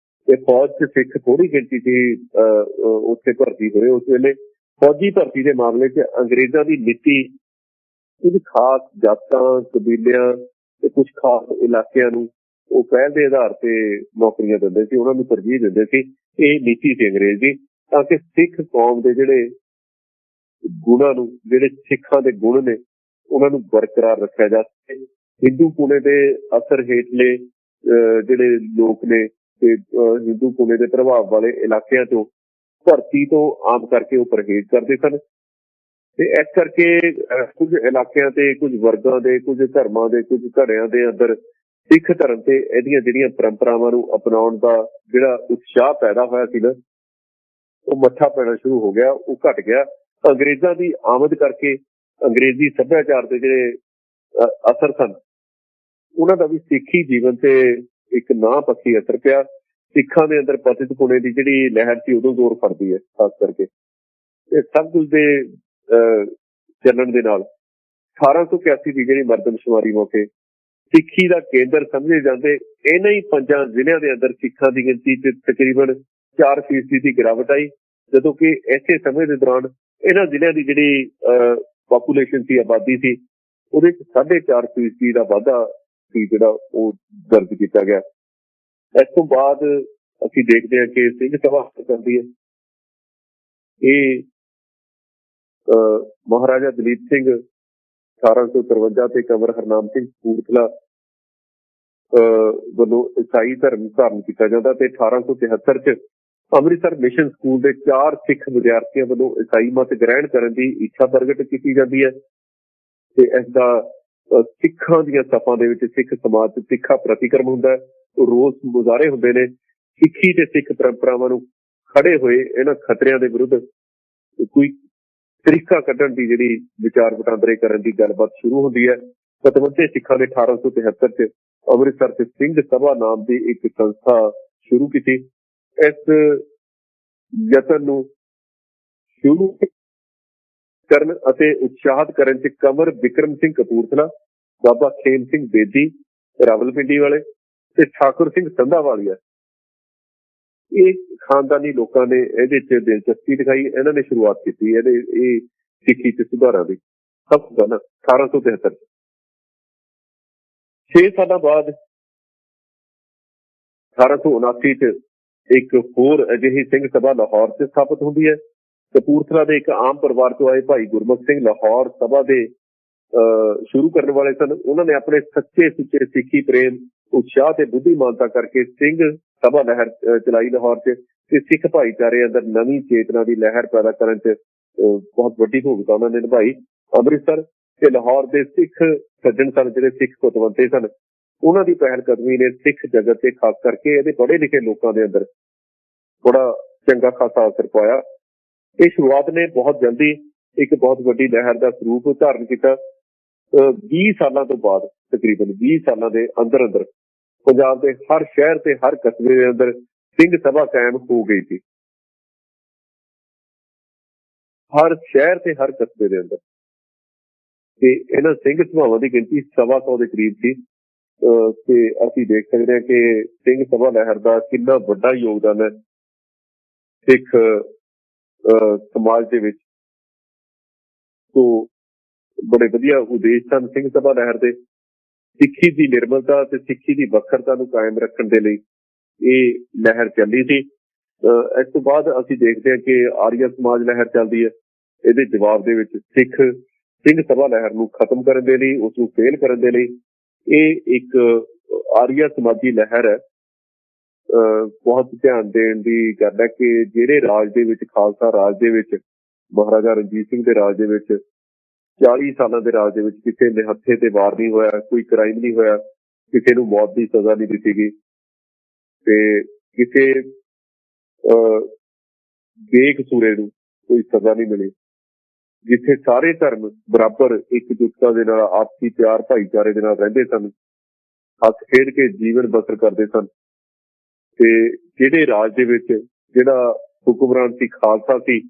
ਤੇ ਫੌਜ 'ਚ ਸਿੱਖ ਥੋੜੀ ਗਿਣਤੀ ਸੀ ਉੱਥੇ ਭਰਤੀ ਹੋਏ। ਉਸ ਵੇਲੇ ਫੌਜੀ ਭਰਤੀ ਦੇ ਮਾਮਲੇ 'ਚ ਅੰਗਰੇਜ਼ਾਂ ਦੀ ਨੀਤੀ ਕੁਝ ਖਾਸ ਜਾਤਾਂ, ਕਬੀਲਿਆਂ ਤੇ ਕੁਝ ਖਾਸ ਇਲਾਕਿਆਂ ਨੂੰ ਉਹ ਪਹਿਲ ਦੇ ਆਧਾਰ ਤੇ ਨੌਕਰੀਆਂ ਦਿੰਦੇ ਸੀ, ਉਹਨਾਂ ਨੂੰ ਤਰਜੀਹ ਦਿੰਦੇ ਸੀ। ਇਹ ਨੀਤੀ ਸੀ ਅੰਗਰੇਜ਼ ਦੀ, ਤਾਂ ਕਿ ਸਿੱਖ ਕੌਮ ਦੇ ਜਿਹੜੇ ਗੁਣਾਂ ਨੂੰ, ਜਿਹੜੇ ਸਿੱਖਾਂ ਦੇ ਗੁਣ ਨੇ, ਉਹਨਾਂ ਨੂੰ ਬਰਕਰਾਰ ਰੱਖਿਆ ਜਾ ਸਕੇ। ਹਿੰਦੂ ਪੁਣੇ ਦੇ ਅਸਰ ਹੇਠਲੇ ਜਿਹੜੇ ਲੋਕ ਨੇ ਤੇ ਹਿੰਦੂ ਪੁਣੇ ਦੇ ਪ੍ਰਭਾਵ ਵਾਲੇ ਇਲਾਕਿਆਂ ਤੋਂ ਭਰਤੀ ਤੋਂ ਆਮ ਕਰਕੇ ਉਹ ਪਰਹੇਜ਼ ਕਰਦੇ ਸਨ। ਤੇ ਇਸ ਕਰਕੇ ਕੁਝ ਇਲਾਕਿਆਂ ਤੇ, ਕੁਝ ਵਰਗਾਂ ਦੇ, ਕੁਝ ਧਰਮਾਂ ਦੇ, ਕੁਝ ਧੜਿਆਂ ਦੇ ਅੰਦਰ ਸਿੱਖ ਧਰਮ ਤੇ ਇਹਦੀਆਂ ਜਿਹੜੀਆਂ ਪਰੰਪਰਾਵਾਂ ਨੂੰ ਅਪਣਾਉਣ ਦਾ ਜਿਹੜਾ ਉਤਸ਼ਾਹ ਪੈਦਾ ਹੋਇਆ ਸੀ ਨਾ, ਉਹ ਮੱਠਾ ਪੈਣਾ ਸ਼ੁਰੂ ਹੋ ਗਿਆ, ਉਹ ਘਟ ਗਿਆ। ਅੰਗਰੇਜ਼ਾਂ ਦੀ ਆਮਦ ਕਰਕੇ ਅੰਗਰੇਜ਼ੀ ਸੱਭਿਆਚਾਰ ਦੇ ਜਿਹੜੇ ਅਸਰ ਸਨ, ਉਹਨਾਂ ਦਾ ਵੀ ਸਿੱਖੀ ਜੀਵਨ ਤੇ ਇੱਕ ਨਾ ਪੱਖੀ ਅਸਰ ਪਿਆ। ਸਿੱਖਾਂ ਦੇ ਅੰਦਰ ਪਤਿਤ ਪੁਣੇ ਦੀ ਜਿਹੜੀ ਲਹਿਰ ਸੀ ਉਦੋਂ ਜ਼ੋਰ ਫੜਦੀ ਹੈ ਖਾਸ ਕਰਕੇ। ਇਹ ਸਭ ਕੁਝ ਦੇ ਚੱਲਣ ਦੇ ਨਾਲ 1881 ਦੀ ਜਿਹੜੀ ਮਰਦਮਸ਼ੁਮਾਰੀ ਮੌਕੇ ਸਿੱਖੀ ਦਾ ਕੇਂਦਰ ਸਮਝੇ ਜਾਂਦੇ ਇਹਨਾਂ ਹੀ 5 ਜ਼ਿਲ੍ਹਿਆਂ ਦੇ ਅੰਦਰ ਸਿੱਖਾਂ ਦੀ ਗਿਣਤੀ 'ਚ ਤਕਰੀਬਨ 4% ਦੀ ਗਿਰਾਵਟ ਆਈ, ਜਦੋਂ ਕਿ ਇਸੇ ਸਮੇਂ ਦੇ ਦੌਰਾਨ ਇਹਨਾਂ ਜ਼ਿਲ੍ਹਿਆਂ ਦੀ ਜਿਹੜੀ ਪਾਪੂਲੇਸ਼ਨ ਸੀ, ਆਬਾਦੀ ਸੀ, ਉਹਦੇ 'ਚ 4.5% ਦਾ ਵਾਧਾ ਸੀ ਜਿਹੜਾ ਉਹ ਦਰਜ ਕੀਤਾ ਗਿਆ। ਇਸ ਤੋਂ ਬਾਅਦ ਅਸੀਂ ਦੇਖਦੇ ਹਾਂ ਕਿ ਸਿੰਘ ਸਭਾ ਕਰਦੀ ਹੈ। ਇਹ ਮਹਾਰਾਜਾ ਦਲੀਪ ਸਿੰਘ 1853 ਤੇ ਕੰਵਰ ਹਰਨਾਮ ਸਿੰਘ ਕਪੂਰਥਲਾ ਵੱਲੋਂ ਈਸਾਈ ਧਰਮ ਧਾਰਨ ਕੀਤਾ ਜਾਂਦਾ ਤੇ 1873 ਚ ਅੰਮ੍ਰਿਤਸਰ ਮਿਸ਼ਨ ਸਕੂਲ ਦੇ 4 ਸਿੱਖ ਵਿਦਿਆਰਥੀਆਂ ਵੱਲੋਂ ਈਸਾਈ ਮਤ ਗ੍ਰਹਿਣ ਕਰਨ ਦੀ ਇੱਛਾ ਪ੍ਰਗਟ ਕੀਤੀ ਜਾਂਦੀ ਹੈ ਤੇ ਇਸ ਦਾ ਸਿੱਖਾਂ ਦੀਆਂ ਸਫਾਂ ਦੇ ਵਿੱਚ ਸਿੱਖ ਸਮਾਜ ਚ ਤਿੱਖਾ ਪ੍ਰਤੀਕਰਮ ਹੁੰਦਾ ਹੈ। ਰੋਸ ਮੁਜ਼ਾਹਰੇ ਹੁੰਦੇ ਨੇ। ਸਿੱਖੀ ਤੇ ਸਿੱਖ ਪਰੰਪਰਾਵਾਂ ਨੂੰ ਖੜੇ ਹੋਏ ਇਹਨਾਂ ਖਤਰਿਆਂ ਦੇ ਵਿਰੁੱਧ ਕੋਈ ਤਰੀਕਾ ਕੱਢਣ ਦੀ ਜਿਹੜੀ ਵਿਚਾਰ ਵਟਾਂਦਰੇ ਕਰਨ ਦੀ ਗੱਲਬਾਤ ਸ਼ੁਰੂ ਹੁੰਦੀ ਹੈ। ਪਤਵੰਤੇ ਸਿੱਖਾਂ ਨੇ 1873 ਚ ਅੰਮ੍ਰਿਤਸਰ ਚ ਸਿੰਘ ਸਭਾ ਨਾਮ ਦੀ ਇੱਕ ਸੰਸਥਾ ਸ਼ੁਰੂ ਕੀਤੀ। ਇਸ ਯਤਨ ਨੂੰ ਸ਼ੁਰੂ ਕਰਨ ਅਤੇ ਉਤਸ਼ਾਹਿਤ ਕਰਨ ਚ ਕੰਵਰ ਬਿਕਰਮ ਸਿੰਘ ਕਪੂਰਥਲਾ, ਬਾਬਾ ਖੇਮ ਸਿੰਘ ਬੇਦੀ ਰਾਵਲਪਿੰਡੀ ਵਾਲੇ ਤੇ ਠਾਕੁਰ ਸਿੰਘ ਸੰਧਾਵਾਲੀਆ, ਇਹ ਖਾਨਦਾਨੀ ਲੋਕਾਂ ਨੇ ਇਹਦੇ ਚ ਦਿਲਚਸਪੀ ਦਿਖਾਈ। ਇਹਨਾਂ ਨੇ ਸ਼ੁਰੂਆਤ ਕੀਤੀ ਇਹ ਸਿੱਖੀ ਚ ਸੁਧਾਰਾਂ ਦੀ। ਸਭ ਤੋਂ ਪਹਿਲਾਂ 1873 6 ਸਾਲਾਂ ਬਾਅਦ 1879 ਚ ਇੱਕ ਹੋਰ ਅਜਿਹੀ ਸਿੰਘ ਸਭਾ ਲਾਹੌਰ ਚ ਸਥਾਪਿਤ ਹੁੰਦੀ ਹੈ। ਕਪੂਰਥਲਾ ਦੇ ਇੱਕ ਆਮ ਪਰਿਵਾਰ ਤੋਂ ਆਏ ਭਾਈ ਗੁਰਮੁਖ ਸਿੰਘ ਲਾਹੌਰ ਸਭਾ ਦੇ ਸ਼ੁਰੂ ਕਰਨ ਵਾਲੇ ਸਨ। ਉਹਨਾਂ ਨੇ ਆਪਣੇ ਸੱਚੇ ਸੁੱਚੇ ਸਿੱਖੀ ਪ੍ਰੇਮ, ਉਤਸ਼ਾਹ ਤੇ ਬੁੱਧੀਮਾਨਤਾ ਕਰਕੇ ਸਿੰਘ ਸਭਾ ਲਹਿਰ ਚਲਾਈ ਲਾਹੌਰ ਚ ਤੇ ਸਿੱਖ ਭਾਈਚਾਰੇ ਅੰਦਰ ਨਵੀਂ ਚੇਤਨਾ ਦੀ ਲਹਿਰ ਪੈਦਾ ਕਰਨ ਚ ਬਹੁਤ ਵੱਡੀ ਭੂਮਿਕਾ ਉਹਨਾਂ ਨੇ ਨਿਭਾਈ। ਅੰਮ੍ਰਿਤਸਰ ਤੇ ਲਾਹੌਰ ਦੇ ਸਿੱਖ ਸੱਜਣ ਸਨ, ਜਿਹੜੇ ਸਿੱਖ ਪਤਵੰਤੇ ਸਨ, ਉਹਨਾਂ ਦੀ ਪਹਿਲ ਕਦਮੀ ਨੇ ਸਿੱਖ ਜਗਤ ਤੇ ਖਾਸ ਕਰਕੇ ਇਹਦੇ ਪੜ੍ਹੇ ਲਿਖੇ ਲੋਕਾਂ ਦੇ ਅੰਦਰ ਬੜਾ ਚੰਗਾ ਖਾਸਾ ਅਸਰ ਪਾਇਆ। ਇਹ ਸ਼ੁਰੂਆਤ ਨੇ ਬਹੁਤ ਜਲਦੀ ਇੱਕ ਬਹੁਤ ਵੱਡੀ ਲਹਿਰ ਦਾ ਸਰੂਪ ਧਾਰਨ ਕੀਤਾ। 20 ਸਾਲਾਂ ਤੋਂ ਬਾਅਦ, ਤਕਰੀਬਨ 20 ਸਾਲਾਂ ਦੇ ਅੰਦਰ ਅੰਦਰ ਪੰਜਾਬ ਦੇ ਹਰ ਸ਼ਹਿਰ ਤੇ ਹਰ ਕਸਬੇ ਦੇ ਅੰਦਰ ਸਿੰਘ ਸਭਾ ਕਾਇਮ ਹੋ ਗਈ ਸੀ। ਹਰ ਸ਼ਹਿਰ ਤੇ ਹਰ ਕਸਬੇ ਦੇ ਅੰਦਰ ਤੇ ਇਹਨਾਂ ਸਿੰਘ ਸਭਾਵਾਂ ਦੀ ਗਿਣਤੀ 125 ਦੇ ਕਰੀਬ ਸੀ। ਤੇ ਅਸੀਂ ਦੇਖ ਸਕਦੇ ਹਾਂ ਕਿ ਸਿੰਘ ਸਭਾ ਲਹਿਰ ਦਾ ਕਿੰਨਾ ਵੱਡਾ ਯੋਗਦਾਨ ਹੈ ਸਿੱਖ ਸਮਾਜ ਦੇ ਵਿੱਚ। ਤੋਂ ਬੜੇ ਵਧੀਆ ਉਦੇਸ਼ ਸਨ ਸਿੰਘ ਸਭਾ ਲਹਿਰ ਦੇ। ਸਿੱਖੀ ਦੀ ਨਿਰਮਲਤਾ ਤੇ ਸਿੱਖੀ ਦੀ ਵੱਖਰਤਾ ਨੂੰ ਕਾਇਮ ਰੱਖਣ ਦੇ ਲਈ ਇਹ ਲਹਿਰ ਚੱਲੀ ਸੀ। ਇਸ ਤੋਂ ਬਾਅਦ ਅਸੀਂ ਦੇਖਦੇ ਹਾਂ ਕਿ ਆਰੀਆ ਸਮਾਜ ਲਹਿਰ ਚੱਲਦੀ ਹੈ। ਇਹਦੇ ਜਵਾਬ ਦੇ ਵਿੱਚ ਸਿੰਘ ਸਭਾ ਲਹਿਰ ਨੂੰ ਖਤਮ ਕਰਨ ਦੇ ਲਈ, ਉਸ ਨੂੰ ਫੇਲ ਕਰਨ ਦੇ ਲਈ ਇਹ ਇੱਕ ਆਰੀਆ ਸਮਾਜੀ ਲਹਿਰ ਹੈ। ਬਹੁਤ ਧਿਆਨ ਦੇਣ ਦੀ ਗੱਲ ਹੈ ਕਿ ਜਿਹੜੇ ਰਾਜ ਦੇ ਵਿੱਚ, ਖਾਲਸਾ ਰਾਜ ਦੇ ਵਿੱਚ, ਮਹਾਰਾਜਾ ਰਣਜੀਤ ਸਿੰਘ ਦੇ ਰਾਜ ਦੇ ਵਿੱਚ 40 ਸਾਲਾਂ ਦੇ ਰਾਜ ਦੇ ਵਿੱਚ ਕਿਸੇ ਨਿਹੱਥੇ ਤੇ ਵਾਰ ਨਹੀਂ ਹੋਇਆ, ਕੋਈ ਕ੍ਰਾਈਮ ਨਹੀਂ ਹੋਇਆ, ਕਿਸੇ ਨੂੰ ਮੌਤ ਦੀ ਸਜ਼ਾ ਨਹੀਂ ਦਿੱਤੀ ਗਈ ਤੇ ਕਿਸੇ ਬੇਕਸੂਰੇ ਨੂੰ ਕੋਈ ਸਜ਼ਾ ਨਹੀਂ ਮਿਲੀ। ਜਿੱਥੇ ਸਾਰੇ ਧਰਮ ਬਰਾਬਰ ਇਕਜੁੱਟਤਾ ਦੇ ਨਾਲ ਆਪਸੀ ਪਿਆਰ ਭਾਈਚਾਰੇ ਦੇ ਨਾਲ ਰਹਿੰਦੇ ਸਨ, ਹੱਸ ਖੇਡ ਕੇ ਜੀਵਨ ਬਸਰ ਕਰਦੇ ਸਨ। ਤੇ ਜਿਹੜੇ ਰਾਜ ਦੇ ਵਿੱਚ ਜਿਹੜਾ ਹੁਕਮਰਾਨ ਸੀ, ਖਾਲਸਾ ਸੀ,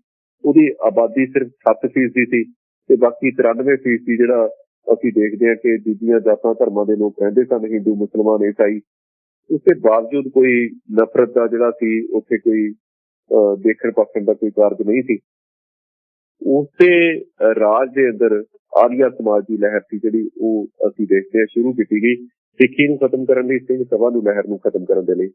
ਉਹਦੀ ਆਬਾਦੀ ਸਿਰਫ 7% ਸੀ ਤੇ ਬਾਕੀ 93% ਜਿਹੜਾ ਅਸੀਂ ਦੇਖਦੇ ਹਾਂ ਕਿ ਦੂਜੀਆਂ ਜਾਤਾਂ ਧਰਮਾਂ ਦੇ ਲੋਕ ਰਹਿੰਦੇ ਸਨ, ਹਿੰਦੂ, ਮੁਸਲਮਾਨ, ਈਸਾਈ। ਉਸਦੇ ਬਾਵਜੂਦ ਕੋਈ ਨਫ਼ਰਤ ਦਾ ਜਿਹੜਾ ਸੀ ਉੱਥੇ ਕੋਈ ਦੇਖਣ ਪਾਖਣ ਦਾ ਕੋਈ ਕਾਰਜ ਨਹੀਂ ਸੀ। ਉਸੇ ਰਾਜ ਦੇ ਅੰਦਰ ਆਰੀਆ ਸਮਾਜ ਦੀ ਲਹਿਰ ਸੀ ਜਿਹੜੀ ਉਹ ਅਸੀਂ ਦੇਖਦੇ ਹਾਂ ਸ਼ੁਰੂ ਕੀਤੀ ਗਈ ਸਿੱਖੀ ਨੂੰ ਖਤਮ ਕਰਨ ਲਈ, ਸਿੰਘ ਸਭਾ ਨੂੰ ਲਹਿਰ ਨੂੰ ਖਤਮ ਕਰਨ ਦੇ ਲਈ।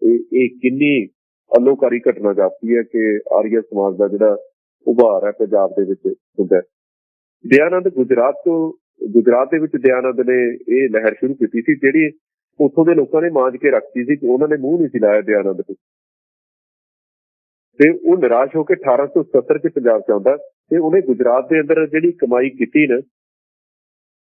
ਇਹ ਕਿੰਨੀ ਅਲੋਕਾਰੀ ਘਟਨਾ ਜਾਪਦੀ ਹੈ ਕਿ ਆਰੀਆ ਸਮਾਜ ਦਾ ਜਿਹੜਾ ਉਭਾਰ ਹੈ ਪੰਜਾਬ ਦੇ ਵਿੱਚ ਹੁੰਦਾ। ਦਇਆਨੰਦ ਗੁਜਰਾਤ ਦੇ ਵਿੱਚ ਦਇਆਨੰਦ ਨੇ ਇਹ ਲਹਿਰ ਸ਼ੁਰੂ ਕੀਤੀ ਸੀ, ਜਿਹੜੀ ਉੱਥੋਂ ਦੇ ਲੋਕਾਂ ਨੇ ਮਾਂਜ ਕੇ ਰੱਖਤੀ ਸੀ ਕਿ ਉਹਨਾਂ ਨੇ ਮੂੰਹ ਨਹੀਂ ਸੀ ਲਾਇਆ ਦਇਆਨੰਦ ਨੂੰ। ਤੇ ਉਹ ਨਿਰਾਸ਼ ਹੋ ਕੇ 1870 ਚ ਪੰਜਾਬ ਚ ਆਉਂਦਾ ਤੇ ਉਹਨੇ ਗੁਜਰਾਤ ਦੇ ਅੰਦਰ ਜਿਹੜੀ ਕਮਾਈ ਕੀਤੀ ਨਾ,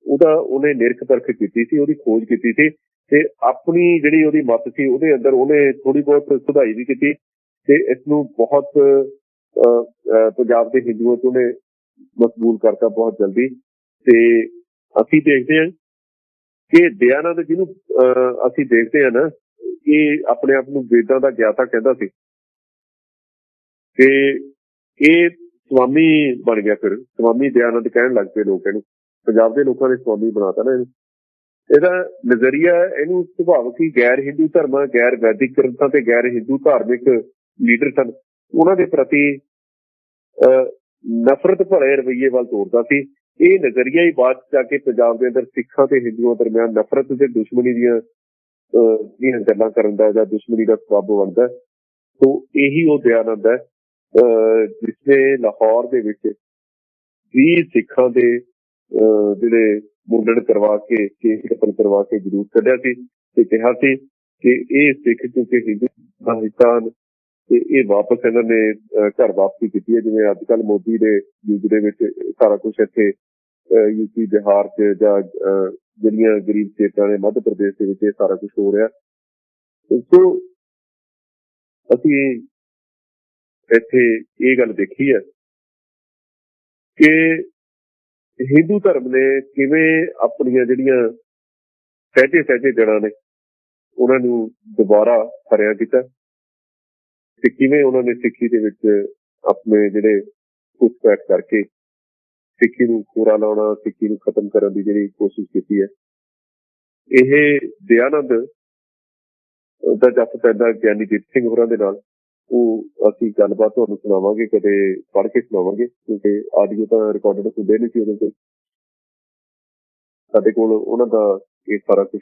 ਉਹਨੇ ਨਿਰਖ ਪਰਖ ਕੀਤੀ ਸੀ, ਉਹਦੀ ਖੋਜ ਕੀਤੀ ਸੀ ਤੇ ਆਪਣੀ ਜਿਹੜੀ ਉਹਦੀ ਮੱਤ ਸੀ ਉਹਦੇ ਅੰਦਰ ਉਹਨੇ ਥੋੜੀ ਬਹੁਤ ਸੁਧਾਈ ਵੀ ਕੀਤੀ ਤੇ ਇਸ ਨੂੰ ਬਹੁਤ ਪੰਜਾਬ ਦੇ ਹਿੰਦੂਆਂ ਤੋਂ ਉਹਨੇ ਮਕਬੂਲ ਕਰਤਾ ਬਹੁਤ ਜਲਦੀ। ਤੇ ਅਸੀਂ ਦੇਖਦੇ ਹਾਂ ਕਿ ਦਇਆਨੰਦ ਜਿਹਨੂੰ ਅਸੀਂ ਦੇਖਦੇ ਹਾਂ ਨਾ, ਇਹ ਆਪਣੇ ਆਪ ਨੂੰ ਵੇਦਾਂ ਦਾ ਗਿਆਤਾ ਕਹਿੰਦਾ ਸੀ ਤੇ ਇਹ ਸਵਾਮੀ ਬਣ ਗਿਆ। ਫਿਰ ਸਵਾਮੀ ਦਇਆਨੰਦ ਕਹਿਣ ਲੱਗ ਪਏ ਲੋਕ ਇਹਨੂੰ, ਪੰਜਾਬ ਦੇ ਲੋਕਾਂ ਨੇ ਸਵਾਮੀ ਬਣਾਤਾ ਨਾ ਇਹਨੂੰ। ਇਹਦਾ ਨਜ਼ਰੀਆ, ਇਹਨੂੰ ਸੁਭਾਵਕ ਹੀ ਗੈਰ ਹਿੰਦੂ ਧਰਮਾਂ, ਗੈਰ ਵੈਦਿਕ ਗ੍ਰੰਥਾਂ ਤੇ ਗੈਰ ਹਿੰਦੂ ਧਾਰਮਿਕ ਲੀਡਰ ਸਨ, ਉਹਨਾਂ ਦੇ ਪ੍ਰਤੀ ਨਫ਼ਰਤ ਭਰੇ ਰਵੱਈਏ ਵੱਲ ਤੋਰਦਾ ਸੀ। ਇਹ ਨਜ਼ਰੀਆ ਹੀ ਬਾਅਦ ਚ ਜਾ ਕੇ ਪੰਜਾਬ ਦੇ ਅੰਦਰ ਸਿੱਖਾਂ ਤੇ ਹਿੰਦੂਆਂ ਦਰਮਿਆਨ ਨਫ਼ਰਤ ਤੇ ਦੁਸ਼ਮਣੀ ਦੀਆਂ ਗੱਲਾਂ ਕਰਨ ਦਾ ਜਾਂ ਦੁਸ਼ਮਣੀ ਦਾ ਸਬੱਬ ਬਣਦਾ। ਸੋ ਇਹੀ ਉਹ ਦਇਆਨੰਦ ਹੈ ਜਿਸਨੇ ਲਾਹੌਰ ਦੇ ਵਿੱਚ 20 ਸਿੱਖਾਂ ਦੇ ਜਿਹੜੇ ਮੁੰਡਨ ਕਰਵਾ ਕੇ ਕੇਸ ਕਤਲ ਕਰਵਾ ਕੇ ਜਲੂਸ ਕੱਢਿਆ ਸੀ ਤੇ ਕਿਹਾ ਸੀ ਕਿ ਇਹ ਸਿੱਖ ਕਿਉਂਕਿ ਹਿੰਦੂ ਦਾ ਹਿੱਸਾ ਹਨ ਤੇ ਇਹ ਵਾਪਸ ਇਹਨਾਂ ਨੇ ਘਰ ਵਾਪਸੀ ਕੀਤੀ ਹੈ। ਜਿਵੇਂ ਅੱਜ ਕੱਲ੍ਹ ਮੋਦੀ ਦੇ ਯੁੱਗ ਦੇ ਵਿੱਚ ਸਾਰਾ ਕੁਝ ਇੱਥੇ ਯੂਪੀ ਬਿਹਾਰ 'ਚ ਜਾਂ ਜਿਹੜੀਆਂ ਗਰੀਬ ਸਟੇਟਾਂ ਨੇ ਮੱਧ ਪ੍ਰਦੇਸ਼ ਦੇ ਵਿੱਚ ਇਹ ਸਾਰਾ ਕੁਝ ਹੋ ਰਿਹਾ। ਸੋ ਅਸੀਂ ਇੱਥੇ ਇਹ ਗੱਲ ਦੇਖੀ ਹੈ ਕਿ ਹਿੰਦੂ ਧਰਮ ਨੇ ਕਿਵੇਂ ਆਪਣੀਆਂ ਜਿਹੜੀਆਂ ਸਹਿਜੇ ਜੜ੍ਹਾਂ ਨੇ ਉਹਨਾਂ ਨੂੰ ਦੁਬਾਰਾ ਹਰਿਆ ਕੀਤਾ ਤੇ ਕਿਵੇਂ ਉਹਨਾਂ ਨੇ ਸਿੱਖੀ ਦੇ ਵਿੱਚ ਆਪਣੇ ਜਿਹੜੇ ਘੁਸਪੈਠ ਕਰਕੇ ਸਿੱਖੀ ਨੂੰ ਕੋਰਾ ਲਾਉਣਾ, ਸਿੱਖੀ ਨੂੰ ਖਤਮ ਕਰਨ ਦੀ ਜਿਹੜੀ ਕੋਸ਼ਿਸ਼ ਕੀਤੀ ਹੈ। ਇਹ ਦਿਆਨੰਦ ਦਾ ਜੱਸ ਪੈਂਦਾ ਗਿਆਨੀ ਦੀਪ ਸਿੰਘ ਹੋਰਾਂ ਦੇ ਨਾਲ ਉਹ ਅਸੀਂ ਗੱਲਬਾਤ ਤੁਹਾਨੂੰ ਸੁਣਾਵਾਂਗੇ, ਕਦੇ ਪੜ੍ਹ ਕੇ ਸੁਣਾਵਾਂਗੇ ਕਿਉਂਕਿ ਆਡੀਓ ਤਾਂ ਰਿਕਾਰਡਡ ਹੁੰਦੇ ਨਹੀਂ ਸੀ ਉਹਦੇ ਕੋਲ। ਸਾਡੇ ਕੋਲ ਉਹਨਾਂ ਦਾ ਇਹ ਸਾਰਾ ਕੁਝ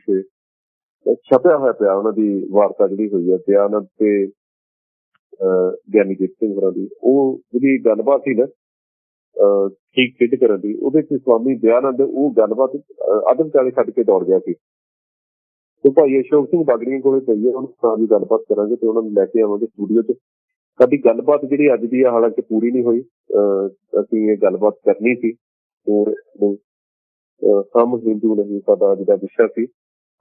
ਛਪਿਆ ਹੋਇਆ ਪਿਆ, ਉਹਨਾਂ ਦੀ ਵਾਰਤਾ ਜਿਹੜੀ ਹੋਈ ਹੈ ਦਿਆਨੰਦ ਤੇ ਗਿਆਨੀ ਦੀਪ ਸਿੰਘ ਹੋਰਾਂ ਦੀ। ਉਹ ਜਿਹੜੀ ਗੱਲਬਾਤ ਸੀ ਨਾ ਠੀਕ ਸਿੱਧ ਕਰਨ ਦੀ, ਉਹਦੇ ਚ ਸਵਾਮੀ ਦਿਆਨੰਦ ਉਹ ਗੱਲਬਾਤ ਅੱਧ ਵਿਚਾਲੇ ਛੱਡ ਕੇ ਦੌੜ ਗਿਆ ਸੀ। ਤੇ ਭਾਈ ਅਸ਼ੋਕ ਸਿੰਘ ਬਾਗੜੀਆਂ ਕੋਲੇ ਪਈ ਹੈ, ਉਹਨਾਂ ਨਾਲ ਵੀ ਗੱਲਬਾਤ ਕਰਾਂਗੇ ਤੇ ਉਹਨਾਂ ਨੂੰ ਲੈ ਕੇ ਆਵਾਂਗੇ ਸਟੂਡੀਓ 'ਚ। ਸਾਡੀ ਗੱਲਬਾਤ ਜਿਹੜੀ ਅੱਜ ਦੀ ਆ ਹਾਲਾਂਕਿ ਪੂਰੀ ਨਹੀਂ ਹੋਈ, ਅਸੀਂ ਇਹ ਗੱਲਬਾਤ ਕਰਨੀ ਸੀ ਹੋਰ ਹਮ ਹਿੰਦੂ ਨਹੀਂ ਸਾਡਾ ਅੱਜ ਦਾ ਵਿਸ਼ਾ ਸੀ,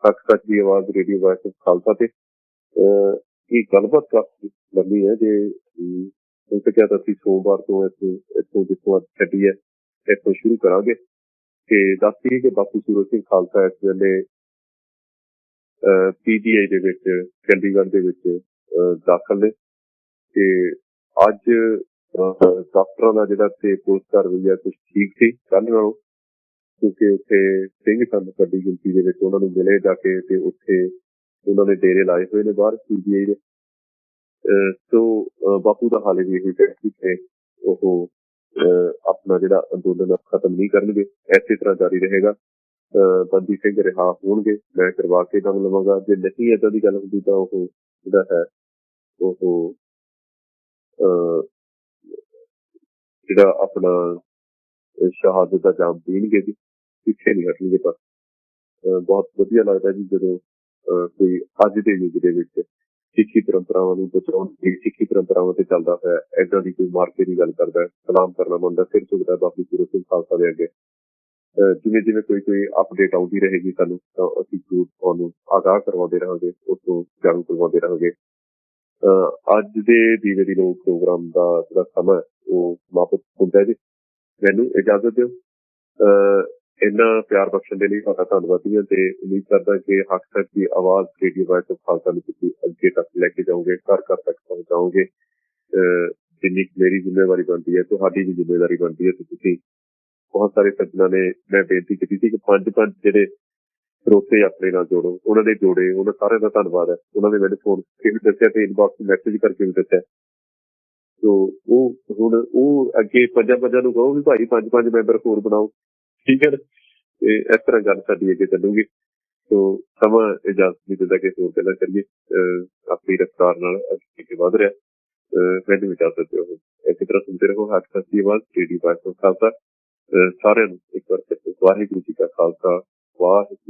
ਹੱਕ ਸੱਚ ਦੀ ਆਵਾਜ਼ ਰੇਡੀਓ ਵਾਇਸ ਆਫ ਖਾਲਸਾ ਤੇ। ਇਹ ਗੱਲਬਾਤ ਕਾਫੀ ਲੰਬੀ ਹੈ, ਜੇ ਹੁਣ ਤੱਕ ਤਾਂ ਅਸੀਂ ਸੋਮਵਾਰ ਤੋਂ ਇੱਥੋਂ ਜਿੱਥੋਂ ਅੱਜ ਛੱਡੀ ਹੈ ਇੱਥੋਂ ਸ਼ੁਰੂ ਕਰਾਂਗੇ। ਤੇ ਦੱਸ ਦਈਏ ਕਿ ਬਾਪੂ ਸੂਰਤ ਸਿੰਘ ਖਾਲਸਾ ਇਸ ਵੇਲੇ PGI ਦੇ ਵਿੱਚ ਚੰਡੀਗੜ੍ਹ ਦੇ ਵਿੱਚ ਦਾਖਲ ਨੇ ਤੇ ਅੱਜ ਡਾਕਟਰਾਂ ਦਾ ਜਿਹੜਾ ਤੇ ਪੁਲਿਸ ਕਾਰਵਾਈ ਹੈ ਕੁਛ ਠੀਕ ਸੀ ਕੱਲ੍ਹ ਨਾਲੋਂ, ਕਿਉਂਕਿ ਉੱਥੇ ਸਿੰਘ ਸਨ ਵੱਡੀ ਗਿਣਤੀ ਦੇ ਵਿੱਚ, ਉਹਨਾਂ ਨੂੰ ਮਿਲੇ ਜਾ ਕੇ ਤੇ ਉੱਥੇ ਉਹਨਾਂ ਨੇ ਡੇਰੇ ਲਾਏ ਹੋਏ ਨੇ ਬਾਹਰ PGI ਦੇ। ਸੋ ਬਾਪੂ ਦਾ ਹਾਲੇ ਵੀ ਇਹੀ ਹੈ ਉਹ ਆਪਣਾ ਜਿਹੜਾ ਅੰਦੋਲਨ ਖਤਮ ਨਹੀਂ ਕਰਨਗੇ, ਇਸੇ ਤਰ੍ਹਾਂ ਜਾਰੀ ਰਹੇਗਾ। ਬੰਦੀ ਸਿੰਘ ਰਿਹਾ ਹੋਣਗੇ, ਮੈਂ ਕਰਵਾ ਕੇ ਦਮ ਲਵਾਂਗਾ। ਜੇ ਨਹੀਂ ਏਦਾਂ ਦੀ ਗੱਲ ਹੁੰਦੀ ਤਾਂ ਉਹ ਜਿਹੜਾ ਹੈ ਉਹ ਜਿਹੜਾ ਆਪਣਾ ਸ਼ਹਾਦਤ ਦਾ ਜਾਮ ਦੇਣਗੇ ਜੀ, ਪਿੱਛੇ ਨਹੀਂ ਹਟਣਗੇ। ਪਰ ਬਹੁਤ ਵਧੀਆ ਲੱਗਦਾ ਜੀ ਜਦੋਂ ਕੋਈ ਅੱਜ ਦੇ ਯੁੱਗ ਦੇ ਵਿੱਚ ਸਿੱਖੀ ਪਰੰਪਰਾਵਾਂ ਨੂੰ ਬਚਾਉਣ ਦੀ, ਸਿੱਖੀ ਪਰੰਪਰਾਵਾਂ ਤੇ ਚੱਲਦਾ ਹੋਇਆ ਏਦਾਂ ਦੀ ਕੋਈ ਮਾਰਕੇ ਦੀ ਗੱਲ ਕਰਦਾ, ਸਲਾਮ ਕਰਨਾ ਮੰਨਦਾ, ਸਿਰ ਝੁਕਦਾ ਬਾਪੂ ਸੂਰਤ ਸਿੰਘ ਖਾਲਸਾ ਦੇ ਅੱਗੇ। ਜਿਵੇਂ ਜਿਵੇਂ ਕੋਈ ਅਪਡੇਟ ਆਉਂਦੀ ਰਹੇਗੀ ਸਾਨੂੰ ਤਾਂ ਅਸੀਂ ਜ਼ਰੂਰ ਤੁਹਾਨੂੰ ਆਗਾਹ ਕਰਵਾਉਂਦੇ ਰਹਾਂਗੇ, ਉੱਥੋਂ ਜਾਣੂ ਕਰਵਾਉਂਦੇ ਰਹਾਂਗੇ। ਅੱਜ ਦੇ ਦੀਵੇ ਦੀ ਲੋਕ ਪ੍ਰੋਗਰਾਮ ਦਾ ਜਿਹੜਾ ਸਮਾਂ ਉਹ ਸਮਾਪਤ ਹੁੰਦਾ ਜੀ। ਮੈਨੂੰ ਇਜਾਜ਼ਤ ਦਿਓ। ਇੰਨਾ ਪਿਆਰ ਬਖਸ਼ਣ ਦੇ ਲਈ ਤੁਹਾਡਾ ਧੰਨਵਾਦੀ ਹਾਂ ਤੇ ਉਮੀਦ ਕਰਦਾ ਕਿ ਹੱਕ ਸੱਚ ਦੀ ਆਵਾਜ਼ ਰੇਡੀਓ ਵਾਇਸ ਆਫ ਖਾਲਸਾ ਨੂੰ ਤੁਸੀਂ ਅੱਗੇ ਤੱਕ ਲੈ ਕੇ ਜਾਓਗੇ, ਘਰ ਘਰ ਤੱਕ ਪਹੁੰਚਾਓਗੇ। ਜਿੰਨੀ ਮੇਰੀ ਜ਼ਿੰਮੇਵਾਰੀ ਬਣਦੀ ਹੈ, ਤੁਹਾਡੀ ਵੀ ਜ਼ਿੰਮੇਵਾਰੀ ਬਣਦੀ ਹੈ ਤੇ ਤੁਸੀਂ ਬਹੁਤ ਸਾਰੇ ਸੱਜਣਾਂ ਨੇ ਮੈਂ ਬੇਨਤੀ ਕੀਤੀ ਸੀ ਕਿ ਪੰਜ ਜਿਹੜੇ ਸਰੋਤੇ ਆਪਣੇ ਨਾਲ ਜੋੜੋ, ਉਹਨਾਂ ਦੇ ਜੋੜੇ, ਉਹਨਾਂ ਸਾਰਿਆਂ ਦਾ ਧੰਨਵਾਦ ਹੈ। ਉਹਨਾਂ ਨੇ ਮੈਨੂੰ ਫੋਨ ਕਰਕੇ ਵੀ ਦੱਸਿਆ ਤੇ ਇਨਬਾਕਸ ਮੈਸੇਜ ਕਰਕੇ ਵੀ ਦੱਸਿਆ। ਸੋ ਉਹ ਹੁਣ ਉਹ ਅੱਗੇ ਪੰਜਾਂ ਨੂੰ ਕਹੋ ਵੀ ਭਾਈ ਪੰਜ ਮੈਂਬਰ ਹੋਰ ਬਣਾਓ, ਠੀਕ ਹੈ ਨਾ। ਤੇ ਇਸ ਤਰ੍ਹਾਂ ਗੱਲ ਸਾਡੀ ਅੱਗੇ ਚੱਲੂਗੀ। ਸੋ ਸਮਾਂ ਇਜਾਜ਼ਤ ਨਹੀਂ ਦਿੰਦਾ ਕਿ ਹੋਰ ਗੱਲਾਂ ਕਰੀਏ, ਆਪਣੀ ਰਫਤਾਰ ਨਾਲ ਅੱਗੇ ਵੱਧ ਰਿਹਾ। ਮੈਨੂੰ ਇਜਾਜ਼ਤ ਦਿਓ। ਇਸੇ ਤਰ੍ਹਾਂ ਸੁਣਦੇ ਰਹੋ ਹੱਕ ਸੱਚ ਦੀ ਆਵਾਜ਼ ਰੇਡੀਓ ਵਾਇਸ ਆਫ ਖਾਲਸਾ। ਸਾਰਿਆਂ ਨੂੰ ਇੱਕ ਵਾਰ ਵਾਹਿਗੁਰੂ ਜੀ ਕਾ ਖਾਲਸਾ, ਵਾਹਿਗੁਰੂ